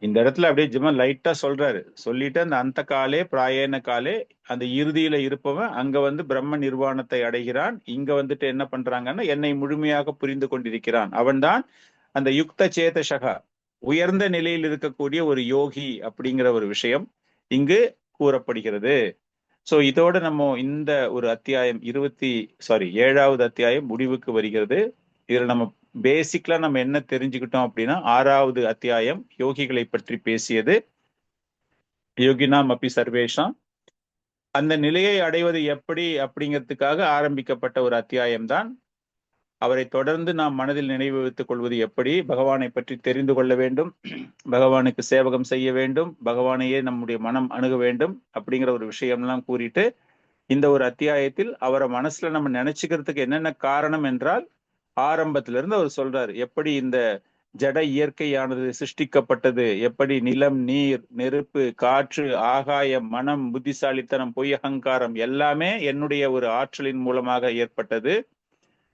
இந்த இடத்துல அப்படியே ஜிம்ம லைட்டா சொல்றாரு. சொல்லிட்டு அந்த அந்த காலே பிராயண காலே, அந்த இறுதியில இருப்பவன் அங்க வந்து பிரம்ம நிர்வாணத்தை அடைகிறான். இங்க வந்துட்டு என்ன பண்றாங்கன்னா என்னை முழுமையாக புரிந்து கொண்டிருக்கிறான். அவன்தான் அந்த யுக்த சேதசகா, உயர்ந்த நிலையில் இருக்கக்கூடிய ஒரு யோகி அப்படிங்கிற ஒரு விஷயம் இங்கு கூறப்படுகிறது. சோ இதோட நம்ம இந்த ஒரு அத்தியாயம் 7வது அத்தியாயம் முடிவுக்கு வருகிறது. இதுல நம்ம பேசிக்கலா நம்ம என்ன தெரிஞ்சுக்கிட்டோம் அப்படின்னா, 6வது அத்தியாயம் யோகிகளை பற்றி பேசியது. யோகினாம் அப்பி சர்வேஷாம், அந்த நிலையை அடைவது எப்படி அப்படிங்கிறதுக்காக ஆரம்பிக்கப்பட்ட ஒரு அத்தியாயம் தான். அவரை தொடர்ந்து நாம் மனதில் நினைவு வைத்துக் கொள்வது எப்படி, பகவானை பற்றி தெரிந்து கொள்ள வேண்டும், பகவானுக்கு சேவகம் செய்ய வேண்டும், பகவானையே நம்முடைய மனம் அணுக வேண்டும் அப்படிங்கிற ஒரு விஷயம்லாம் கூறிட்டு, இந்த ஒரு அத்தியாயத்தில் அவரை மனசுல நம்ம நினைச்சுக்கிறதுக்கு என்னென்ன காரணம் என்றால், ஆரம்பத்திலிருந்து அவர் சொல்றாரு எப்படி இந்த ஜட இயற்கையானது சிருஷ்டிக்கப்பட்டது, எப்படி நிலம், நீர், நெருப்பு, காற்று, ஆகாயம், மனம், புத்திசாலித்தனம், பொய், அகங்காரம் எல்லாமே என்னுடைய ஒரு ஆற்றலின் மூலமாக ஏற்பட்டது.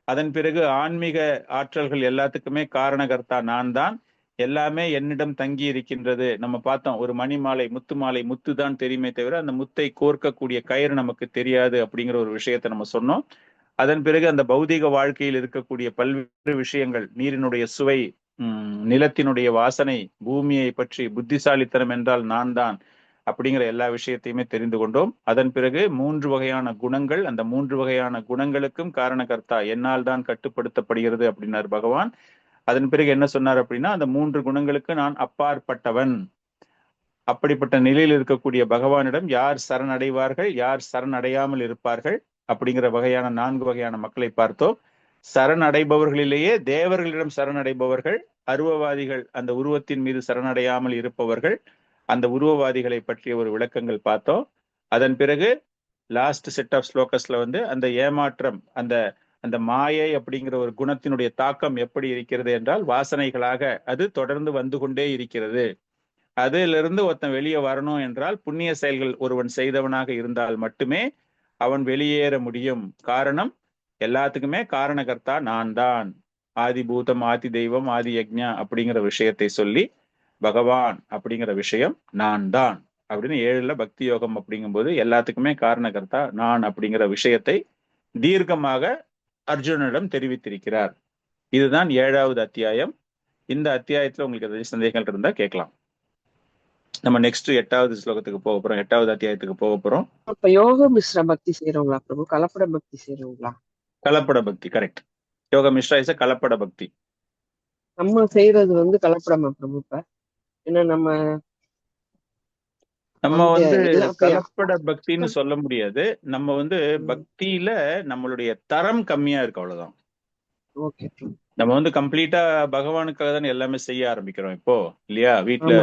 அதன் பிறகு ஆன்மீக ஆற்றல்கள் எல்லாத்துக்குமே காரணகர்த்தா நான் தான், எல்லாமே என்னிடம் தங்கி இருக்கின்றது. நம்ம பார்த்தோம், ஒரு மணி மாலை, முத்து மாலை, முத்து தான் தெரியுமே தவிர அந்த முத்தை கோர்க்கக்கூடிய கயிறு நமக்கு தெரியாது அப்படிங்கிற ஒரு விஷயத்தை நம்ம சொன்னோம். அதன் பிறகு அந்த பௌதிக வாழ்க்கையில் இருக்கக்கூடிய பல்வேறு விஷயங்கள், நீரினுடைய சுவை, நிலத்தினுடைய வாசனை, பூமியை பற்றி, புத்திசாலித்தனம் என்றால் நான் தான் அப்படிங்கிற எல்லா விஷயத்தையுமே தெரிந்து கொண்டோம். அதன் பிறகு 3 வகையான குணங்கள், அந்த 3 வகையான குணங்களுக்கும் காரணகர்த்தா என்னால் தான் கட்டுப்படுத்தப்படுகிறது அப்படின்னார் பகவான். அதன் பிறகு என்ன சொன்னார் அப்படின்னா, அந்த 3 குணங்களுக்கு நான் அப்பாற்பட்டவன். அப்படிப்பட்ட நிலையில் இருக்கக்கூடிய பகவானிடம் யார் சரணடைவார்கள், யார் சரணடையாமல் இருப்பார்கள் அப்படிங்கிற வகையான 4 வகையான மக்களை பார்த்தோம். சரணடைபவர்களிலேயே தேவர்களிடம் சரணடைபவர்கள், அருவவாதிகள், அந்த உருவத்தின் மீது சரணடையாமல் இருப்பவர்கள், அந்த உருவவாதிகளை பற்றிய ஒரு விளக்கங்கள் பார்த்தோம். அதன் பிறகு லாஸ்ட் செட் ஆஃப் ஸ்லோகஸ்ல வந்து அந்த ஏமாற்றம், அந்த அந்த மாயை அப்படிங்கிற ஒரு குணத்தினுடைய தாக்கம் எப்படி இருக்கிறது என்றால், வாசனைகளாக அது தொடர்ந்து வந்து கொண்டே இருக்கிறது. அதிலிருந்து ஒருத்தன் வெளியே வரணும் என்றால் புண்ணிய செயல்கள் ஒருவன் செய்தவனாக இருந்தால் மட்டுமே அவன் வெளியேற முடியும். காரணம், எல்லாத்துக்குமே காரணகர்த்தா நான் தான், ஆதி பூதம், ஆதி தெய்வம், ஆதி யக்ஞா அப்படிங்கிற விஷயத்தை சொல்லி, பகவான் அப்படிங்கிற விஷயம் நான் தான் அப்படின்னு 7ல பக்தி யோகம் அப்படிங்கும்போது எல்லாத்துக்குமே காரணகர்த்தா நான் அப்படிங்கிற விஷயத்தை தீர்க்கமாக அர்ஜுனனிடம் தெரிவித்திருக்கிறார். இதுதான் 7வது அத்தியாயம். இந்த அத்தியாயத்துல உங்களுக்கு ஏதாவது சந்தேகங்கள் இருந்தா கேட்கலாம். நம்ம நெக்ஸ்ட் 8வது ஸ்லோகத்துக்கு போக போறோம், 8வது அத்தியாயத்துக்கு போக போறோம். இப்ப யோக மிஸ்ர பக்தி செய்யறவங்களா பிரபு, கலப்பட பக்தி செய்யறவங்களா? கலப்பட பக்தி, கரெக்ட். யோக மிஸ்ரா இஸ் கலப்பட பக்தி. நம்ம செய்யறது வந்து கலப்படமா பிரபு? இப்ப ஏன்னா நம்ம வந்து கலப்பட பக்தின்னு சொல்ல முடியாது. நம்ம வந்து பக்தியில நம்மளுடைய தரம் கம்மியா இருக்கு, அவ்வளவுதான். நம்ம வந்து கம்ப்ளீட்டா பகவானுக்காக தான் எல்லாமே செய்ய ஆரம்பிக்கிறோம் இப்போ, இல்லையா? வீட்டுல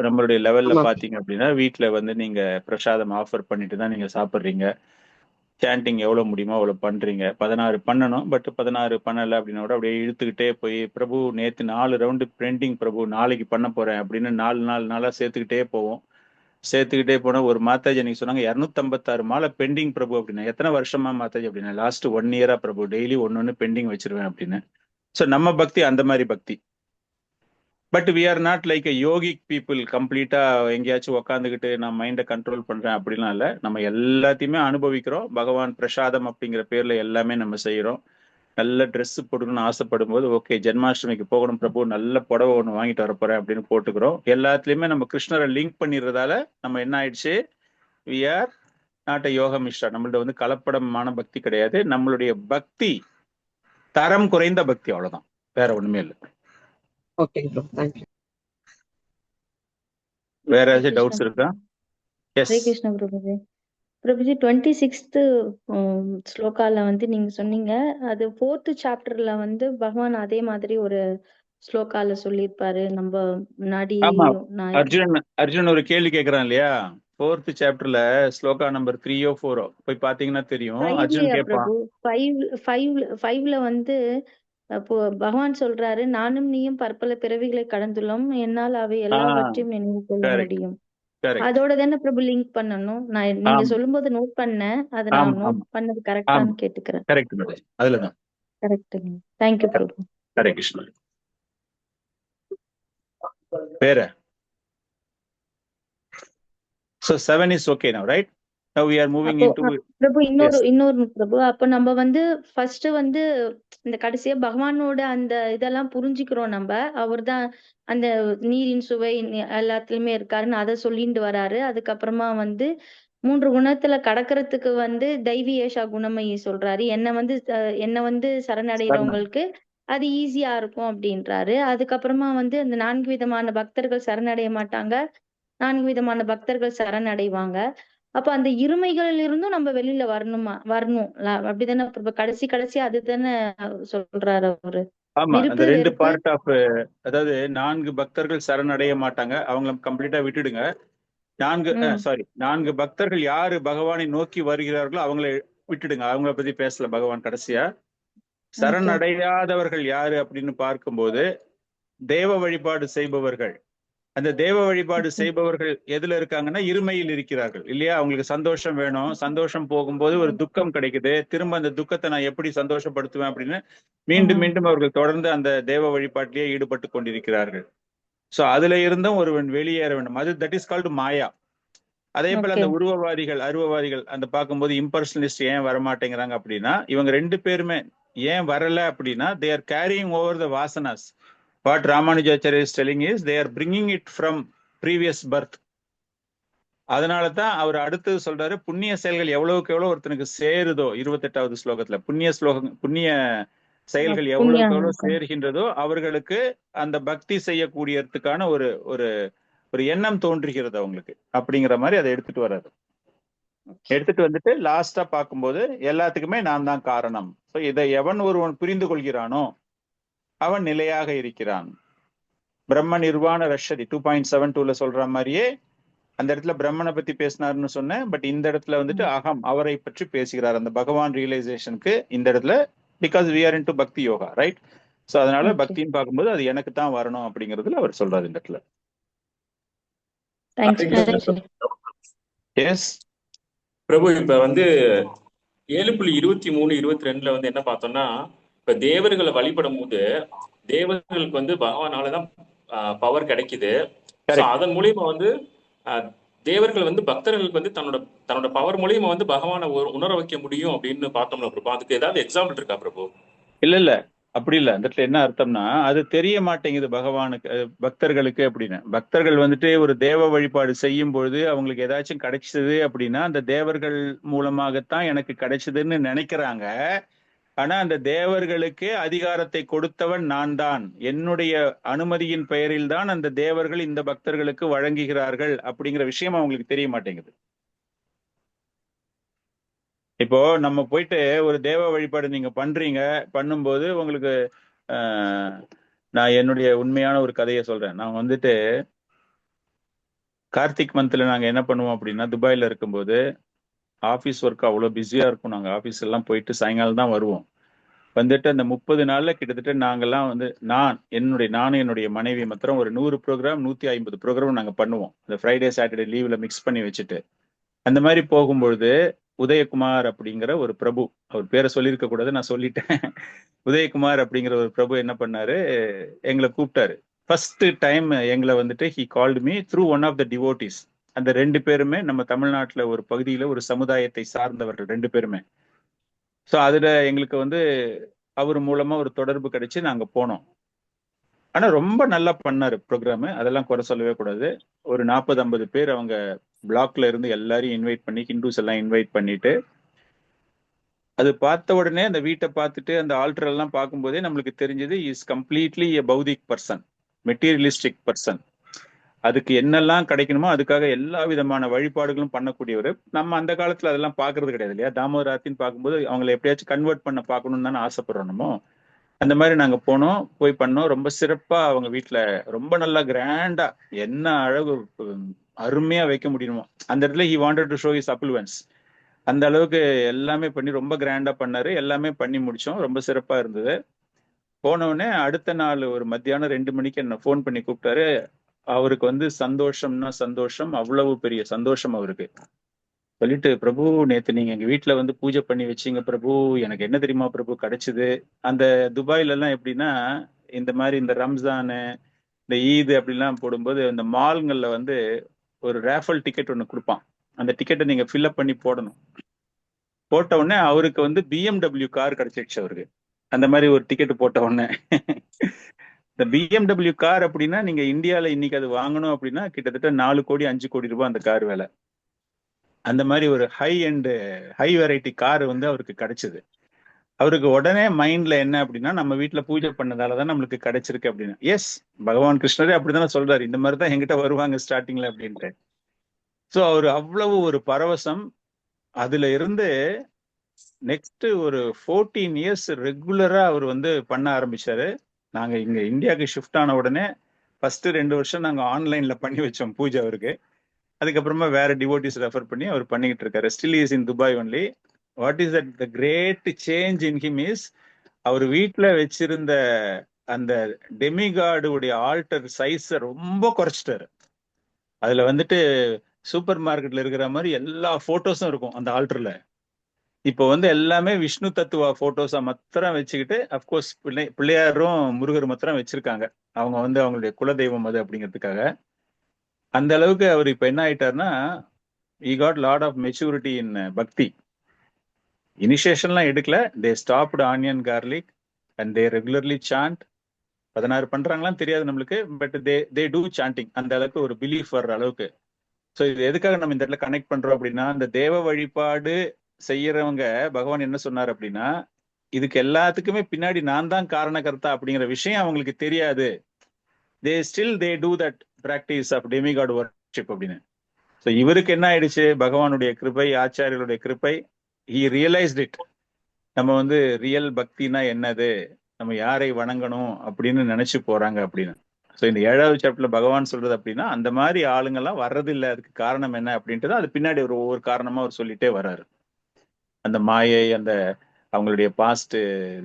நம்மளுடைய லெவல்ல பாத்தீங்க அப்படின்னா, வீட்டுல வந்து நீங்க பிரசாதம் ஆஃபர் பண்ணிட்டு தான் நீங்க சாப்பிடுறீங்க. சாண்டிங் எவ்வளவு முடியுமோ அவ்வளவு பண்றீங்க. 16 பண்ணணும், பட் 16 பண்ணல அப்படின்னா கூட அப்படியே இழுத்துக்கிட்டே போய், பிரபு நேத்து 4 ரவுண்டு பெண்டிங் பிரபு, நாளைக்கு பண்ண போறேன் அப்படின்னு 4 நாளா சேர்த்துக்கிட்டே போவோம். சேர்த்துக்கிட்டே போனா ஒரு மாதாஜி அன்னைக்கு சொன்னாங்க 256 மாலை பெண்டிங் பிரபு அப்படின்னா. எத்தனை வருஷமா மாதாஜி அப்படின்னா? லாஸ்ட் 1 இயரா பிரபு, டெய்லி ஒன்னு பெண்டிங் வச்சிருவேன் அப்படின்னு. ஸோ நம்ம பக்தி அந்த மாதிரி பக்தி. But we are not like a yogic people, கம்ப்ளீட்டா எங்கேயாச்சும் உக்காந்துக்கிட்டு நான் மைண்டை கண்ட்ரோல் பண்றேன் அப்படிலாம் இல்லை. நம்ம எல்லாத்தையுமே அனுபவிக்கிறோம். பகவான் பிரசாதம் அப்படிங்கிற பேர்ல எல்லாமே நம்ம செய்யறோம். நல்ல ட்ரெஸ் போட்டுக்கணும்னு ஆசைப்படும் போது, ஓகே ஜென்மாஷ்டமிக்கு போகணும் பிரபு, நல்ல புடவை ஒன்று வாங்கிட்டு வரப்போறேன் அப்படின்னு போட்டுக்கிறோம். எல்லாத்துலயுமே நம்ம கிருஷ்ணரை லிங்க் பண்ணிடுறதால நம்ம என்ன ஆயிடுச்சு, வி ஆர் நாட் அ யோக மிஸ்ரா. நம்மள்ட்ட வந்து கலப்படமான பக்தி கிடையாது. நம்மளுடைய பக்தி தரம் குறைந்த பக்தி, அவ்வளவுதான், வேற ஒண்ணுமே இல்லை. Okay bro, thank you. வேற ஏதாச்சும் டவுட்ஸ் இருக்கா? ஹரே கிருஷ்ண பிரபுஜி. பிரபுஜி 26th ஸ்லோகால வந்து நீங்க சொன்னீங்க, அது 4th சாப்டர்ல வந்து பகவான் அதே மாதிரி ஒரு ஸ்லோகால சொல்லியிருப்பாரு. நம்ம முன்னாடி ஆமா, நான் அர்ஜுன் ஒரு கேள்வி கேக்குறான் இல்லையா? 4th சாப்டர்ல ஸ்லோகா நம்பர் 3ஓ 4ஓ போய் பாத்தீங்கன்னா தெரியும். அர்ஜுன் ஃபைவ்லயா கேட்பான். பிரபு? ஃபைவ்ல வந்து அப்போ பகவான் சொல்றாரு, நானும் நீயும் பற்பல பிறவிகளை கடந்துள்ளோம், என்னால் அவை எல்லாவற்றையும் நினைவு கொள்ள கரெக்ட் முடியும். கரெக்ட். அதோட தானே பிரபு லிங்க் பண்ணணும். நீங்க ஆமா சொல்லும்போது நோட் பண்ணேன். அதை ஆமா நான் நோட் ஆமா பண்ணது ஆமா கரெக்டான்னு கேட்டுக்கிறேன். கரெக்ட் மேடம், அதுலதான். கரெக்டுங்க. தேங்க்யூ பிரபு. ஹரே கிருஷ்ணா. வேற so 7 is okay now, right? Now we are moving அப்போ into பிரபு yes. இன்னொரு பிரபு, அப்ப நம்ம வந்து ஃபர்ஸ்ட் வந்து இந்த கடைசியா பகவானோட அந்த இதெல்லாம் புரிஞ்சுக்கிறோம். நம்ம அவர்தான் அந்த நீரின் சுவை எல்லாத்துலயுமே இருக்காருன்னு அதை சொல்லிட்டு வராரு. அதுக்கப்புறமா வந்து 3 குணத்துல கடக்கிறதுக்கு வந்து தெய்வீ ஏஷா குணமயி சொல்றாரு. என்ன வந்து சரணடைகிறவங்களுக்கு அது ஈஸியா இருக்கும் அப்படின்றாரு. அதுக்கப்புறமா வந்து அந்த 4 விதமான பக்தர்கள் சரணடைய மாட்டாங்க, 4 விதமான பக்தர்கள் சரணடைவாங்க. அப்ப அந்த இருமைகளில் இருந்தும் நம்ம வெளியில வரணும் அப்படிதானே இப்ப கடைசி அதுதானே சொல்றாரு அவரு. ஆமா, அந்த விருப்பு 2 வெறுப்பு. பார்ட் ஆஃப், அதாவது 4 பக்தர்கள் சரணடைய மாட்டாங்க, அவங்கள கம்ப்ளீட்டா விட்டுடுங்க. 4 பக்தர்கள் யாரு பகவானை நோக்கி வருகிறார்களோ அவங்கள விட்டுடுங்க, அவங்கள பத்தி பேசல பகவான் கடைசியா. சரணடையாதவர்கள் யாரு அப்படின்னு பார்க்கும்போது தேவ வழிபாடு செய்பவர்கள். அந்த தேவ வழிபாடு செய்பவர்கள் எதுல இருக்காங்கன்னா இருமையில் இருக்கிறார்கள் இல்லையா? அவங்களுக்கு சந்தோஷம் வேணும், சந்தோஷம் போகும்போது ஒரு துக்கம் கிடைக்குது, திரும்ப அந்த துக்கத்தை நான் எப்படி சந்தோஷப்படுத்துவேன் அப்படின்னு மீண்டும் மீண்டும் அவர்கள் தொடர்ந்து அந்த தேவ வழிபாட்டிலேயே ஈடுபட்டு கொண்டிருக்கிறார்கள். சோ அதுல இருந்தும் ஒருவன் வெளியேற வேண்டும், அது தட் இஸ் கால்டு மாயா. அதே போல அந்த அருவவாதிகள் அந்த பார்க்கும்போது இம்பர்சனலிஸ்ட் ஏன் வரமாட்டேங்கிறாங்க அப்படின்னா, இவங்க 2 பேருமே ஏன் வரல அப்படின்னா, they are carrying over the vasanas. What Ramanujacharya is telling is they are bringing it from previous birth. அதனால தான் அவர் அடுத்து சொல்றாரு, புண்ணிய செயல்கள் எவ்வளவுக்கு எவ்வளவு ஒருத்தனுக்கு சேருதோ 28வது ஸ்லோகத்துல புண்ணிய செயல்கள் எவ்வளவுக்கு எவ்வளவு சேர்கின்றதோ அவர்களுக்கு அந்த பக்தி செய்யக்கூடியதுக்கான ஒரு ஒரு ஒரு எண்ணம் தோன்றுகிறது அவங்களுக்கு, அப்படிங்கிற மாதிரி அதை எடுத்துட்டு வர்றாரு. எடுத்துட்டு வந்துட்டு லாஸ்டா பார்க்கும்போது எல்லாத்துக்குமே நான் தான் காரணம். ஸோ இதை எவன் ஒருவன் புரிந்து கொள்கிறானோ அவன் நிலையாக இருக்கிறான். பிரம்ம நிர்வாண ரஷதி 2.72ல சொல்ற மாதிரியே அந்த இடத்துல பிரம்மனை பத்தி பேசினாருன்னு சொன்னேன். பட் இந்த இடத்துல வந்துட்டு அகம், அவரை பற்றி பேசுகிறார். அந்த பகவான் ரியலைசேஷனுக்கு இந்த இடத்துல, பிகாஸ் வி ஆர் இன்டு பக்தி யோகா, ரைட்? ஸோ அதனால பக்தின்னு பார்க்கும்போது அது எனக்கு தான் வரணும் அப்படிங்கிறதுல அவர் சொல்றாரு இந்த இடத்துல. எஸ் பிரபு, இப்ப வந்து 7.23 22ல வந்து என்ன பார்த்தோம்னா, இப்ப தேவர்களை வழிபடும் போது தேவர்களுக்கு வந்து பகவானாலதான் பவர் கிடைக்குது. அதன் மூலியமா வந்து தேவர்கள் வந்து பக்தர்களுக்கு வந்து தன்னோட பவர் மூலியமா வந்து பகவானை உணர வைக்க முடியும் அப்படின்னு பார்த்தோம்ல பிரபு. அதுக்கு ஏதாவது எக்ஸாம்பிள் இருக்கா பிரபு? இல்ல அப்படி இல்ல. அந்த இடத்துல என்ன அர்த்தம்னா, அது தெரிய மாட்டேங்குது பகவானுக்கு, பக்தர்களுக்கு அப்படின்னு. பக்தர்கள் வந்துட்டு ஒரு தேவ வழிபாடு செய்யும் பொழுது அவங்களுக்கு ஏதாச்சும் கிடைச்சது அப்படின்னா அந்த தேவர்கள் மூலமாகத்தான் எனக்கு கிடைச்சதுன்னு நினைக்கிறாங்க. ஆனா அந்த தேவர்களுக்கு அதிகாரத்தை கொடுத்தவன் நான் தான், என்னுடைய அனுமதியின் பெயரில் தான் அந்த தேவர்கள் இந்த பக்தர்களுக்கு வழங்குகிறார்கள் அப்படிங்கிற விஷயம் அவங்களுக்கு தெரிய மாட்டேங்குது. இப்போ நம்ம போயிட்டு ஒரு தேவ வழிபாடு நீங்க பண்ணும்போது உங்களுக்கு நான் என்னுடைய உண்மையான ஒரு கதையை சொல்றேன். நான் வந்துட்டு கார்த்திக் மந்த்ல நாங்க என்ன பண்ணுவோம் அப்படின்னா, துபாயில இருக்கும்போது ஆபீஸ் ஒர்க் அவ்வளவு பிஸியா இருக்கும். நாங்க ஆபீஸ் எல்லாம் போயிட்டு சாயங்காலம் தான் வருவோம். வந்துட்டு அந்த 30 நாள்ல கிட்டத்தட்ட நாங்கெல்லாம் வந்து நானும் என்னுடைய மனைவி மாத்திரம் ஒரு 100 ப்ரோக்ராம் 150 ப்ரோக்ராம் நாங்க பண்ணுவோம். இந்த ஃப்ரைடே சாட்டர்டே லீவ்ல மிக்ஸ் பண்ணி வச்சுட்டு. அந்த மாதிரி போகும்பொழுது உதயகுமார் அப்படிங்கிற ஒரு பிரபு, அவர் பேரை சொல்லியிருக்க கூடாது, நான் சொல்லிட்டேன். உதயகுமார் அப்படிங்கிற ஒரு பிரபு என்ன பண்ணாரு, எங்களை கூப்பிட்டாரு. ஃபர்ஸ்ட் டைம் எங்களை வந்துட்டு he called me through one of the devotees. அந்த 2 பேருமே நம்ம தமிழ்நாட்டுல ஒரு பகுதியில ஒரு சமுதாயத்தை சார்ந்தவர்கள் 2 பேருமே. ஸோ அதுல எங்களுக்கு வந்து அவர் மூலமா ஒரு தொடர்பு கிடைச்சு நாங்க போனோம். ஆனா ரொம்ப நல்லா பண்ணாரு ப்ரோக்ராமு, அதெல்லாம் குறை சொல்லவே கூடாது. ஒரு 40-50 பேர் அவங்க பிளாக்ல இருந்து எல்லாரையும் இன்வைட் பண்ணி, ஹிந்துஸ் எல்லாம் இன்வைட் பண்ணிட்டு, அது பார்த்த உடனே அந்த வீட்டை பார்த்துட்டு அந்த ஆல்டர் எல்லாம் பார்க்கும்போதே நம்மளுக்கு தெரிஞ்சது இஸ் கம்ப்ளீட்லி எ பௌதிக் பர்சன், மெட்டீரியலிஸ்டிக் பர்சன். அதுக்கு என்னெல்லாம் கிடைக்கணுமோ அதுக்காக எல்லா விதமான வழிபாடுகளும் பண்ணக்கூடியவர். நம்ம அந்த காலத்துல அதெல்லாம் பாக்குறது கிடையாது இல்லையா? தாமோதராத்தின்னு பார்க்கும்போது அவங்களை எப்படியாச்சும் கன்வெர்ட் பண்ண பார்க்கணும்னு தானே ஆசைப்படுறோம் நம்ம. அந்த மாதிரி நாங்க போனோம், போய் பண்ணோம். ரொம்ப சிறப்பா அவங்க வீட்டுல ரொம்ப நல்லா கிராண்டா என்ன அழகு அருமையா வைக்க முடியுமோ அந்த இடத்துல he wanted to show his affluence. அந்த அளவுக்கு எல்லாமே பண்ணி ரொம்ப கிராண்டா பண்ணாரு. எல்லாமே பண்ணி முடிச்சோம். ரொம்ப சிறப்பா இருந்தது. போனவுடனே அடுத்த நாள் ஒரு மத்தியானம் 2 மணிக்கு என்ன ஃபோன் பண்ணி கூப்பிட்டாரு. அவருக்கு வந்து சந்தோஷம்னா சந்தோஷம், அவ்வளவு பெரிய சந்தோஷம் அவருக்கு. சொல்லிட்டு, பிரபு நேத்து நீங்க எங்க வீட்டுல வந்து பூஜை பண்ணி வச்சீங்க பிரபு, எனக்கு என்ன தெரியுமா பிரபு கிடைச்சது. அந்த துபாயில எல்லாம் எப்படின்னா இந்த மாதிரி இந்த ரம்ஜானு இந்த ஈது அப்படிலாம் போடும்போது இந்த மால்கள்ல வந்து ஒரு ரேஃபல் டிக்கெட் ஒன்று கொடுப்பான். அந்த டிக்கெட்டை நீங்க ஃபில்அப் பண்ணி போடணும். போட்ட உடனே அவருக்கு வந்து BMW கார் கிடைச்சிடுச்சு அவருக்கு. அந்த மாதிரி ஒரு டிக்கெட் போட்ட உடனே இந்த BMW கார் அப்படின்னா நீங்க இந்தியால இன்னைக்கு அது வாங்கணும் அப்படின்னா கிட்டத்தட்ட 4 கோடி 5 கோடி ரூபாய் அந்த கார் விலை. அந்த மாதிரி ஒரு ஹை வெரைட்டி கார் வந்து அவருக்கு கிடைச்சது. அவருக்கு உடனே மைண்ட்ல என்ன அப்படின்னா நம்ம வீட்டுல பூஜை பண்ணதாலதான் நம்மளுக்கு கிடைச்சிருக்கு அப்படின்னு. எஸ், பகவான் கிருஷ்ணரே அப்படித்தானே சொல்றாரு, இந்த மாதிரி தான் எங்கிட்ட வருவாங்க ஸ்டார்டிங்ல அப்படின்ட்டு. ஸோ அவர் அவ்வளவு ஒரு பரவசம். அதுல இருந்து நெக்ஸ்ட் ஒரு 14 இயர்ஸ் ரெகுலரா அவர் வந்து பண்ண ஆரம்பிச்சாரு. நாங்க இங்க இந்தியாவுக்கு ஷிஃப்ட் ஆன உடனே ஃபர்ஸ்ட் 2 வருஷம் நாங்க ஆன்லைன்ல பண்ணி வச்சோம் பூஜை அவருக்கு. அதுக்கப்புறமா வேற டிவோட்டிஸ் ரெஃபர் பண்ணி அவர் பண்ணிக்கிட்டு இருக்காரு. Still is in Dubai only. What is that the great change in him is அவர் வீட்டுல வச்சிருந்த அந்த டெமிகார்டுடைய ஆல்டர் சைஸ ரொம்ப குறைச்சிட்டாரு. அதுல வந்துட்டு சூப்பர் மார்க்கெட்ல இருக்கிற மாதிரி எல்லா போட்டோஸும் இருக்கும் அந்த ஆல்டர்ல. இப்போ வந்து எல்லாமே விஷ்ணு தத்துவா போட்டோஸா மாத்திரம் வச்சுக்கிட்டு, அப்கோர்ஸ் பிள்ளையாரும் முருகர் மாத்திரம் வச்சிருக்காங்க. அவங்க வந்து அவங்களுடைய குலதெய்வம் அது அப்படிங்கிறதுக்காக. அந்த அளவுக்கு அவர் இப்ப என்ன ஆயிட்டாருன்னா he got lot of maturity in பக்தி. இனிஷியேஷன்லாம் எடுக்கல. they stopped onion garlic and they regularly chant. 16 பண்றாங்களான்னு தெரியாது நம்மளுக்கு, பட் they do chanting. அந்த அளவுக்கு ஒரு பிலீஃப் வர்ற அளவுக்கு. ஸோ இது எதுக்காக நம்ம இந்த இடத்துல கனெக்ட் பண்றோம் அப்படின்னா, இந்த தேவ வழிபாடு செய்யறவங்க பகவான் என்ன சொன்னார் அப்படின்னா, இதுக்கு எல்லாத்துக்குமே பின்னாடி நான் தான் காரணகர்த்தா அப்படிங்கிற விஷயம் அவங்களுக்கு தெரியாது. they do that practice of demigod worship அப்படின்னு. ஸோ இவருக்கு என்ன ஆயிடுச்சு, பகவானுடைய கிருபை, ஆச்சாரியருடைய கிருபை, he realized it. நம்ம வந்து ரியல் பக்தினா என்னது, நம்ம யாரை வணங்கணும் அப்படின்னு நினைச்சு போறாங்க அப்படின்னு. ஸோ இந்த 7வது சாப்டர்ல பகவான் சொல்றது அப்படின்னா அந்த மாதிரி ஆளுங்கெல்லாம் வர்றதில்லை. அதுக்கு காரணம் என்ன அப்படின்ட்டு தான் அது பின்னாடி ஒரு ஒவ்வொரு காரணமா அவர் சொல்லிட்டே வர்றாரு. அந்த மாயை, அந்த அவங்களுடைய பாஸ்ட்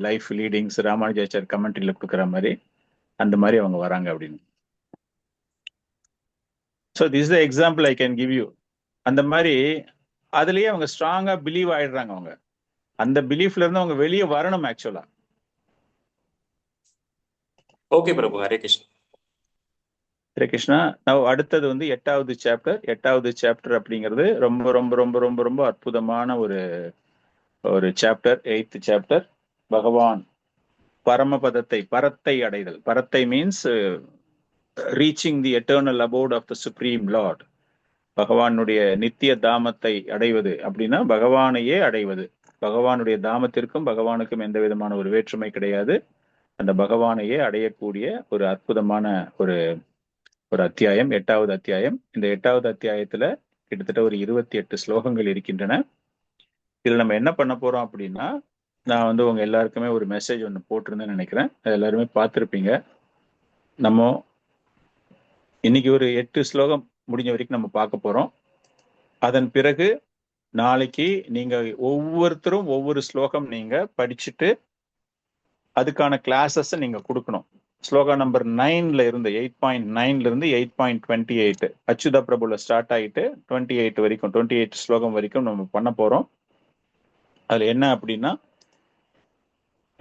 லைஃப் லீடிங்ஸ் ராமானுஜாச்சார் கமெண்ட்ரியில கொடுக்குற மாதிரி அந்த மாதிரி அவங்க வராங்க அப்படின்னு. So this the example I can give you. அந்த மாதிரி அதுலயே அவங்க ஸ்ட்ராங்கா பிலீவ் ஆயிடுறாங்க. அவங்க அந்த பிலீஃப்ல இருந்து அவங்க வெளியே வரணும் ஆக்சுவலா. ஓகே பிரபு, ஹரே கிருஷ்ணா. ஹரே கிருஷ்ணா. அடுத்தது வந்து 8வது சாப்டர். 8வது சாப்டர் அப்படிங்கிறது ரொம்ப ரொம்ப ரொம்ப ரொம்ப ரொம்ப அற்புதமான ஒரு சாப்டர். 8th chapter. பகவான் பரமபதத்தை, பரத்தை அடைதல். பரத்தை means reaching the eternal abode of the supreme lord. பகவானுடைய நித்திய தாமத்தை அடைவது அப்படின்னா பகவானையே அடைவது. பகவானுடைய தாமத்திற்கும் பகவானுக்கும் எந்த விதமான ஒரு வேற்றுமை கிடையாது. அந்த பகவானையே அடையக்கூடிய ஒரு அற்புதமான ஒரு அத்தியாயம், 8வது அத்தியாயம். இந்த 8வது அத்தியாயத்துல கிட்டத்தட்ட ஒரு 28 ஸ்லோகங்கள் இருக்கின்றன. இதுல நம்ம என்ன பண்ண போறோம் அப்படின்னா, நான் வந்து உங்க எல்லாருக்குமே ஒரு மெசேஜ் ஒன்று போட்டிருந்தேன்னு நினைக்கிறேன். எல்லாருமே பார்த்துருப்பீங்க. நம்ம இன்னைக்கு ஒரு 8 ஸ்லோகம் முடிஞ்ச வரைக்கும் நம்ம பார்க்க போறோம். அதன் பிறகு நாளைக்கு நீங்க ஒவ்வொருத்தரும் ஒவ்வொரு ஸ்லோகம் நீங்க படிச்சுட்டு அதுக்கான கிளாஸஸ் நீங்க கொடுக்கணும். ஸ்லோகா நம்பர் 9ல இருந்து 8.9ல இருந்து 8.28 அச்சுதா பிரபுல ஸ்டார்ட் ஆயிட்டு 28 வரைக்கும், 28 ஸ்லோகம் வரைக்கும் நம்ம பண்ண போறோம். அதுல என்ன அப்படின்னா,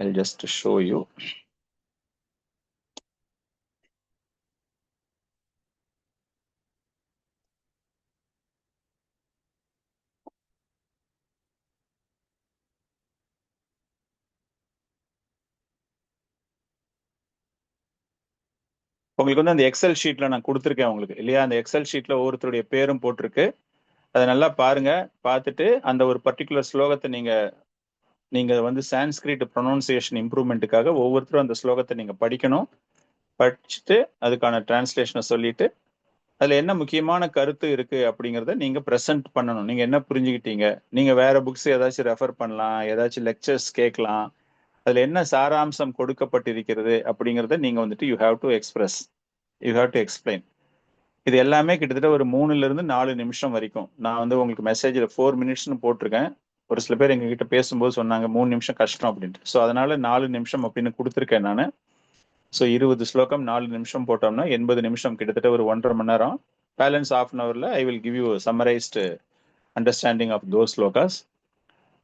I'll just show you. உங்களுக்கு வந்து அந்த எக்ஸல் ஷீட்ல நான் கொடுத்துருக்கேன் உங்களுக்கு இல்லையா? அந்த எக்ஸல் ஷீட்ல ஒவ்வொருத்தருடைய பேரும் போட்டிருக்கு. அதை நல்லா பாருங்க. பார்த்துட்டு அந்த ஒரு பர்டிகுலர் ஸ்லோகத்தை நீங்க வந்து சான்ஸ்கிரிட் ப்ரொனவுன்சியேஷன் இம்ப்ரூவ்மெண்ட்டுக்காக ஒவ்வொருத்தரும் அந்த ஸ்லோகத்தை நீங்க படிக்கணும். படிச்சுட்டு அதுக்கான டிரான்ஸ்லேஷனை சொல்லிட்டு அதுல என்ன முக்கியமான கருத்து இருக்கு அப்படிங்கிறத நீங்க ப்ரெசென்ட் பண்ணணும். நீங்க என்ன புரிஞ்சுக்கிட்டீங்க, நீங்க வேற புக்ஸ் ஏதாச்சும் ரெஃபர் பண்ணலாம், ஏதாச்சும் லெக்சர்ஸ் கேட்கலாம், அதுல என்ன சாராம்சம் கொடுக்கப்பட்டிருக்கிறது அப்படிங்கிறத நீங்க வந்துட்டு you have to express, you have to explain. இது எல்லாமே கிட்டத்தட்ட ஒரு 3ல இருந்து 4 நிமிஷம் வரைக்கும். நான் வந்து உங்களுக்கு மெசேஜில் 4 மினிட்ஸ்னு போட்டிருக்கேன். ஒரு சில பேர் எங்ககிட்ட பேசும்போது சொன்னாங்க 3 நிமிஷம் கஷ்டம் அப்படின்ட்டு. ஸோ அதனால 4 நிமிஷம் அப்படின்னு கொடுத்துருக்கேன் நான். ஸோ 20 ஸ்லோகம் 4 நிமிஷம் போட்டோம்னா 80 நிமிஷம், கிட்டத்தட்ட ஒரு 1.5 மணி நேரம். பேலன்ஸ் ½ அன் ஹவர்ல I will give you summarised understanding of those shlokas.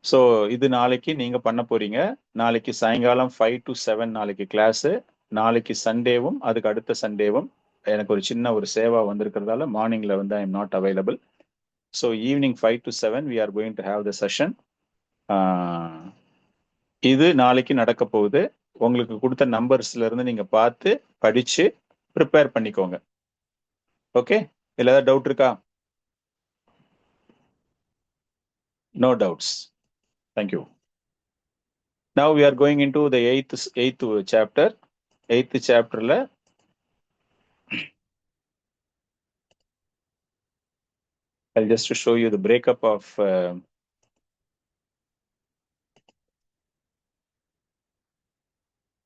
So இது நாளைக்கு நீங்க பண்ண போறீங்க. நாளைக்கு சாயங்காலம் 5 to 7 நாளைக்கு கிளாஸு. நாளைக்கு சண்டேவும் அதுக்கு அடுத்த சண்டேவும் எனக்கு ஒரு சின்ன ஒரு சேவா வந்திருக்கிறதால மார்னிங்ல வந்து ஐ am not available. So evening 5 to 7 we are going to have the session. இது நாளைக்கு நடக்க போகுது. உங்களுக்கு கொடுத்த நம்பர்ஸ்ல இருந்து நீங்க பார்த்து படிச்சு ப்ரிப்பேர் பண்ணிக்கோங்க. ஓகே, இதுல ஏதாவது டவுட் இருக்கா? No doubts. Thank you. Now we are going into the eighth chapter. 8th chapterல I'll just to show you the breakup of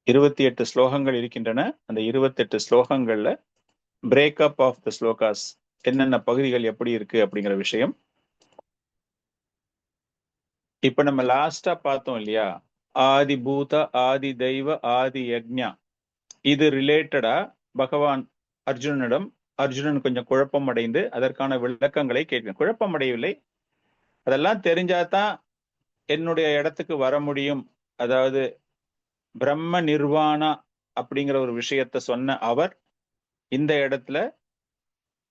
28 ஸ்லோகங்கள் இருக்கின்றன. அந்த 28 ஸ்லோகங்கள்ல பிரேக்கப் ஆஃப் த ஸ்லோகாஸ் என்னென்ன பகுதிகள் எப்படி இருக்கு அப்படிங்கிற விஷயம். இப்ப நம்ம லாஸ்டா பார்த்தோம் இல்லையா, ஆதி பூத, ஆதி தெய்வ, ஆதி யக்ஞா. இது ரிலேட்டடா பகவான் அர்ஜுனன் கொஞ்சம் குழப்பம் அடைந்து அதற்கான விளக்கங்களை கேட்க. குழப்பம் அடையவில்லை, அதெல்லாம் தெரிஞ்சாதான் என்னுடைய இடத்துக்கு வர முடியும். அதாவது பிரம்ம நிர்வாணா அப்படிங்கிற ஒரு விஷயத்த சொன்ன அவர் இந்த இடத்துல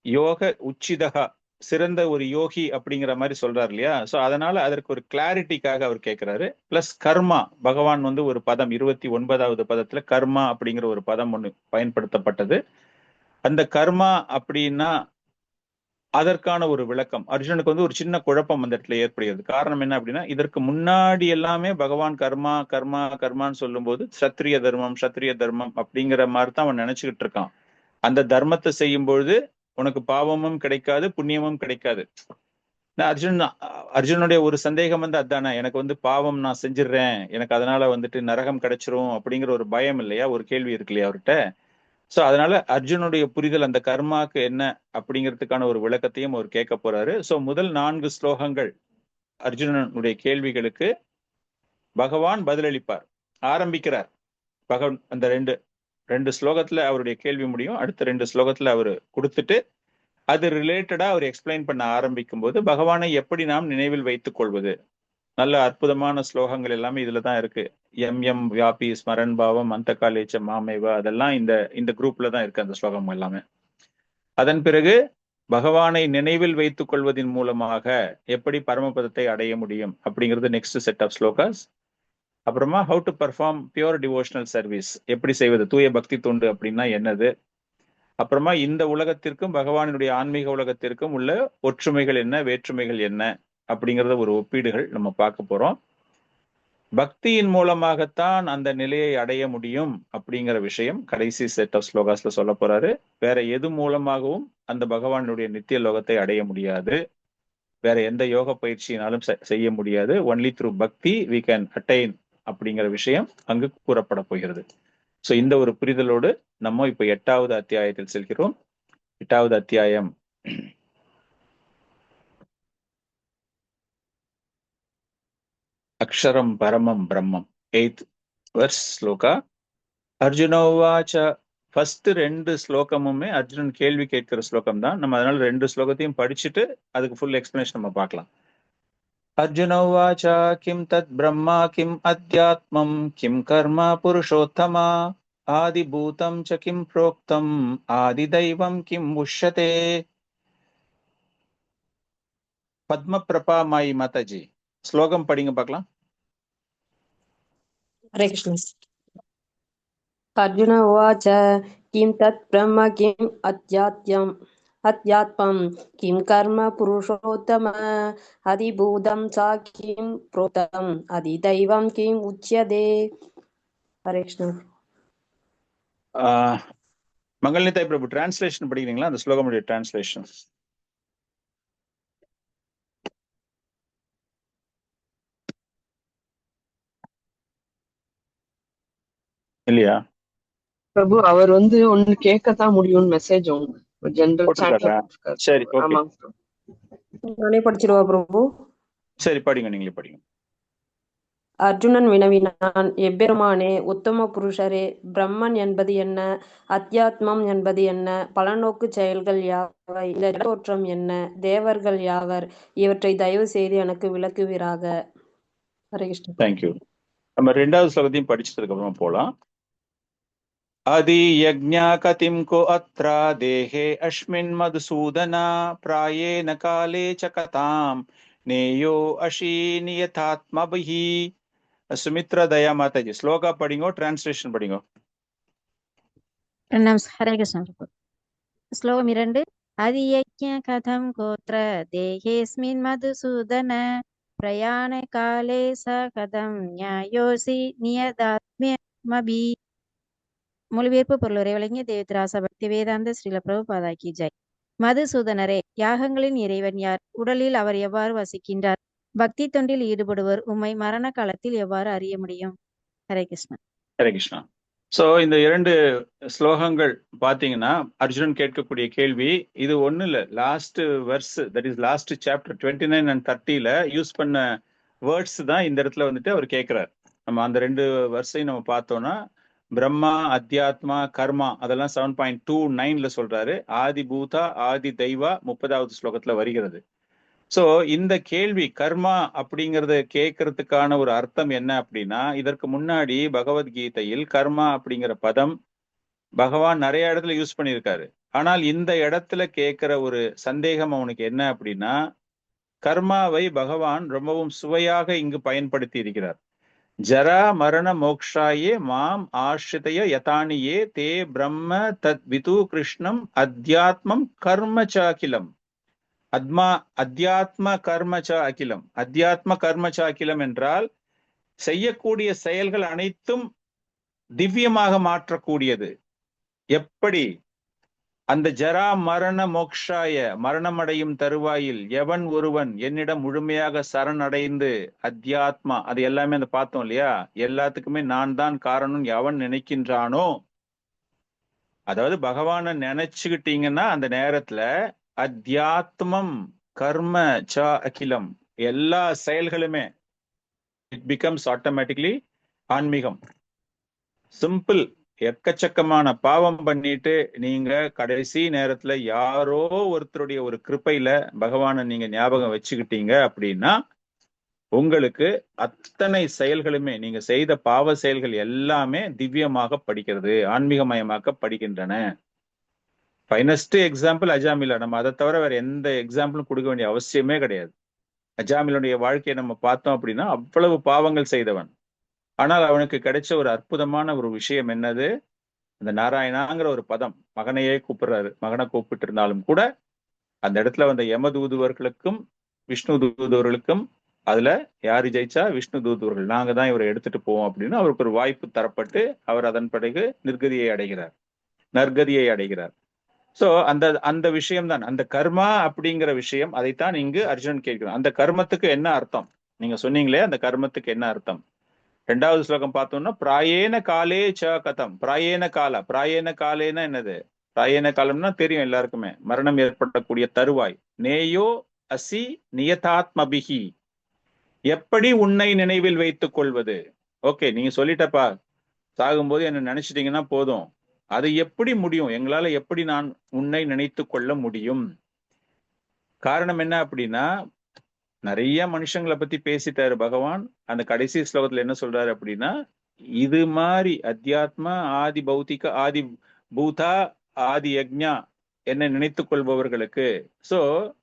யோக உச்சிதகா, சிறந்த ஒரு யோகி அப்படிங்கிற மாதிரி சொல்றாரு இல்லையா. ஸோ அதனால அதற்கு ஒரு கிளாரிட்டிக்காக அவர் கேட்கிறாரு. பிளஸ் கர்மா, பகவான் வந்து ஒரு பதம் 29வது பதத்துல கர்மா அப்படிங்கிற ஒரு பதம் ஒண்ணு பயன்படுத்தப்பட்டது. அந்த கர்மா அப்படின்னா அதற்கான ஒரு விளக்கம். அர்ஜுனுக்கு வந்து ஒரு சின்ன குழப்பம் அந்த இடத்துல ஏற்படுகிறது. காரணம் என்ன அப்படின்னா, இதற்கு முன்னாடி எல்லாமே பகவான் கர்மா கர்மா கர்மான்னு சொல்லும் போது சத்திரிய தர்மம் அப்படிங்கிற மாதிரி தான் அவன் நினைச்சுக்கிட்டு இருக்கான். அந்த தர்மத்தை செய்யும் பொழுது உனக்கு பாவமும் கிடைக்காது, புண்ணியமும் கிடைக்காது. அர்ஜுனுடைய ஒரு சந்தேகம் வந்து அதானே, எனக்கு வந்து பாவம் நான் செஞ்சிடுறேன், எனக்கு அதனால வந்துட்டு நரகம் கிடைச்சிரும் அப்படிங்கிற ஒரு பயம் இல்லையா, ஒரு கேள்வி இருக்கு இல்லையா அவர்கிட்ட. சோ அதனால அர்ஜுனுடைய புரிதல் அந்த கர்மாக்கு என்ன அப்படிங்கிறதுக்கான ஒரு விளக்கத்தையும் அவர் கேட்க போறாரு. சோ முதல் 4 ஸ்லோகங்கள் அர்ஜுனனுடைய கேள்விகளுக்கு பகவான் பதிலளிப்பார். ஆரம்பிக்கிறார் பகவான். அந்த ரெண்டு ஸ்லோகத்துல அவருடைய கேள்வி முடியும். அடுத்த 2 ஸ்லோகத்துல அவர் கொடுத்துட்டு அது ரிலேட்டடா அவர் எக்ஸ்பிளைன் பண்ண ஆரம்பிக்கும் போது பகவானை எப்படி நாம் நினைவில் வைத்துக் கொள்வது. நல்ல அற்புதமான ஸ்லோகங்கள் எல்லாமே இதுலதான் இருக்கு. எம் வியாபி ஸ்மரன் பாவம் அந்த காலேச்ச மாமேவா, அதெல்லாம் இந்த குரூப்ல தான் இருக்கு அந்த ஸ்லோகம் எல்லாமே. அதன் பிறகு பகவானை நினைவில் வைத்துக் கொள்வதன் மூலமாக எப்படி பரமபதத்தை அடைய முடியும் அப்படிங்கிறது நெக்ஸ்ட் செட் ஆஃப் ஸ்லோகாஸ். அப்புறமா how to perform pure devotional service, எப்படி செய்வது, தூய பக்தி தொண்டு அப்படின்னா என்னது. அப்புறமா இந்த உலகத்திற்கும் பகவானுடைய ஆன்மீக உலகத்திற்கும் உள்ள ஒற்றுமைகள் என்ன, வேற்றுமைகள் என்ன அப்படிங்கிறத ஒரு ஒப்பீடுகள் நம்ம பார்க்க போறோம். பக்தியின் மூலமாகத்தான் அந்த நிலையை அடைய முடியும் அப்படிங்கிற விஷயம் கடைசி செட் ஆஃப் ஸ்லோகாஸ்ல சொல்ல போறாரு. வேற எது மூலமாகவும் அந்த பகவானுடைய நித்திய லோகத்தை அடைய முடியாது, வேற எந்த யோக பயிற்சியினாலும் செய்ய முடியாது. ஒன்லி த்ரூ பக்தி வி கேன் அட்டைன் அப்படிங்கிற விஷயம் அங்கு கூறப்பட போகிறது. ஸோ இந்த ஒரு புரிதலோடு நம்ம இப்ப 8வது அத்தியாயத்தில் செல்கிறோம். 8வது அத்தியாயம் அக்ஷரம் பரமம் பிரம்மம். 8th verse shloka. அர்ஜுனோவாச்ச. ஃபர்ஸ்ட் 2 ஸ்லோகமுமே அர்ஜுனன் கேள்வி கேட்கிற ஸ்லோகம் தான். நம்ம அதனால 2 ஸ்லோகத்தையும் படிச்சுட்டு அதுக்கு ஃபுல் எக்ஸ்பிளனேஷன் நம்ம பார்க்கலாம். அர்ஜுனோவாச்ச கிம் தத் பிரம்மா கிம் அத்யாத்மம் கிம் கர்ம புருஷோத்தமா ஆதிபூதம் ச கிம் ப்ரோக்தம் ஆதி தெய்வம் கிம் உஷ்யதே. பத்ம பிரபா மாயி மாதாஜி ஸ்லோகம் படிங்க பார்க்கலாம். हरे कृष्ण। अर्जुन उवाच किं तत् ब्रह्म किम् अध्यात्मं किं कर्म पुरुषोत्तम अधिभूतं सा किं प्रोक्तम् अधिदैवं किम् उच्यते। हरे कृष्ण। மங்கள்நிதாய் பிரபு டிரான்ஸ்லேஷன் படிக்கிறீங்களா? அந்த ஸ்லோகமுடைய டிரான்ஸ்லேஷன். இல்லையா? பிரபு அவர் ஒண்ணு கேட்கத்தான் முடியும்னு மெசேஜ் ஒண்ணு ஜெனரல் சாட்ல போட்டிருக்காரா? சரி, ஓகே. ஆமா நானே படிச்சிருவா பிரபு. சரி, படிங்க, நீங்களே படிங்க. அர்ஜுனன் வினவினான், எம்பெருமானே, உத்தம புருஷரே, பிரம்மன் என்பது என்ன, அத்தியாத்மம் என்பது என்ன, பலநோக்கு செயல்கள் யாவை, தோற்றம் என்ன, தேவர்கள் யாவர், இவற்றை தயவு செய்து எனக்கு விளக்குவீராக. ஹரே கிருஷ்ணா. தேங்க்யூ. நம்ம 2வது ஸ்லோகத்தையும் படிச்சதுக்கு அப்புறமா போலாம். ஆதி யஜ்ஞா கதிம் கோ அத்ரா தேஹே அஸ்மின் மதுசூதனா பிராயேன காலே ச கதாம் நேயோ அஷீனியதாத்மபிஹி. சுமித்ரா தயா மாதாஜி ஸ்லோகா படிங்கோ, டிரான்ஸ்லேஷன் படிங்கோ. ஹரே கிருஷ்ணா. ஸ்லோகம் 2. அதியஜ்ஞ கதம் கோத்ர தேஹேஸ்மின் மதுசூதன பிரயாண காலே ச கதம் ஞாயோசி நியதாத்மபி. மொழிபெயர்ப்பு பொருளுரை வழங்கிய தேவதிராச பக்தி வேதாந்த ஸ்ரீல பிரபுபாதா கி ஜெய். மதுசூதனரே, யாகங்களின் இறைவன் யார்? உடலில் அவர் எவ்வாறு வசிக்கின்றார்? பக்தி தொண்டில் ஈடுபடுவர் உம்மை மரண காலத்தில் எவ்வாறு அறிய முடியும்? ஹரே கிருஷ்ணா. ஹரே கிருஷ்ணா. சோ இந்த 2 ஸ்லோகங்கள் பாத்தீங்கன்னா அர்ஜுனன் கேட்கக்கூடிய கேள்வி இது ஒண்ணு இல்ல. Last verse, that is last chapter 29 and 30ல யூஸ் பண்ண வேர்ட்ஸ் தான் இந்த இடத்துல அவர் கேட்கிறார். நம்ம அந்த 2 வெர்ஸையும் நம்ம பார்த்தோம்னா பிரம்மா, அத்தியாத்மா, கர்மா அதெல்லாம் 7.29ல சொல்றாரு. ஆதி பூதா, ஆதி தெய்வா 30வது ஸ்லோகத்துல வருகிறது. சோ இந்த கேள்வி கர்மா அப்படிங்கறத கேட்கறதுக்கான ஒரு அர்த்தம் என்ன அப்படின்னா, இதற்கு முன்னாடி பகவத்கீதையில் கர்மா அப்படிங்கிற பதம் பகவான் நிறைய இடத்துல யூஸ் பண்ணியிருக்காரு. ஆனால் இந்த இடத்துல கேட்கிற ஒரு சந்தேகம் அவனுக்கு என்ன அப்படின்னா, கர்மாவை பகவான் ரொம்பவும் சுவையாக இங்கு பயன்படுத்தி இருக்கிறார். ஜரா மரண மோக்ஷாயே மாம் ஆஷ்ரிதய யதானியே தே பிரம்ம தத் விது கிருஷ்ணம் அத்தியாத்மம் கர்ம சாக்கிலம். அத்தியாத்ம கர்மச்ச அகிலம். அத்தியாத்ம கர்மச்ச அகிலம் என்றால் செய்யக்கூடிய செயல்கள் அனைத்தும் திவ்யமாக மாற்றக்கூடியது. எப்படி? அந்த ஜரா மரண மோக்ஷாய, மரணமடையும் தருவாயில் எவன் ஒருவன் என்னிடம் முழுமையாக சரணடைந்து அத்தியாத்மா, அது எல்லாமே அந்த பார்த்தோம் இல்லையா, எல்லாத்துக்குமே நான் தான் காரணம் எவன் நினைக்கின்றானோ, அதாவது பகவானை நினைச்சுக்கிட்டீங்கன்னா அந்த நேரத்துல அத்தியாத்மம் கர்ம ச அகிலம், எல்லா செயல்களுமே இட் பிகம்ஸ் ஆட்டோமேட்டிக்லி ஆன்மீகம். சிம்பிள். எக்கச்சக்கமான பாவம் பண்ணிட்டு நீங்க கடைசி நேரத்துல யாரோ ஒருத்தருடைய ஒரு கிருப்பையில பகவானை நீங்க ஞாபகம் வச்சுக்கிட்டீங்க அப்படின்னா உங்களுக்கு அத்தனை செயல்களுமே, நீங்க செய்த பாவ செயல்கள் எல்லாமே திவ்யமாக படிக்கிறது, ஆன்மீகமயமாக்கப்படுகின்றன. Finest example அஜாமிலா. நம்ம அதை தவிர வேற எந்த எக்ஸாம்பிளும் கொடுக்க வேண்டிய அவசியமே கிடையாது. அஜாமிலுடைய வாழ்க்கையை நம்ம பார்த்தோம் அப்படின்னா அவ்வளவு பாவங்கள் செய்தவன். ஆனால் அவனுக்கு கிடைச்ச ஒரு அற்புதமான ஒரு விஷயம் என்னது? அந்த நாராயணாங்கிற ஒரு பதம். மகனையே கூப்பிடுறாரு. மகனை கூப்பிட்டு இருந்தாலும் கூட அந்த இடத்துல வந்த யம தூதுவர்களுக்கும் விஷ்ணு தூதுவர்களுக்கும் அதுல யாரு ஜெயிச்சா? விஷ்ணு தூதுவர்கள். நாங்க தான் இவரை எடுத்துட்டு போவோம் அப்படின்னு அவருக்கு ஒரு வாய்ப்பு தரப்பட்டு அவர் அதன் பிறகு நற்கதியை அடைகிறார். சோ அந்த விஷயம் தான் அந்த கர்மா அப்படிங்கிற விஷயம். அதைத்தான் இங்கு அர்ஜுனன் கேட்கிறான். அந்த கர்மத்துக்கு என்ன அர்த்தம்? நீங்க சொன்னீங்களே அந்த கர்மத்துக்கு என்ன அர்த்தம்? 2வது ஸ்லோகம் பார்த்தோம்னா பிராயேன காலே ச கதம். பிராயேன காலேனா என்னது? பிராயேன காலம்னா தெரியும் எல்லாருக்குமே, மரணம் ஏற்படக்கூடிய தருவாய். நேயோ அசி நியதாத்மபிஹி, எப்படி உன்னை நினைவில் வைத்துக் கொள்வது? ஓகே, நீங்க சொல்லிட்டப்பா, சாகும்போது என்ன நினைச்சிட்டீங்கன்னா போதும். அது எப்படி முடியும்? எங்களால எப்படி நான் உன்னை நினைத்து கொள்ள முடியும்? காரணம் என்ன அப்படின்னா, நிறைய மனுஷங்களை பத்தி பேசிட்டாரு பகவான். அந்த கடைசி ஸ்லோகத்துல என்ன சொல்றாரு அப்படின்னா, இது மாதிரி அத்தியாத்மா, ஆதி பௌத்திக, ஆதி பூதா, ஆதி யக்ஞா என்னை நினைத்துக் கொள்பவர்களுக்கு. சோ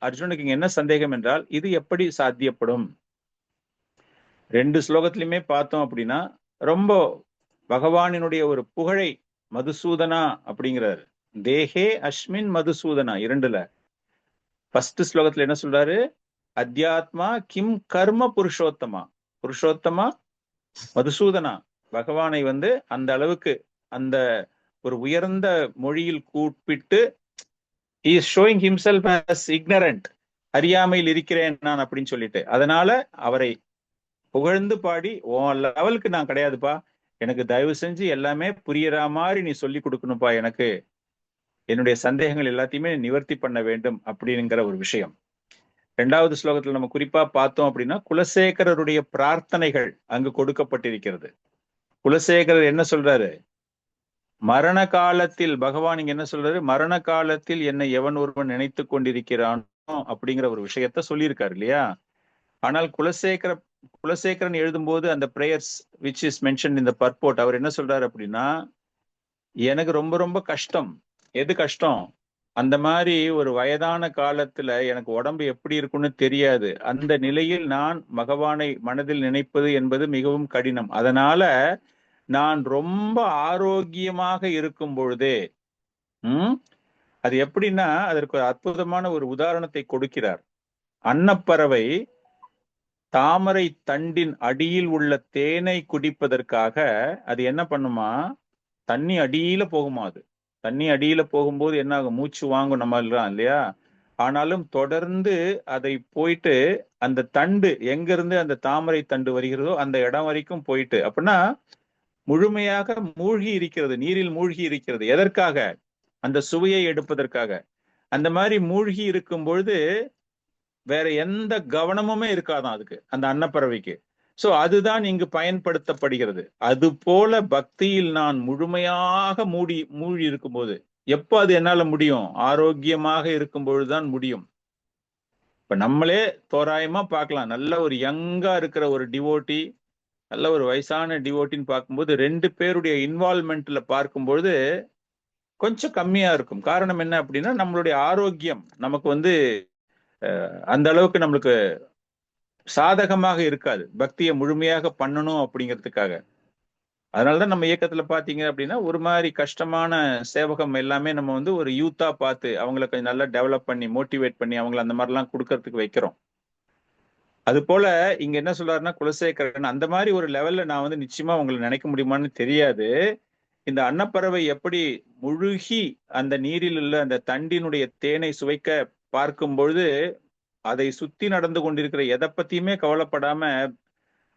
அர்ஜுனுக்கு இங்க என்ன சந்தேகம் என்றால், இது எப்படி சாத்தியப்படும்? 2 ஸ்லோகத்திலுமே பார்த்தோம் அப்படின்னா ரொம்ப பகவானினுடைய ஒரு புகழை மதுசூதனா அப்படிங்கிறாரு. தேஹே அஸ்மின் மதுசூதனா 2ல. ஃபர்ஸ்ட் ஸ்லோகத்துல என்ன சொல்றாரு? அத்தியாத்மா கிம் கர்ம புருஷோத்தமா மதுசூதனா. பகவானை அந்த அளவுக்கு அந்த ஒரு உயர்ந்த மொழியில் கூப்பிட்டு he is showing himself as ignorant, அறியாமையில் இருக்கிறேன் நான் அப்படின்னு சொல்லிட்டு, அதனால அவரை புகழ்ந்து பாடி, உன் லெவலுக்கு நான் கிடையாதுப்பா, எனக்கு தயவு செஞ்சு எல்லாமே புரியற மாதிரி நீ சொல்லி கொடுக்கணும்ப்பா, எனக்கு என்னுடைய சந்தேகங்கள் எல்லாத்தையுமே நிவர்த்தி பண்ண வேண்டும் அப்படிங்கிற ஒரு விஷயம். 2வது ஸ்லோகத்துல நம்ம குறிப்பா பார்த்தோம் அப்படின்னா குலசேகரருடைய பிரார்த்தனைகள் அங்கு கொடுக்கப்பட்டிருக்கிறது. குலசேகரர் என்ன சொல்றாரு? மரண காலத்தில் பகவான் இங்க என்ன சொல்றாரு? மரண காலத்தில் என்னை எவன் ஒருவன் நினைத்து கொண்டிருக்கிறானோ அப்படிங்கிற ஒரு விஷயத்த சொல்லியிருக்காரு இல்லையா? ஆனால் குலசேகரன் எழுதும்போது அந்த prayers which is mention in the purport, அவர் என்ன சொல்றாரு அப்படின்னா, எனக்கு ரொம்ப ரொம்ப கஷ்டம். எது கஷ்டம்? அந்த மாதிரி ஒரு வயதான காலத்துல எனக்கு உடம்பு எப்படி இருக்குன்னு தெரியாது. அந்த நிலையில் நான் பகவானை மனதில் நினைப்பது என்பது மிகவும் கடினம். அதனால நான் ரொம்ப ஆரோக்கியமாக இருக்கும் பொழுதே அது எப்படின்னா, அதற்கு ஒரு அற்புதமான ஒரு உதாரணத்தை கொடுக்கிறார். அன்னப்பறவை தாமரை தண்டின் அடியில் உள்ள தேனை குடிப்பதற்காக அது என்ன பண்ணுமா, தண்ணி அடியில போகுமா. அது தண்ணி அடியில போகும்போது என்ன ஆகும்? மூச்சு வாங்கும் நம்ம இல்லையா? ஆனாலும் தொடர்ந்து அதை போயிட்டு அந்த தண்டு எங்க இருந்து அந்த தாமரை தண்டு வருகிறதோ அந்த இடம் வரைக்கும் போயிட்டு, அப்படின்னா முழுமையாக மூழ்கி இருக்கிறது, நீரில் மூழ்கி இருக்கிறது. எதற்காக? அந்த சுவையை எடுப்பதற்காக. அந்த மாதிரி மூழ்கி இருக்கும் பொழுது வேற எந்த கவனமுமே இருக்காதான் அதுக்கு, அந்த அன்னப்பறவைக்கு. சோ அதுதான் இங்கு பயன்படுத்தப்படுகிறது. அது போல பக்தியில் நான் முழுமையாக மூழ்கி இருக்கும்போது, எப்போ அது என்னால முடியும்? ஆரோக்கியமாக இருக்கும் பொழுதுதான் முடியும். இப்ப நம்மளே தோராயமா பார்க்கலாம், நல்ல ஒரு யங்கா இருக்கிற ஒரு டிவோட்டி, நல்ல ஒரு வயசான டிவோட்டின்னு பார்க்கும்போது 2 பேருடைய இன்வால்மெண்ட்ல பார்க்கும்பொழுது கொஞ்சம் கம்மியா இருக்கும். காரணம் என்ன அப்படின்னா, நம்மளுடைய ஆரோக்கியம் நமக்கு அந்த அளவுக்கு நம்மளுக்கு சாதகமாக இருக்காது பக்தியை முழுமையாக பண்ணணும் அப்படிங்கிறதுக்காக. அதனாலதான் நம்ம இயக்கத்துல பாத்தீங்க அப்படின்னா ஒரு மாதிரி கஷ்டமான சேவகம் எல்லாமே நம்ம ஒரு யூத்தா பார்த்து அவங்களை கொஞ்சம் நல்லா டெவலப் பண்ணி மோட்டிவேட் பண்ணி அவங்களை அந்த மாதிரிலாம் கொடுக்கறதுக்கு வைக்கிறோம். அது போல இங்க என்ன சொல்றாருன்னா குலசேகரன், அந்த மாதிரி ஒரு லெவல்ல நான் நிச்சயமா உங்களை நினைக்க முடியுமான்னு தெரியாது. இந்த அன்னப்பறவை எப்படி முழுகி அந்த நீரில் உள்ள அந்த தண்டினுடைய தேனை சுவைக்க பார்க்கும் பொழுது அதை சுத்தி நடந்து கொண்டிருக்கிற எதை பத்தியுமே கவலைப்படாம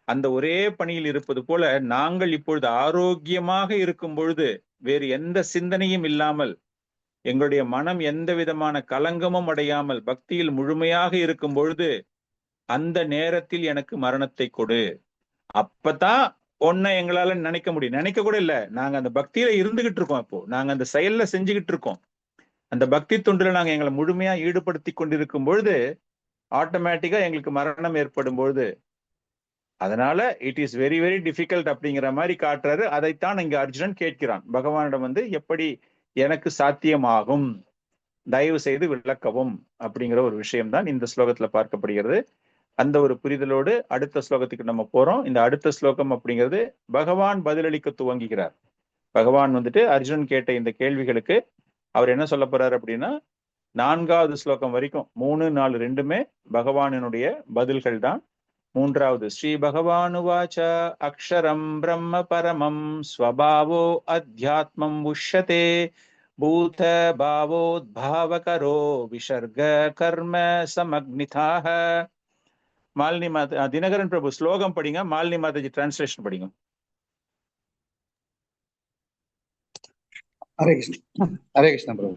அந்த ஒரே பணியில் இருப்பது போல, நாங்கள் இப்பொழுது ஆரோக்கியமாக இருக்கும் பொழுது வேறு எந்த சிந்தனையும் இல்லாமல், எங்களுடைய மனம் எந்த விதமான கலங்கமும் அடையாமல் பக்தியில் முழுமையாக இருக்கும் பொழுது, அந்த நேரத்தில் எனக்கு மரணத்தை கொடு. அப்பதான் ஒன்ன எங்களால நினைக்க முடியும். நினைக்க கூட இல்ல, நாங்க அந்த பக்தியில இருந்துகிட்டு இருக்கோம். இப்போ நாங்க அந்த செயல்ல செஞ்சுக்கிட்டு இருக்கோம். அந்த பக்தி தொண்டுல நாங்க எங்களை முழுமையா ஈடுபடுத்தி கொண்டிருக்கும் பொழுது ஆட்டோமேட்டிக்கா எங்களுக்கு மரணம் ஏற்படும் பொழுது, அதனால it is very very difficult அப்படிங்கிற மாதிரி காட்டுறாரு. அதைத்தான் இங்க அர்ஜுனன் கேட்கிறான் பகவானிடம், எப்படி எனக்கு சாத்தியமாகும், தயவு செய்து விளக்கவும் அப்படிங்கிற ஒரு விஷயம் தான் இந்த ஸ்லோகத்துல பார்க்கப்படுகிறது. அந்த ஒரு புரிதலோடு அடுத்த ஸ்லோகத்துக்கு நம்ம போறோம். இந்த அடுத்த ஸ்லோகம் அப்படிங்கிறது பகவான் பதிலளிக்க துவங்குகிறார். பகவான் அர்ஜுனன் கேட்ட இந்த கேள்விகளுக்கு அவர் என்ன சொல்ல போறாரு அப்படின்னா, 4வது ஸ்லோகம் வரைக்கும் 3, 4 ரெண்டுமே பகவானினுடைய பதில்கள் தான். 3வது ஸ்ரீ பகவானுவாச்ச அக்ஷரம் பிரம்ம பரமம் ஸ்வபாவோ அத்யாத்மம் உஷ்யதே பூத பாவோத்பாவகரோ விசர்க கர்ம சமக்னிதாக. மாலினி மாதா, தினகரன் பிரபு ஸ்லோகம் படிங்க, மாலினி மாதாஜி டிரான்ஸ்லேஷன் படிங்க. ஹரே கிருஷ்ண. ஹரே கிருஷ்ண பிரபு.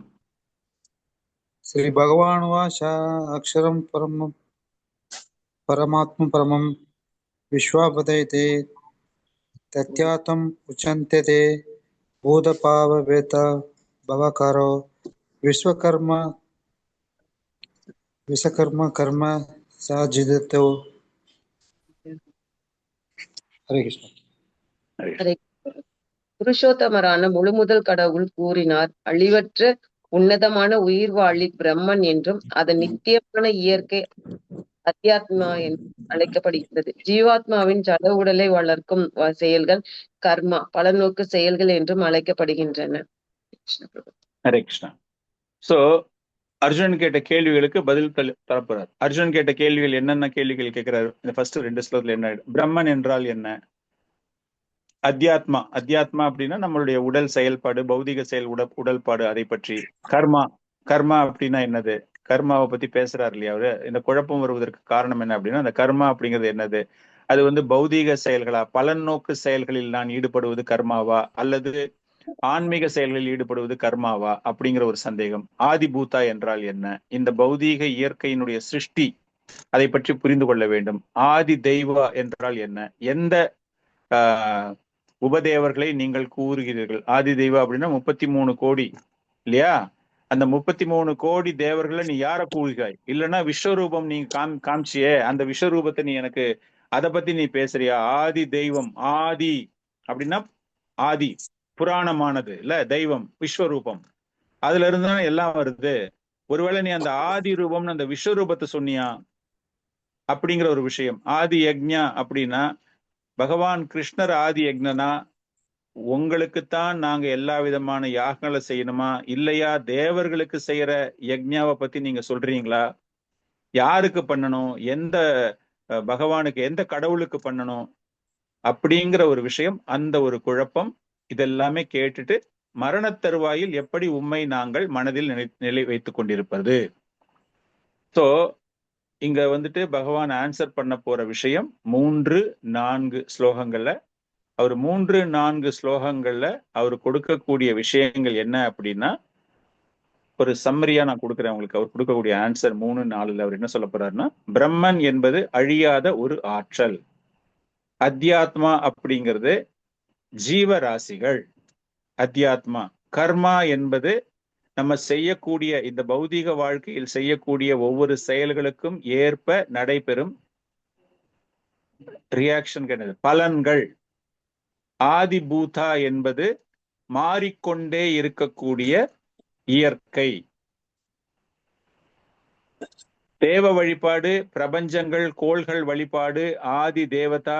ஸ்ரீ பகவானுவாச்ச அக்ஷரம் பரமம் பரமாத்ம பரமம் விஸ்வாபதயதே தத்யாத்தம் உச்சந்ததே பூதபாவவேத பவகாரோ விஸ்வகர்ம கர்ம சாஜிதோ. ஹரே கிருஷ்ண. புருஷோத்தமரான முழுமுதல் கடவுள் கூறினார், அழிவற்ற உன்னதமான உயிர்வாழி பிரம்மன் என்றும் அதன் நித்தியமான இயற்கை அத்தியாத்மா என்றும் அழைக்கப்படுகிறது. ஜீவாத்மாவின் ஜட உடலை வளர்க்கும் செயல்கள் கர்மா, பலநோக்கு செயல்கள் என்றும் அழைக்கப்படுகின்றன. ஹரே கிருஷ்ணா. சோ அர்ஜுனன் கேட்ட கேள்விகளுக்கு பதில் தரப்போறார். அர்ஜுனன் கேட்ட கேள்விகள் என்னென்ன கேள்விகள் கேட்கிறாரு? இந்த ஃபர்ஸ்ட் 2 ஸ்லோகத்துல என்ன, பிரம்மன் என்றால் என்ன, அத்தியாத்மா அப்படின்னா நம்மளுடைய உடல் செயல்பாடு, பௌதிக உடல்பாடு, அதை பற்றி. கர்மா அப்படின்னா என்னது, கர்மாவை பத்தி பேசுறாரு இல்லையா அவரு. இந்த குழப்பம் வருவதற்கு காரணம் என்ன அப்படின்னா, அந்த கர்மா அப்படிங்கிறது என்னது, அது வந்து பௌதீக செயல்களா, பலன் நோக்கு செயல்களில் நான் ஈடுபடுவது கர்மாவா, அல்லது ஆன்மீக செயல்களில் ஈடுபடுவது கர்மாவா அப்படிங்கிற ஒரு சந்தேகம். ஆதிபூதா என்றால் என்ன, இந்த பௌதீக இயற்கையினுடைய சிருஷ்டி, அதை பற்றி புரிந்து கொள்ள வேண்டும். ஆதி தெய்வா என்றால் என்ன, எந்த உபதேவர்களை நீங்கள் கூறுகிறீர்கள். ஆதி தெய்வா அப்படின்னா 33 கோடி இல்லையா, அந்த 33 கோடி தேவர்களை நீ யார கூறுகிறாய்? இல்லைன்னா விஸ்வரூபம் நீ காமிச்சியே, அந்த விஸ்வரூபத்தை நீ எனக்கு அதை பத்தி நீ பேசுறியா? ஆதி தெய்வம், ஆதி அப்படின்னா ஆதி புராணமானது இல்ல, தெய்வம் விஸ்வரூபம், அதுல இருந்து எல்லாம் வருது. ஒருவேளை நீ அந்த ஆதி ரூபம்னு அந்த விஸ்வரூபத்தை சொன்னியா அப்படிங்கிற ஒரு விஷயம். ஆதி யக்ஞா அப்படின்னா பகவான் கிருஷ்ணர் ஆதி யக்ஞனா, உங்களுக்குத்தான் நாங்க எல்லா விதமான யாகங்களை செய்யணுமா, இல்லையா தேவர்களுக்கு செய்யற யக்ஞாவை பத்தி நீங்க சொல்றீங்களா? யாருக்கு பண்ணணும், எந்த பகவானுக்கு, எந்த கடவுளுக்கு பண்ணணும் அப்படிங்கிற ஒரு விஷயம், அந்த ஒரு குழப்பம். இதெல்லாமே கேட்டுட்டு மரண தருவாயில் எப்படி உண்மை நாங்கள் மனதில் நிலை வைத்துக் கொண்டிருப்பது. சோ இங்க வந்துட்டு பகவான் ஆன்சர் பண்ண போற விஷயம் 3-4 ஸ்லோகங்கள்ல. அவர் 3-4 ஸ்லோகங்கள்ல அவர் கொடுக்கக்கூடிய விஷயங்கள் என்ன அப்படின்னா, ஒரு சம்மரியா நான் கொடுக்குறேன் உங்களுக்கு. அவர் கொடுக்கக்கூடிய ஆன்சர் 3-4 அவர் என்ன சொல்ல போறாருன்னா, பிரம்மன் என்பது அழியாத ஒரு ஆற்றல், அத்தியாத்மா அப்படிங்கிறது ஜீவராசிகள், அத்தியாத்மா. கர்மா என்பது நம்ம செய்யக்கூடிய இந்த பௌதீக வாழ்க்கையில் செய்யக்கூடிய ஒவ்வொரு செயல்களுக்கும் ஏற்ப நடைபெறும் ரியாக்ஷன், பலன்கள். ஆதிபூதா என்பது மாறிக்கொண்டே இருக்கக்கூடிய இயற்கை. தேவ வழிபாடு, பிரபஞ்சங்கள், கோள்கள் வழிபாடு, ஆதி தேவதா,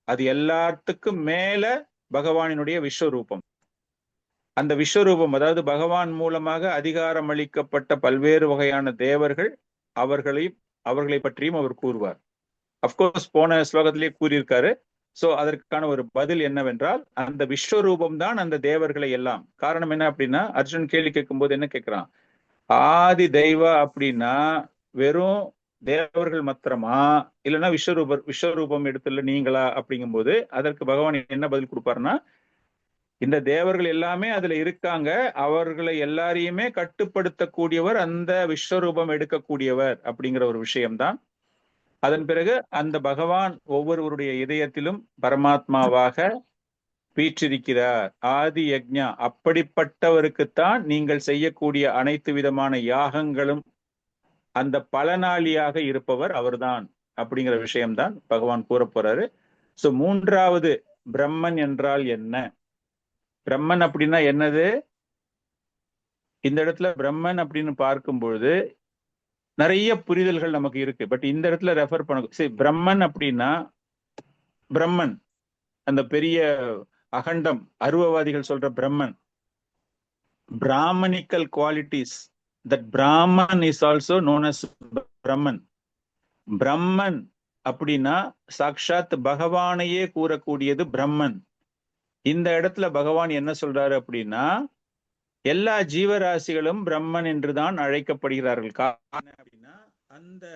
அது எல்லாத்துக்கும் மேல பகவானினுடைய விஸ்வரூபம். அந்த விஸ்வரூபம், அதாவது பகவான் மூலமாக அதிகாரம் அளிக்கப்பட்ட பல்வேறு வகையான தேவர்கள், அவர்களை பற்றியும் அவர் கூறுவார். அப்கோர்ஸ் போன ஸ்லோகத்திலேயே கூறியிருக்காரு. சோ அதற்கான ஒரு பதில் என்னவென்றால், அந்த விஸ்வரூபம் தான் அந்த தேவர்களை எல்லாம். காரணம் என்ன அப்படின்னா, அர்ஜுன் கேள்வி கேட்கும் போது என்ன கேட்கிறான், ஆதி தெய்வா அப்படின்னா வெறும் தேவர்கள் மாத்திரமா, இல்லைன்னா விஸ்வரூபம் எடுத்துல நீங்களா அப்படிங்கும் போது அதற்கு பகவான் என்ன பதில் கொடுப்பாருன்னா, இந்த தேவர்கள் எல்லாமே அதுல இருக்காங்க, அவர்களை எல்லாரையுமே கட்டுப்படுத்தக்கூடியவர் அந்த விஸ்வரூபம் எடுக்கக்கூடியவர் அப்படிங்கிற ஒரு விஷயம்தான். அதன் பிறகு அந்த பகவான் ஒவ்வொருவருடைய இதயத்திலும் பரமாத்மாவாக வீற்றிருக்கிறார், ஆதி யக்ஞா. அப்படிப்பட்டவருக்குத்தான் நீங்கள் செய்யக்கூடிய அனைத்து விதமான யாகங்களும் அந்த பலனாளியாக இருப்பவர் அவர்தான் அப்படிங்கிற விஷயம்தான் பகவான் கூற போறாரு. சோ 3வது, பிரம்மன் என்றால் என்ன, பிரம்மன் அப்படின்னா என்னது? இந்த இடத்துல பிரம்மன் அப்படின்னு பார்க்கும் பொழுது நிறைய புரிதல்கள் நமக்கு இருக்கு. பட் இந்த இடத்துல ரெஃபர் பண்ண, சரி, பிரம்மன் அப்படின்னா பிரம்மன் அந்த பெரிய அகண்டம், அருவவாதிகள் சொல்ற Brahman, brahminical qualities, that Brahman is also known as Brahman. Brahman அப்படின்னா சாக்ஷாத் பகவானையே கூறக்கூடியது பிரம்மன். இந்த இடத்துல பகவான் என்ன சொல்றாரு அப்படின்னா, எல்லா ஜீவராசிகளும் பிரம்மன் என்றுதான் அழைக்கப்படுகிறார்கள். காரணம் அப்படின்னா அந்த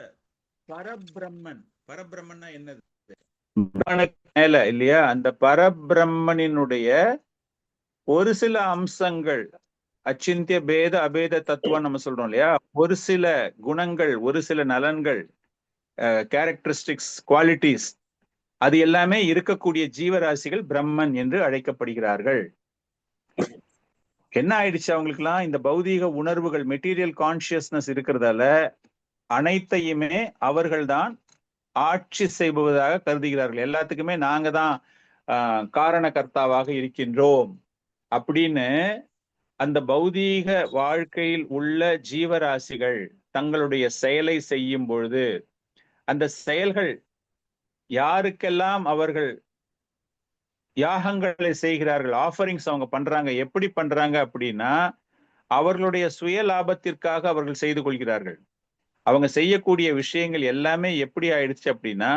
பரபிரம்மன், பரபிரம்மன்னா என்னது, மேல இல்லையா, அந்த பரபிரம்மனினுடைய ஒரு சில அம்சங்கள், அச்சிந்திய பேத அபேத தத்துவம் நம்ம சொல்றோம் இல்லையா, ஒரு சில குணங்கள், ஒரு சில நலன்கள், கேரக்டரிஸ்டிக்ஸ், குவாலிட்டிஸ், அது எல்லாமே இருக்கக்கூடிய ஜீவராசிகள் பிரம்மன் என்று அழைக்கப்படுகிறார்கள். என்ன ஆயிடுச்சு அவங்களுக்குலாம், இந்த பௌதீக உணர்வுகள், மெட்டீரியல் கான்சியஸ்னஸ் இருக்கிறதால அனைத்தையுமே அவர்கள்தான் ஆட்சி செய்பவதாக கருதுகிறார்கள். எல்லாத்துக்குமே நாங்க தான் காரணகர்த்தாவாக இருக்கின்றோம் அப்படின்னு அந்த பௌதீக வாழ்க்கையில் உள்ள ஜீவராசிகள் தங்களுடைய செயலை செய்யும் பொழுது, அந்த செயல்கள் யாருக்கெல்லாம் அவர்கள் யாகங்களை செய்கிறார்கள், ஆஃபரிங்ஸ் அவங்க பண்றாங்க, எப்படி பண்றாங்க அப்படின்னா அவர்களுடைய சுய லாபத்திற்காக அவர்கள் செய்து கொள்கிறார்கள். அவங்க செய்யக்கூடிய விஷயங்கள் எல்லாமே எப்படி ஆயிடுச்சு அப்படின்னா,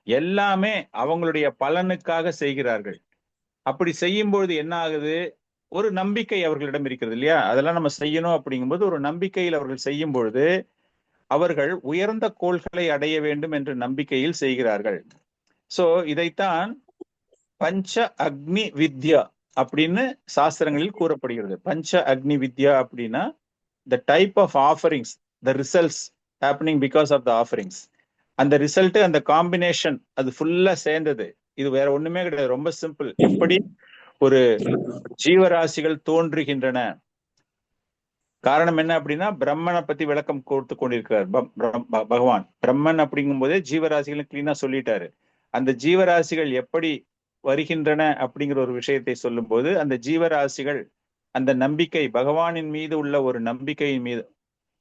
எல்லாமே அவங்களுடைய பலனுக்காக செய்கிறார்கள். அப்படி செய்யும் பொழுது என்ன ஆகுது, ஒரு நம்பிக்கை அவர்களிடம் இருக்கிறது இல்லையா, அதெல்லாம் நம்ம செய்யணும் அப்படிங்கும்போது ஒரு நம்பிக்கையில் அவர்கள் செய்யும் பொழுது அவர்கள் உயர்ந்த கோள்களை அடைய வேண்டும் என்ற நம்பிக்கையில் செய்கிறார்கள். சோ இதைத்தான் பஞ்ச அக்னி வித்யா அப்படின்னு சாஸ்திரங்களில் கூறப்படுகிறது. பஞ்ச அக்னி வித்யா அப்படின்னா the type of offerings, the results happening because of the offerings. அந்த ரிசல்ட், அந்த காம்பினேஷன், அது ஃபுல்லா சேர்ந்தது. இது வேற ஒண்ணுமே கிடையாது, ரொம்ப சிம்பிள். எப்படி ஒரு ஜீவராசிகள் தோன்றுகின்றன, காரணம் என்ன அப்படின்னா பிரம்மனை பத்தி விளக்கம் கொடுத்து கொண்டிருக்கிறார் பகவான். பிரம்மன் அப்படிங்கும் போதே ஜீவராசிகள் கிளீனா சொல்லிட்டாரு. அந்த ஜீவராசிகள் எப்படி வருகின்றன அப்படிங்கிற ஒரு விஷயத்தை சொல்லும் போது, அந்த ஜீவராசிகள் அந்த நம்பிக்கை, பகவானின் மீது உள்ள ஒரு நம்பிக்கையின் மீது,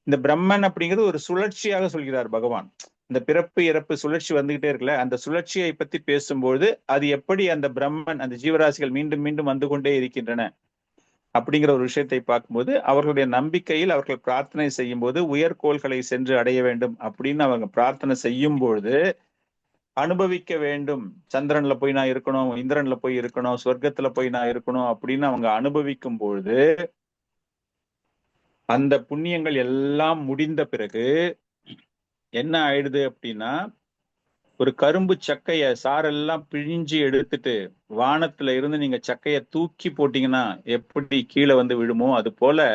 இந்த பிரம்மன் அப்படிங்கிறது ஒரு சுழற்சியாக சொல்கிறார் பகவான். இந்த பிறப்பு இறப்பு சுழற்சி வந்துகிட்டே இருக்குல்ல, அந்த சுழற்சியை பத்தி பேசும்போது அது எப்படி அந்த பிரம்மன், அந்த ஜீவராசிகள் மீண்டும் மீண்டும் வந்து கொண்டே இருக்கின்றன அப்படிங்கிற ஒரு விஷயத்தை பார்க்கும்போது, அவர்களுடைய நம்பிக்கையில் அவர்கள் பிரார்த்தனை செய்யும் போது உயர்கோள்களை சென்று அடைய வேண்டும் அப்படின்னு அவங்க பிரார்த்தனை செய்யும் பொழுது, அனுபவிக்க வேண்டும், சந்திரன்ல போய் நான் இருக்கணும், இந்திரன்ல போய் இருக்கணும், சொர்க்கத்துல போய் நான் இருக்கணும் அப்படின்னு அவங்க அனுபவிக்கும் பொழுது, அந்த புண்ணியங்கள் எல்லாம் முடிந்த பிறகு என்ன ஆயிடுது அப்படின்னா, ஒரு கரும்பு சக்கைய சாரெல்லாம் பிழிஞ்சு எடுத்துட்டு வானத்துல இருந்து நீங்க சக்கைய தூக்கி போட்டீங்கன்னா எப்படி கீழே வந்து விழுமோ, அது போல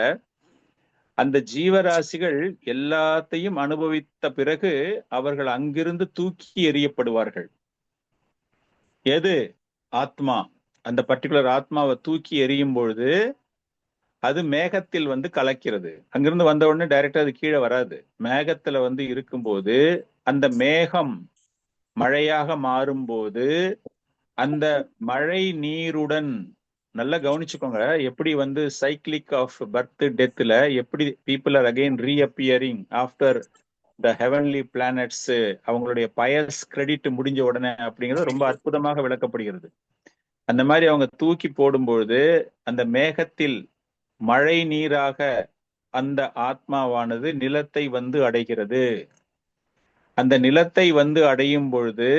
அந்த ஜீவராசிகள் எல்லாத்தையும் அனுபவித்த பிறகு அவர்கள் அங்கிருந்து தூக்கி எறியப்படுவார்கள். எது? ஆத்மா. அந்த பர்டிகுலர் ஆத்மாவை தூக்கி எறியும் பொழுது அது மேகத்தில் வந்து கலக்கிறது. அங்கிருந்து வந்த உடனே டைரக்டா அது கீழே வராது. மேகத்துல வந்து இருக்கும்போது அந்த மேகம் மழையாக மாறும்போது அந்த மழை நீருடன், நல்லா கவனிச்சுக்கோங்க, எப்படி வந்து சைக்கிளிக் ஆஃப் பர்த் டெத்ல எப்படி people are again reappearing after the heavenly planets, அவங்களுடைய பயஸ் கிரெடிட் முடிஞ்ச உடனே அப்படிங்கிறது ரொம்ப அற்புதமாக விளக்கப்படுகிறது. அந்த மாதிரி அவங்க தூக்கி போடும்பொழுது அந்த மேகத்தில் மழை நீராக அந்த ஆத்மாவானது நிலத்தை வந்து அடைகிறது. அந்த நிலத்தை வந்து அடையும் பொழுது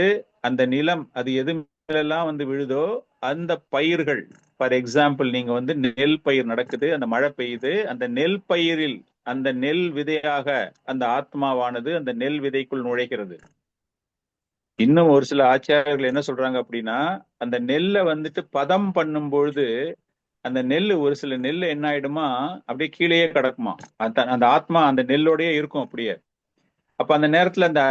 அந்த நிலம், அது எது மேலெல்லாம் வந்து விழுதோ அந்த பயிர்கள், ஃபார் எக்ஸாம்பிள் நீங்க வந்து நெல் பயிர் நடக்குது, அந்த மழை பெய்யுது, அந்த நெல் பயிரில் அந்த நெல் விதையாக அந்த ஆத்மாவானது அந்த நெல் விதைக்குள் நுழைகிறது. இன்னும் ஒரு சில ஆச்சாரியர்கள் என்ன சொல்றாங்க அப்படின்னா, அந்த நெல்லை வந்துட்டு பதம் பண்ணும் பொழுது அந்த நெல், ஒரு சில நெல் என்ன ஆயிடுமா அப்படியே கீழேயே கிடக்குமா, அந்த ஆத்மா அந்த நெல்லோடயே இருக்கும் அப்படியே. அப்ப அந்த நேரத்துல அந்த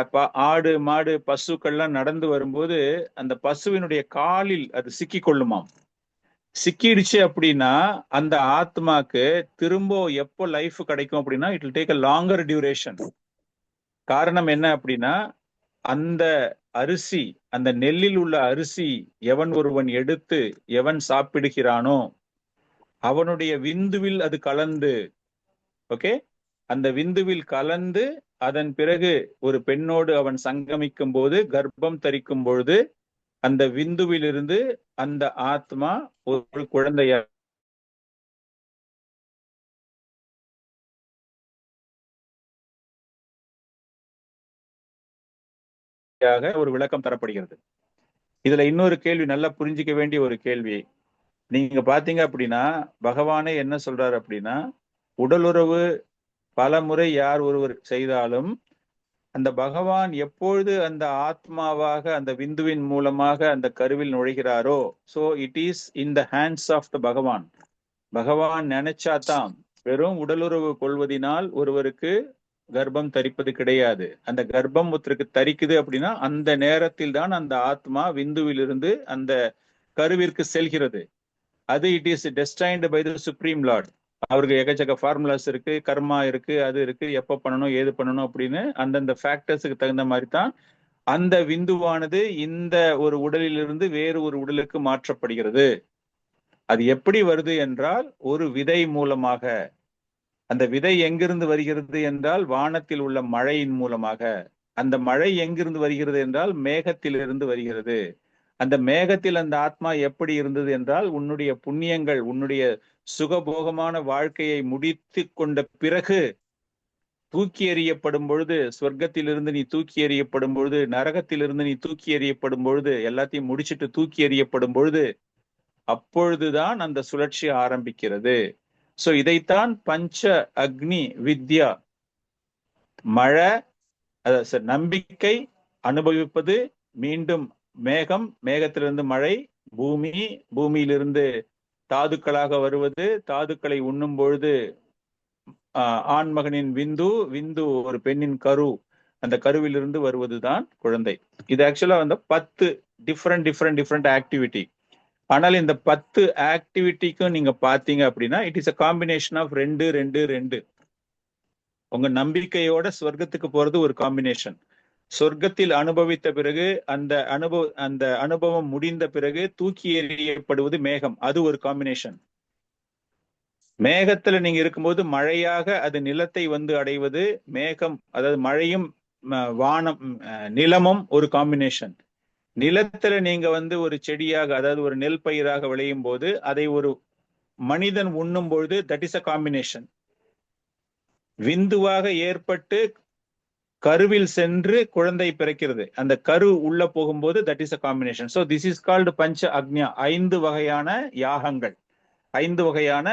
ஆடு மாடு பசுக்கள்லாம் நடந்து வரும்போது அந்த பசுவினுடைய காலில் அது சிக்கி கொள்ளுமாம். சிக்கிடுச்சு அப்படின்னா அந்த ஆத்மாக்கு திரும்ப எப்போ லைஃப் கிடைக்கும் அப்படின்னா it will take a longer duration. காரணம் என்ன அப்படின்னா, அந்த அரிசி, அந்த நெல்லில் உள்ள அரிசி எவன் ஒருவன் எடுத்து எவன் சாப்பிடுகிறானோ அவனுடைய விந்துவில் அது கலந்து, ஓகே, அந்த விந்துவில் கலந்து அதன் பிறகு ஒரு பெண்ணோடு அவன் சங்கமிக்கும் போது, கர்ப்பம் தரிக்கும் பொழுது அந்த விந்துவிலிருந்து அந்த ஆத்மா ஒரு குழந்தையாக ஒரு விளக்கம் தரப்படுகிறது. இதுல இன்னொரு கேள்வி, நல்லா புரிஞ்சிக்க வேண்டிய ஒரு கேள்வி. நீங்க பாத்தீங்க அப்படின்னா பகவானே என்ன சொல்றாரு அப்படின்னா, உடலுறவு பல முறை யார் ஒருவர் செய்தாலும் அந்த பகவான் எப்பொழுது அந்த ஆத்மாவாக அந்த விந்துவின் மூலமாக அந்த கருவில் நுழைகிறாரோ, so it is in the hands of the Bhagavan. Bhagavan நினைச்சாதான், வெறும் உடலுறவு கொள்வதினால் ஒருவருக்கு கர்ப்பம் தரிப்பது கிடையாது. அந்த கர்ப்பம் ஒருத்தருக்கு தரிக்குது அப்படின்னா அந்த நேரத்தில் தான் அந்த ஆத்மா விந்துவிலிருந்து அந்த கருவிற்கு செல்கிறது. அது it is destined by the supreme lord. அவருக்கு எக்கச்சக்க ஃபார்முலாஸ் இருக்கு, கர்மா இருக்கு, அது இருக்கு, எப்ப பண்ணணும் ஏது பண்ணணும் அப்படின்னு அந்தந்த ஃபேக்டர்ஸுக்கு தகுந்த மாதிரி தான் அந்த விந்துவானது இந்த ஒரு உடலிலிருந்து வேறு ஒரு உடலுக்கு மாற்றப்படுகிறது. அது எப்படி வருது என்றால் ஒரு விதை மூலமாக. அந்த விதை எங்கிருந்து வருகிறது என்றால் வானத்தில் உள்ள மழையின் மூலமாக. அந்த மழை எங்கிருந்து வருகிறது என்றால் மேகத்திலிருந்து வருகிறது. அந்த மேகத்தில் அந்த ஆத்மா எப்படி இருந்தது என்றால், உன்னுடைய புண்ணியங்கள், உன்னுடைய சுகபோகமான வாழ்க்கையை முடித்து கொண்ட பிறகு தூக்கி எறியப்படும் பொழுது, சொர்க்கத்திலிருந்து நீ தூக்கி எறியப்படும் பொழுது, நரகத்திலிருந்து நீ தூக்கி எறியப்படும் பொழுது, எல்லாத்தையும் முடிச்சிட்டு தூக்கி எறியப்படும் பொழுது, அப்பொழுதுதான் அந்த சுழற்சி ஆரம்பிக்கிறது. சோ இதைத்தான் பஞ்ச அக்னி வித்யா, மழை, நம்பிக்கை, அனுபவிப்பது, மீண்டும் மேகம், மேகத்திலிருந்து மழை, பூமி, பூமியிலிருந்து தாதுக்களாக வருவது, தாதுக்களை உண்ணும் பொழுது ஆண்மகனின் விந்து, விந்து ஒரு பெண்ணின் கரு, அந்த கருவிலிருந்து வருவதுதான் குழந்தை. இது ஆக்சுவலா வந்து 10 டிஃப்ரெண்ட் ஆக்டிவிட்டி. ஆனால் இந்த 10 ஆக்டிவிட்டிக்கும் நீங்க பாத்தீங்க அப்படின்னா it is a combination of 2. உங்க நம்பிக்கையோட சொர்க்கத்துக்கு போறது ஒரு காம்பினேஷன். சொர்க்கத்தில் அனுபவித்த பிறகு அந்த அனுபவம் முடிந்த பிறகு தூக்கி எறியப்படுவது மேகம், அது ஒரு காம்பினேஷன். மேகத்துல நீங்க இருக்கும்போது மழையாக அது நிலத்தை வந்து அடைவது மேகம், அதாவது மழையும் வானம் நிலமும் ஒரு காம்பினேஷன். நிலத்துல நீங்க வந்து ஒரு செடியாக, அதாவது ஒரு நெல் பயிராக விளையும் போது அதை ஒரு மனிதன் உண்ணும் பொழுது தட் இஸ் அ காம்பினேஷன். விந்துவாக ஏற்பட்டு கருவில் சென்று குழந்தை பிறக்கிறது, அந்த கரு உள்ள போகும்போது that is a combination. So this is called பஞ்ச அக்ஞா, 5 வகையான யாகங்கள், 5 வகையான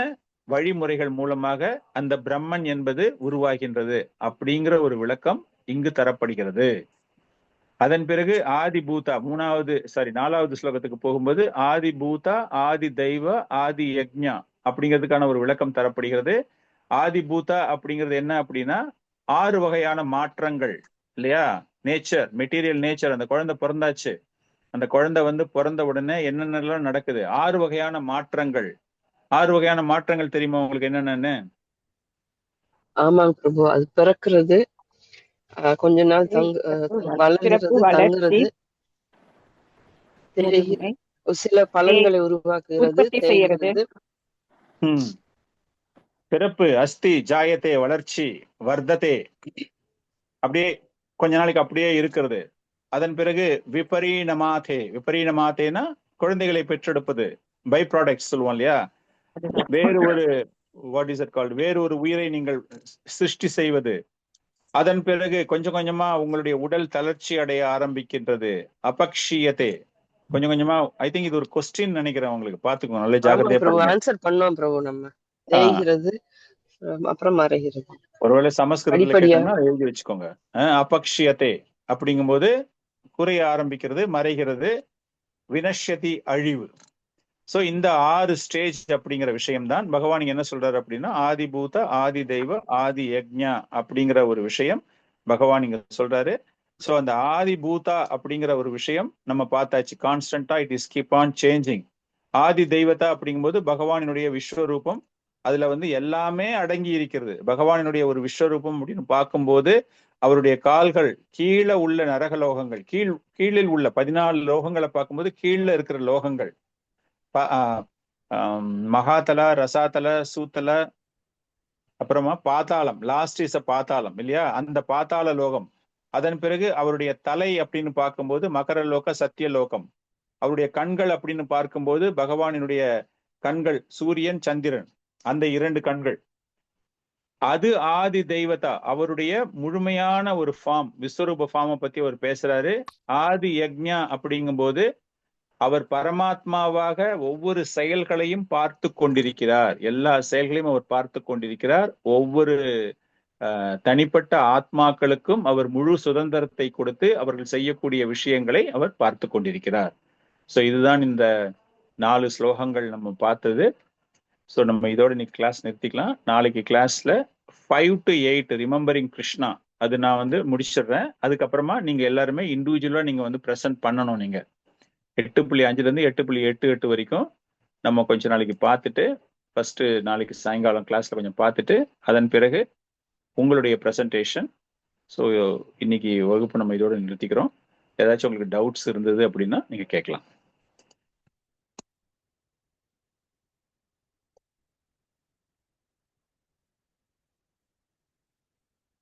வழிமுறைகள் மூலமாக அந்த பிரம்மன் என்பது உருவாகின்றது அப்படிங்கிற ஒரு விளக்கம் இங்கு தரப்படுகிறது. அதன் பிறகு ஆதி பூதா 4வது ஸ்லோகத்துக்கு போகும்போது ஆதி பூதா, ஆதி தெய்வ, ஆதி யக்ஞா அப்படிங்கிறதுக்கான ஒரு விளக்கம் தரப்படுகிறது. ஆதி பூதா அப்படிங்கிறது என்ன அப்படின்னா 6 வகையான மாற்றங்கள் இல்லையா, நேச்சர், மெட்டீரியல் நேச்சர். அந்த குழந்தை பிறந்தாச்சு, அந்த குழந்தை வந்து பிறந்த உடனே என்னென்னலாம் நடக்குது, 6 வகையான மாற்றங்கள். 6 வகையான மாற்றங்கள் தெரியுமா உங்களுக்கு என்னென்னு? ஆமாங்க பிரபு, அது பிறக்கிறது, கொஞ்ச நாள் வளர்கிறது, தங்குறது, சில பலன்களை உருவாக்குகிறது, தேய்கிறது. பிறப்பு, அஸ்தி, ஜாயத்தே, வளர்ச்சி, வர்த்ததே, அப்படியே கொஞ்ச நாளைக்கு அப்படியே இருக்கிறது. அதன் பிறகு விபரீனமாதே, விபரீனமாதேனா குழந்தைகளை பெற்றெடுப்பது, பை ப்ராடக்ட்ஸ் சொல்லுவோம் இல்லையா, வேறு ஒரு வாட் இஸ் இட் கால்ட், வேறு ஒரு உயிரை நீங்கள் சிருஷ்டி செய்வது. அதன் பிறகு கொஞ்சம் கொஞ்சமா உங்களுடைய உடல் தளர்ச்சி அடைய ஆரம்பிக்கின்றது. அபக்ஷியத்தே, கொஞ்சம் கொஞ்சமா. ஐ திங்க் இது ஒரு கொஸ்டின் நினைக்கிறேன், உங்களுக்கு பாத்துக்கோங்க, நல்ல ஜாகிரதையா ஆன்சர் பண்ணோம் பிரபு. நம்ம தேய்கிறது, அப்புறம் மறைகிறது. ஒருவேளை சமஸ்கிருதத்துல எழுதி வச்சுக்கோங்க. அபக்ஷியத்தே அப்படிங்கும்போது குறைய ஆரம்பிக்கிறது, மறைகிறது. வினஷ்யதி, அழிவு. சோ இந்த 6 ஸ்டேஜ் அப்படிங்கிற விஷயம்தான் பகவான் என்ன சொல்றாரு அப்படின்னா ஆதி பூத, ஆதி தெய்வ, ஆதி யக்ஞா அப்படிங்கிற ஒரு விஷயம் பகவான் இங்க சொல்றாரு. சோ அந்த ஆதி பூதா அப்படிங்கிற ஒரு விஷயம் நம்ம பார்த்தாச்சு, கான்ஸ்டன்டா it is keep on changing. ஆதி தெய்வதா அப்படிங்கும்போது பகவானினுடைய விஸ்வரூபம், அதுல வந்து எல்லாமே அடங்கி இருக்கிறது. பகவானினுடைய ஒரு விஸ்வரூபம் அப்படின்னு பார்க்கும்போது அவருடைய கால்கள் கீழே உள்ள நரகலோகங்கள், கீழில் உள்ள 14 லோகங்களை பார்க்கும்போது கீழே இருக்கிற லோகங்கள், மகாதல, ரசாதல, சூத்தல, அப்புறமா பாதாளம், லாஸ்ட் இஸ் அ பாதாளம் இல்லையா, அந்த பாதாள லோகம். அதன் பிறகு அவருடைய தலை அப்படின்னு பார்க்கும்போது மகர லோக, சத்திய லோகம். அவருடைய கண்கள் அப்படின்னு பார்க்கும்போது பகவானினுடைய கண்கள் சூரியன், சந்திரன், அந்த 2 கண்கள். அது ஆதி தெய்வதா, அவருடைய முழுமையான ஒரு ஃபார்ம், விஸ்வரூப ஃபார்மை பத்தி அவர் பேசுறாரு. ஆதி யக்ஞா அப்படிங்கும்போது அவர் பரமாத்மாவாக ஒவ்வொரு செயல்களையும் பார்த்து கொண்டிருக்கிறார், எல்லா செயல்களையும் அவர் பார்த்து கொண்டிருக்கிறார். ஒவ்வொரு தனிப்பட்ட ஆத்மாக்களுக்கும் அவர் முழு சுதந்திரத்தை கொடுத்து அவர்கள் செய்யக்கூடிய விஷயங்களை அவர் பார்த்து கொண்டிருக்கிறார். ஸோ இதுதான் இந்த 4 ஸ்லோகங்கள் நம்ம பார்த்தது. ஸோ நம்ம இதோட இன்னைக்கு கிளாஸ் நிறுத்திக்கலாம். நாளைக்கு கிளாஸ்ல 5 to 8 ரிமெம்பரிங் கிருஷ்ணா அது நான் வந்து முடிச்சிடுறேன். அதுக்கப்புறமா நீங்க எல்லாருமே இண்டிவிஜுவலா நீங்க வந்து ப்ரெசென்ட் பண்ணணும். நீங்க 8.5 8.88 வரைக்கும் நம்ம கொஞ்ச நாளைக்கு பார்த்துட்டு, ஃபர்ஸ்ட் நாளைக்கு சாயங்காலம் கிளாஸ்ல கொஞ்சம் பார்த்துட்டு அதன் பிறகு உங்களுடைய ப்ரெசன்டேஷன். ஸோ இன்னைக்கு வகுப்பு நம்ம இதோட நிறுத்திக்கிறோம். ஏதாச்சும் உங்களுக்கு டவுட்ஸ் இருந்தது அப்படின்னா நீங்க கேட்கலாம்.